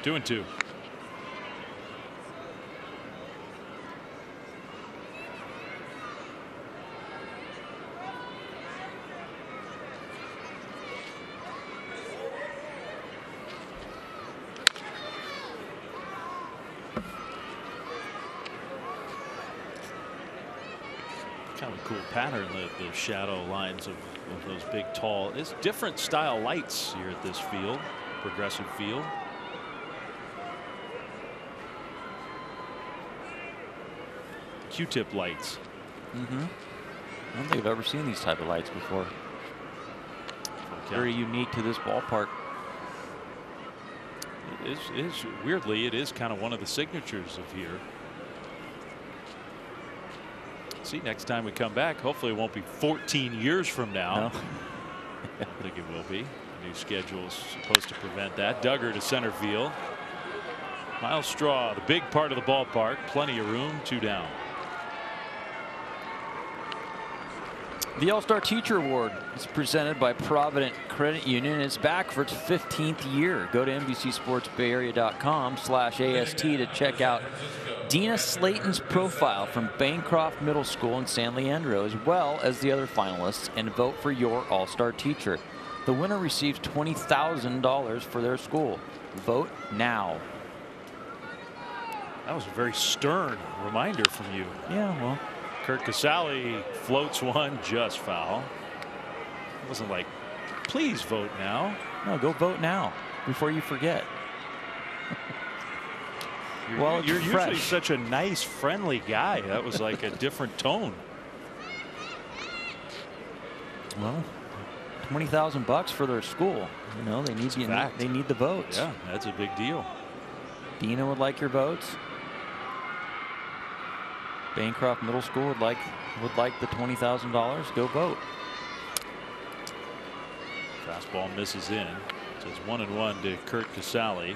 Two and two. Kind of a cool pattern, the shadow lines of those big, tall. It's different style lights here at this field, Progressive Field. Q-tip lights. I don't think I've ever seen these type of lights before. Okay. Very unique to this ballpark. It is weirdly, it is kind of one of the signatures of here. See, next time we come back, hopefully it won't be 14 years from now. No. I think it will be. The new schedule is supposed to prevent that. Duggar to center field. Miles Straw, the big part of the ballpark. Plenty of room, 2 down. The All-Star Teacher Award is presented by Provident Credit Union. It's back for its 15th year. Go to NBCSportsBayArea.com/AST to check out Dina Slayton's profile from Bancroft Middle School in San Leandro, as well as the other finalists, and vote for your All-Star Teacher. The winner receives $20,000 for their school. Vote now. That was a very stern reminder from you. Yeah, well. Kurt Casale floats one just foul. It wasn't like, please vote now. No, go vote now before you forget. You're usually fresh. such a nice, friendly guy. That was like a different tone. Well, $20,000 for their school. You know, they need they need the votes. Yeah, that's a big deal. Dina would like your votes. Bancroft Middle School would like the $20,000. Go vote. Fastball misses in. So it's 1-1 to Kurt Casale,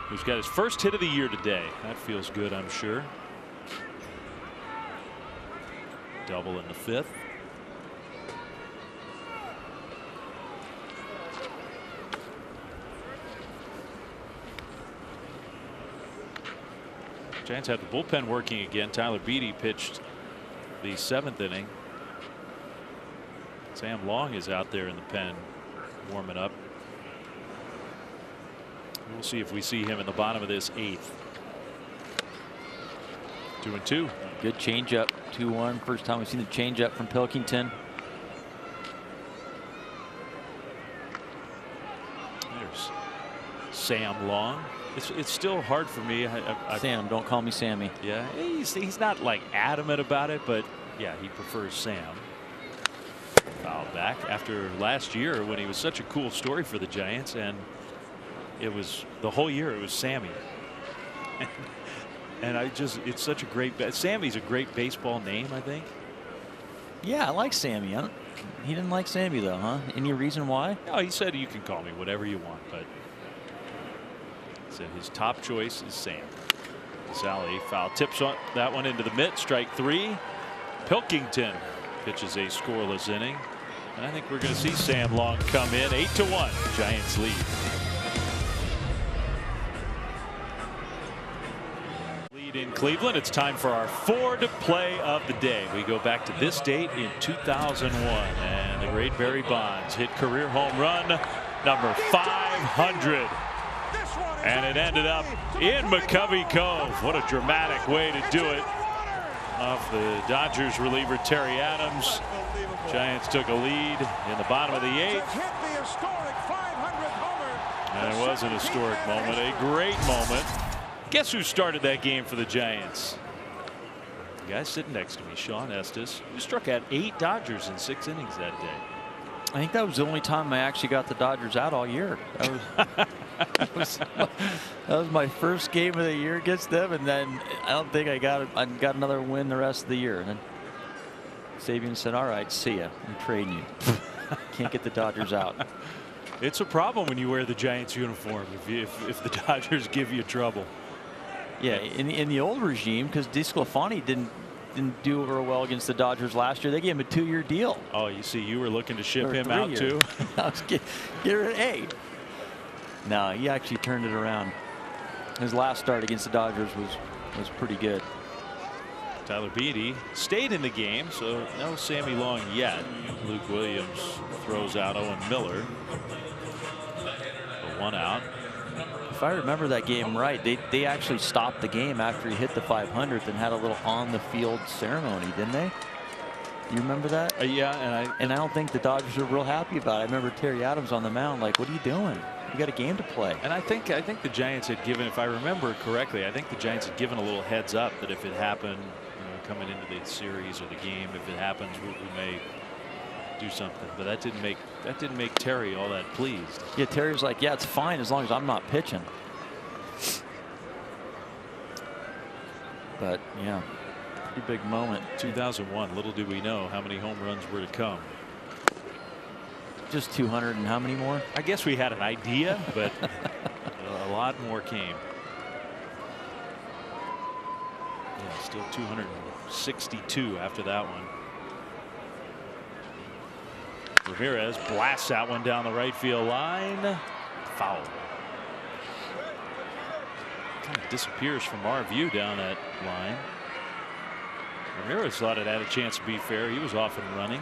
who's got his first hit of the year today. That feels good, I'm sure. Double in the 5th. Giants have the bullpen working again. Tyler Beatty pitched the 7th inning. Sam Long is out there in the pen warming up. We'll see if we see him in the bottom of this 8th. 2-2. Good changeup. 2-1. First time we've seen the changeup from Pilkington. There's Sam Long. It's still hard for me. Sam, don't call me Sammy. Yeah, he's not like adamant about it, but yeah, he prefers Sam. Foul back after last year when he was such a cool story for the Giants, and it was the whole year it was Sammy. And it's such a great. Sammy's a great baseball name, I think. Yeah, I like Sammy. He didn't like Sammy though, huh? Any reason why? No, he said you can call me whatever you want, but said his top choice is Sam. Casale foul tips on that one into the mitt. Strike 3. Pilkington pitches a scoreless inning, and I think we're going to see Sam Long come in. 8-1. Giants lead. Lead in Cleveland. It's time for our Ford play of the day. We go back to this date in 2001, and the great Barry Bonds hit career home run number 500. And it ended up in McCovey Cove. What a dramatic way to do it. Off the Dodgers reliever Terry Adams. Giants took a lead in the bottom of the 8th. And it was an historic moment, a great moment. Guess who started that game for the Giants? The guy sitting next to me, Sean Estes, who struck out 8 Dodgers in 6 innings that day. I think that was the only time I actually got the Dodgers out all year. That was my first game of the year against them, and then I don't think I got another win the rest of the year. And then Sabian said, "All right, see ya. I'm trading you." Can't get the Dodgers out. It's a problem when you wear the Giants uniform if the Dodgers give you trouble. Yeah, in the old regime, because DeSclafani didn't do real well against the Dodgers last year. They gave him a 2-year deal. Oh, you see, you were looking to ship Or him out 3 too. years. Hey. No, he actually turned it around. His last start against the Dodgers was pretty good. Tyler Beede stayed in the game, so no Sammy Long yet. Luke Williams throws out Owen Miller. For 1 out. If I remember that game right, they actually stopped the game after he hit the 500th and had a little on-the-field ceremony, didn't they? You remember that? Yeah, and I don't think the Dodgers were real happy about it. I remember Terry Adams on the mound like, what are you doing? You got a game to play. And I think the Giants had given, if I remember correctly, I think the Giants had given a little heads up that if it happened, coming into the series or the game, if it happens, we may do something. But that didn't make Terry all that pleased. Yeah, Terry's like, yeah, it's fine as long as I'm not pitching. But yeah, pretty big moment. 2001. Little did we know how many home runs were to come. Just 200 and how many more? I guess we had an idea, but a lot more came. Yeah, still 262 after that one. Ramirez blasts that one down the right field line. Foul. Kind of disappears from our view down that line. Ramirez thought it had a chance to be fair. He was off and running.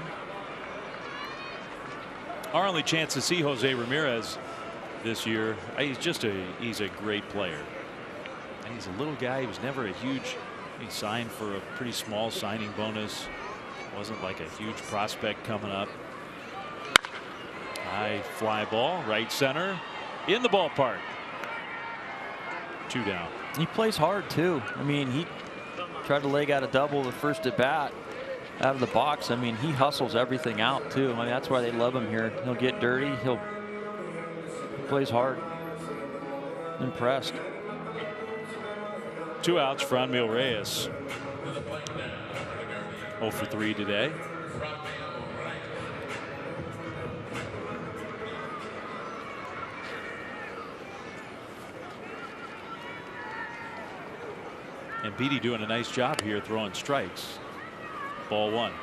Our only chance to see Jose Ramirez this year, he's a great player. And he's a little guy. He was never a huge, he signed for a pretty small signing bonus. Wasn't like a huge prospect coming up. High fly ball, right center, in the ballpark. 2 down. He plays hard too. I mean, he tried to leg out a double the first at bat out of the box. I mean, he hustles everything out too. I mean, that's why they love him here. He'll get dirty. He plays hard. Impressed. 2 outs for Franmil Reyes. 0 for 3 today. And Beede doing a nice job here throwing strikes. Ball 1.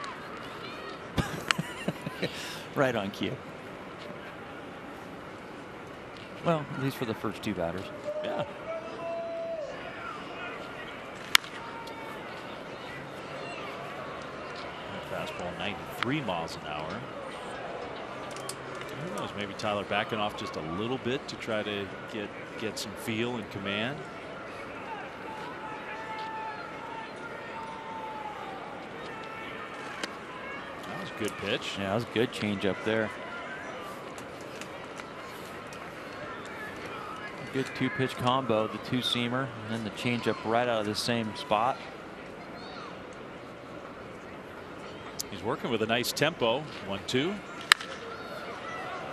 Right on cue. Well, at least for the first 2 batters. Yeah. Fastball 93 miles an hour. Who knows, maybe Tyler backing off just a little bit to try to get some feel and command. That was a good pitch. Yeah, that was a good change up there. Good 2-pitch combo, the 2-seamer, and then the changeup right out of the same spot. He's working with a nice tempo. 1-2. The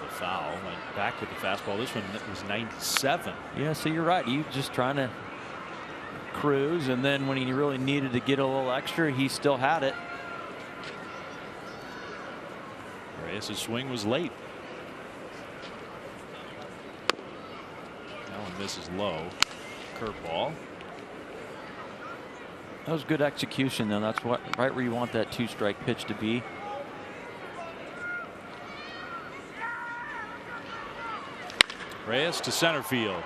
foul went back with the fastball. This one was 97. Yeah, so you're right. He was just trying to cruise, and then when he really needed to get a little extra, he still had it. Reyes' swing was late. That one misses low. Curveball. That was good execution, though. That's right where you want that 2-strike pitch to be. Reyes to center field.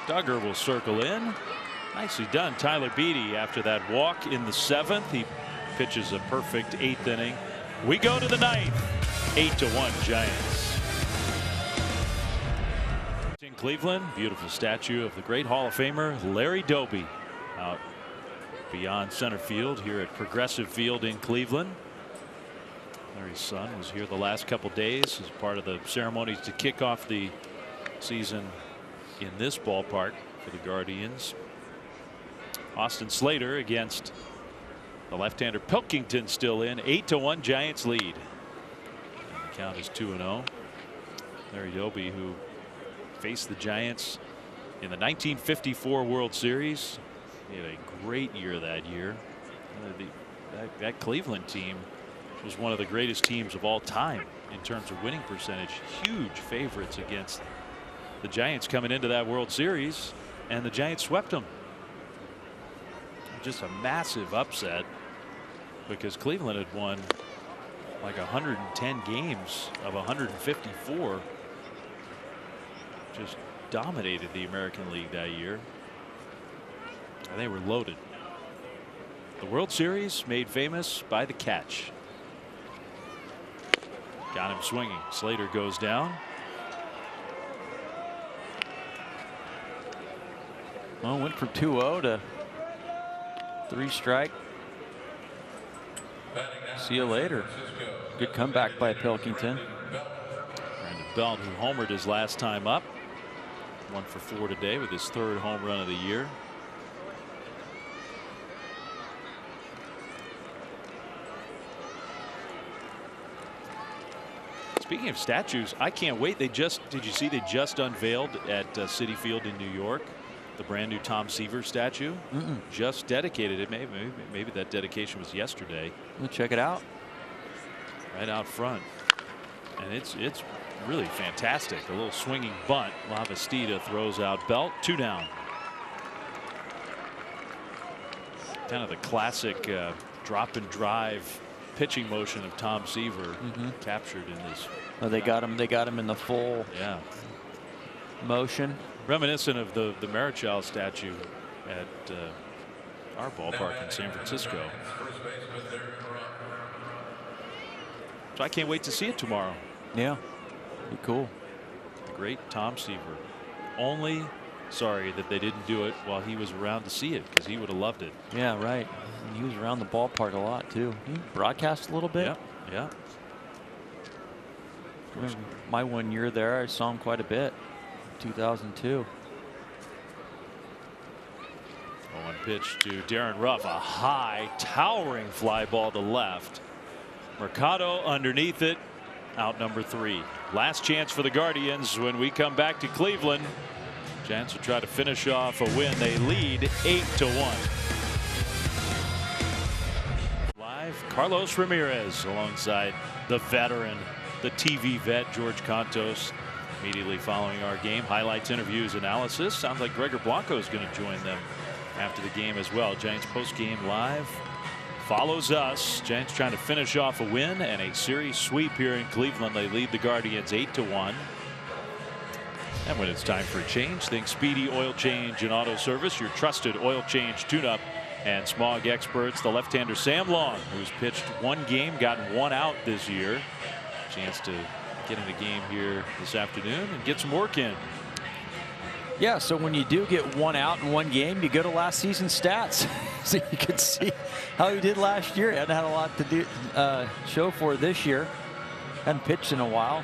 Duggar will circle in. Nicely done, Tyler Beede. After that walk in the 7th, he pitches a perfect 8th inning. We go to the 9th. 8-1 Giants. In Cleveland, beautiful statue of the great Hall of Famer Larry Doby out beyond center field here at Progressive Field in Cleveland. Larry's son was here the last couple days as part of the ceremonies to kick off the season in this ballpark for the Guardians. Austin Slater against the left-hander Pilkington still in. 8-1 Giants lead. And the count is 2-0. Larry Doby, who faced the Giants in the 1954 World Series. He had a great year that year. That Cleveland team was one of the greatest teams of all time in terms of winning percentage. Huge favorites against the Giants coming into that World Series, and the Giants swept them. Just a massive upset, because Cleveland had won like 110 games of 154. Just dominated the American League that year. And they were loaded. The World Series made famous by the catch. Got him swinging. Slater goes down. Well, went from 2-0 to 3 strike. See you later. Good comeback by Pilkington. Brandon Belt, who homered his last time up. 1 for 4 today with his 3rd home run of the year. Speaking of statues, I can't wait. Did you see they just unveiled at Citi Field in New York the brand new Tom Seaver statue? Just dedicated it. Maybe that dedication was yesterday. We'll check it out. Right out front, and it's really fantastic. A little swinging bunt. Lavastida throws out Belt. 2 down. Kind of the classic drop and drive pitching motion of Tom Seaver captured in this. Oh, they got him in the full motion. Reminiscent of the Marichal statue at our ballpark in San Francisco. So I can't wait to see it tomorrow. Yeah, be cool. The great Tom Seaver. Only sorry that they didn't do it while he was around to see it, because he would have loved it. Yeah, right. And he was around the ballpark a lot too. He broadcast a little bit. Yeah. Remember my 1 year there, I saw him quite a bit. 2002. 1 pitch to Darren Ruff. A high, towering fly ball to left. Mercado underneath it. Out number 3. Last chance for the Guardians when we come back to Cleveland. Giants will try to finish off a win. They lead 8-1. Live, Carlos Ramirez alongside the veteran, the TV vet, George Contos. Immediately following our game, highlights, interviews, analysis. Sounds like Gregor Blanco is going to join them after the game as well. Giants post-game live follows us. Giants trying to finish off a win and a series sweep here in Cleveland. They lead the Guardians 8-1. And when it's time for a change, think Speedy Oil Change and Auto Service, your trusted oil change, tune-up, and smog experts. The left-hander Sam Long, who's pitched 1 game, gotten 1 out this year. Chance to get in the game here this afternoon and get some work in. Yeah, so when you do get 1 out in 1 game, you go to last season's stats, so you can see how he did last year. He hadn't had a lot to do show for this year. Hadn't pitched in a while.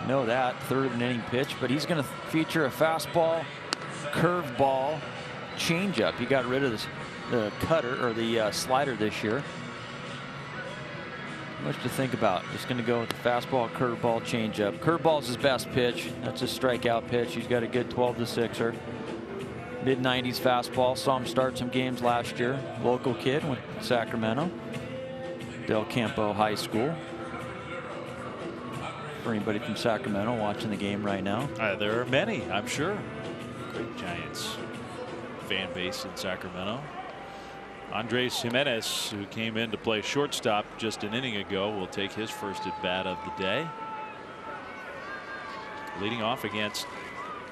Know that, 3rd of an inning pitch, but he's going to feature a fastball, curveball, changeup. He got rid of the cutter or the slider this year. Much to think about. Just going to go with the fastball, curveball, changeup. Curveball's his best pitch. That's a strikeout pitch. He's got a good 12-6er. Mid-90s fastball. Saw him start some games last year. Local kid, went to Sacramento. Del Campo High School. For anybody from Sacramento watching the game right now. There are many, I'm sure. Great Giants fan base in Sacramento. Andres Jimenez, who came in to play shortstop just an inning ago, will take his first at bat of the day. Leading off against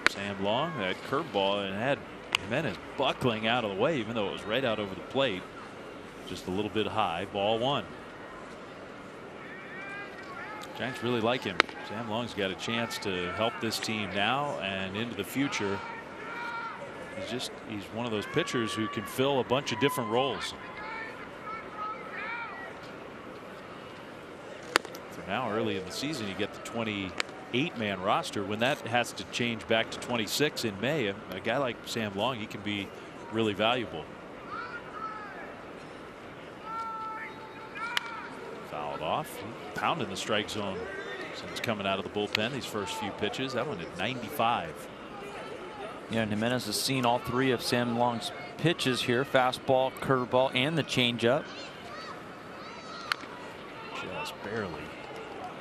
Sam Long, that curveball, and had Jimenez buckling out of the way, even though it was right out over the plate. Just a little bit high. Ball 1. Giants really like him. Sam Long's got a chance to help this team now and into the future. He's one of those pitchers who can fill a bunch of different roles. For now, early in the season, you get the 28-man roster. When that has to change back to 26 in May, a guy like Sam Long, he can be really valuable. Fouled off, pounding the strike zone since coming out of the bullpen. These first few pitches, that one at 95. Yeah, and Jimenez has seen all 3 of Sam Long's pitches here. Fastball, curveball, and the changeup. Just barely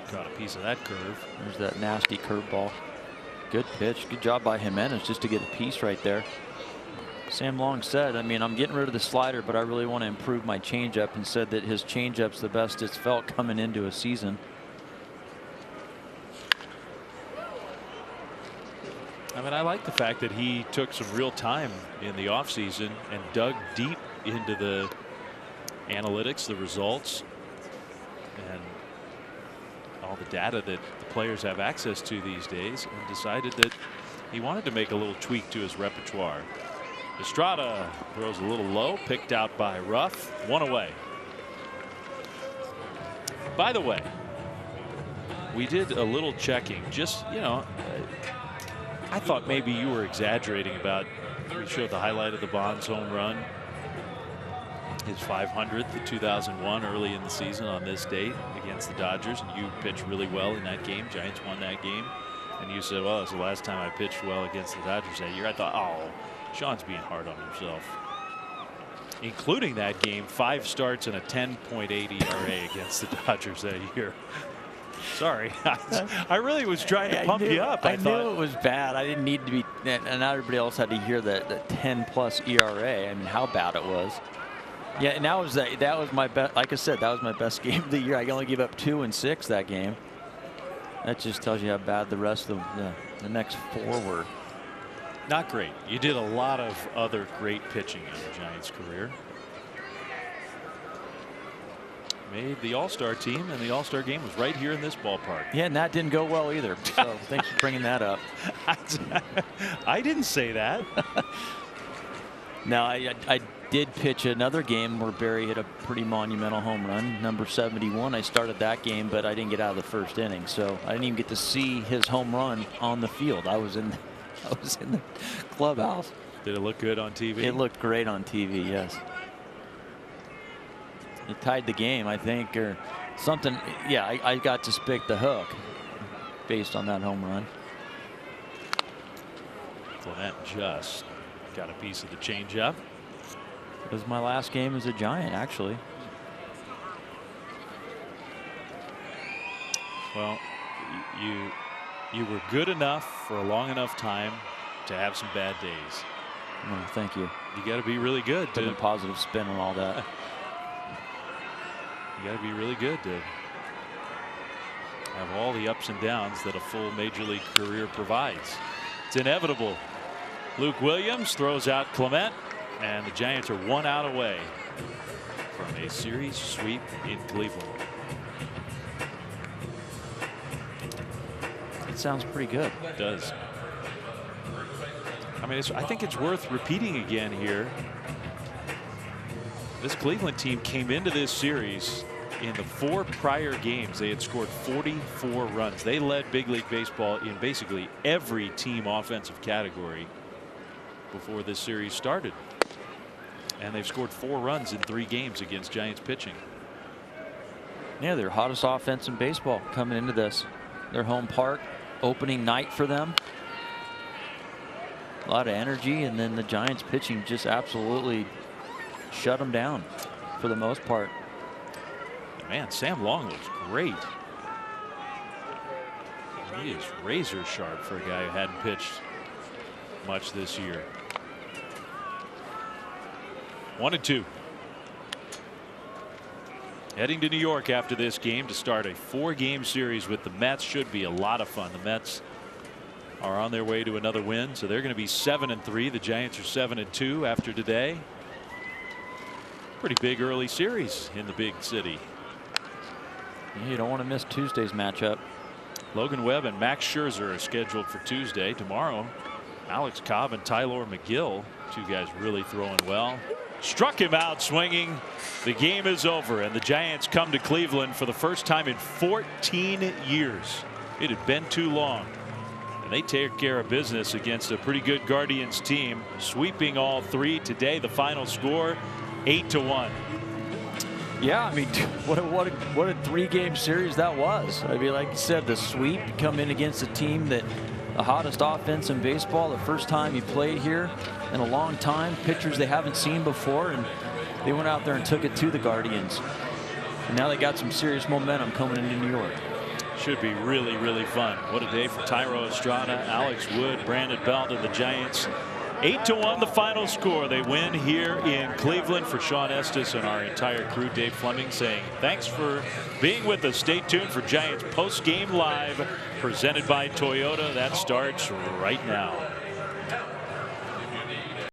caught a piece of that curve. There's that nasty curveball. Good pitch. Good job by Jimenez just to get a piece right there. Sam Long said, I mean, I'm getting rid of the slider, but I really want to improve my changeup, and said that his changeup's the best it's felt coming into a season. I mean, I like the fact that he took some real time in the offseason and dug deep into the analytics, the results, and all the data that the players have access to these days, and decided that he wanted to make a little tweak to his repertoire. Estrada throws a little low, picked out by Ruff, 1 away. By the way, we did a little checking, just, you know, I thought maybe you were exaggerating about, we showed the highlight of the Bonds home run, his 500th, the 2001, early in the season on this date against the Dodgers, and you pitched really well in that game. Giants won that game, and you said, well, that's the last time I pitched well against the Dodgers that year. I thought, oh, Sean's being hard on himself. Including that game, 5 starts and a 10.8 ERA against the Dodgers that year. Sorry, I really was trying to pump you up. I knew it was bad. I didn't need to be, and not everybody else had to hear the 10+ ERA. I mean, how bad it was. Yeah, and that was my best. Like I said, that was my best game of the year. I only gave up 2 and 6 that game. That just tells you how bad the rest of the next 4 were. Not great. You did a lot of other great pitching in the Giants' career. Made the All-Star team, and the All-Star game was right here in this ballpark. Yeah, and that didn't go well either. So thanks for bringing that up. I didn't say that. Now, I did pitch another game where Barry hit a pretty monumental home run, number 71. I started that game, but I didn't get out of the first inning, so I didn't even get to see his home run on the field. I was in the clubhouse. Did it look good on TV? It looked great on TV, yes. It tied the game, I think, or something. Yeah, I got to pick the hook based on that home run. Clement just got a piece of the changeup. It was my last game as a Giant, actually. Well, you were good enough for a long enough time to have some bad days. Oh, thank you. You got to be really good to put a positive spin on all that. You got to be really good to have all the ups and downs that a full major league career provides. It's inevitable. Luke Williams throws out Clement, and the Giants are 1 out away from a series sweep in Cleveland. It sounds pretty good. It does. I mean, I think it's worth repeating again here. This Cleveland team came into this series in the 4 prior games. They had scored 44 runs. They led Big League Baseball in basically every team offensive category before this series started. And they've scored 4 runs in 3 games against Giants pitching. Yeah, they're hottest offense in baseball coming into this. Their home park, opening night for them. A lot of energy, and then the Giants pitching just absolutely shut them down for the most part. Man, Sam Long looks great. He is razor sharp for a guy who hadn't pitched much this year. 1-2. Heading to New York after this game to start a 4-game series with the Mets. Should be a lot of fun. The Mets are on their way to another win, so they're going to be 7-3. The Giants are 7-2 after today. Pretty big early series in the big city. You don't want to miss Tuesday's matchup. Logan Webb and Max Scherzer are scheduled for Tuesday. Tomorrow, Alex Cobb and Tyler McGill, 2 guys really throwing well. Struck him out swinging. The game is over, and the Giants come to Cleveland for the first time in 14 years. It had been too long. And they take care of business against a pretty good Guardians team, sweeping all 3 today. The final score 8-1. Yeah, I mean, what a 3-game series that was. I mean, like you said, the sweep, come in against a team that the hottest offense in baseball, the first time he played here in a long time, pitchers they haven't seen before, and they went out there and took it to the Guardians. And now they got some serious momentum coming into New York. Should be really, really fun. What a day for Thairo Estrada, Alex Wood, Brandon Belt, and the Giants. 8-1 the final score. They win here in Cleveland. For Sean Estes and our entire crew, Dave Fleming saying thanks for being with us. Stay tuned for Giants post-game live presented by Toyota. That starts right now.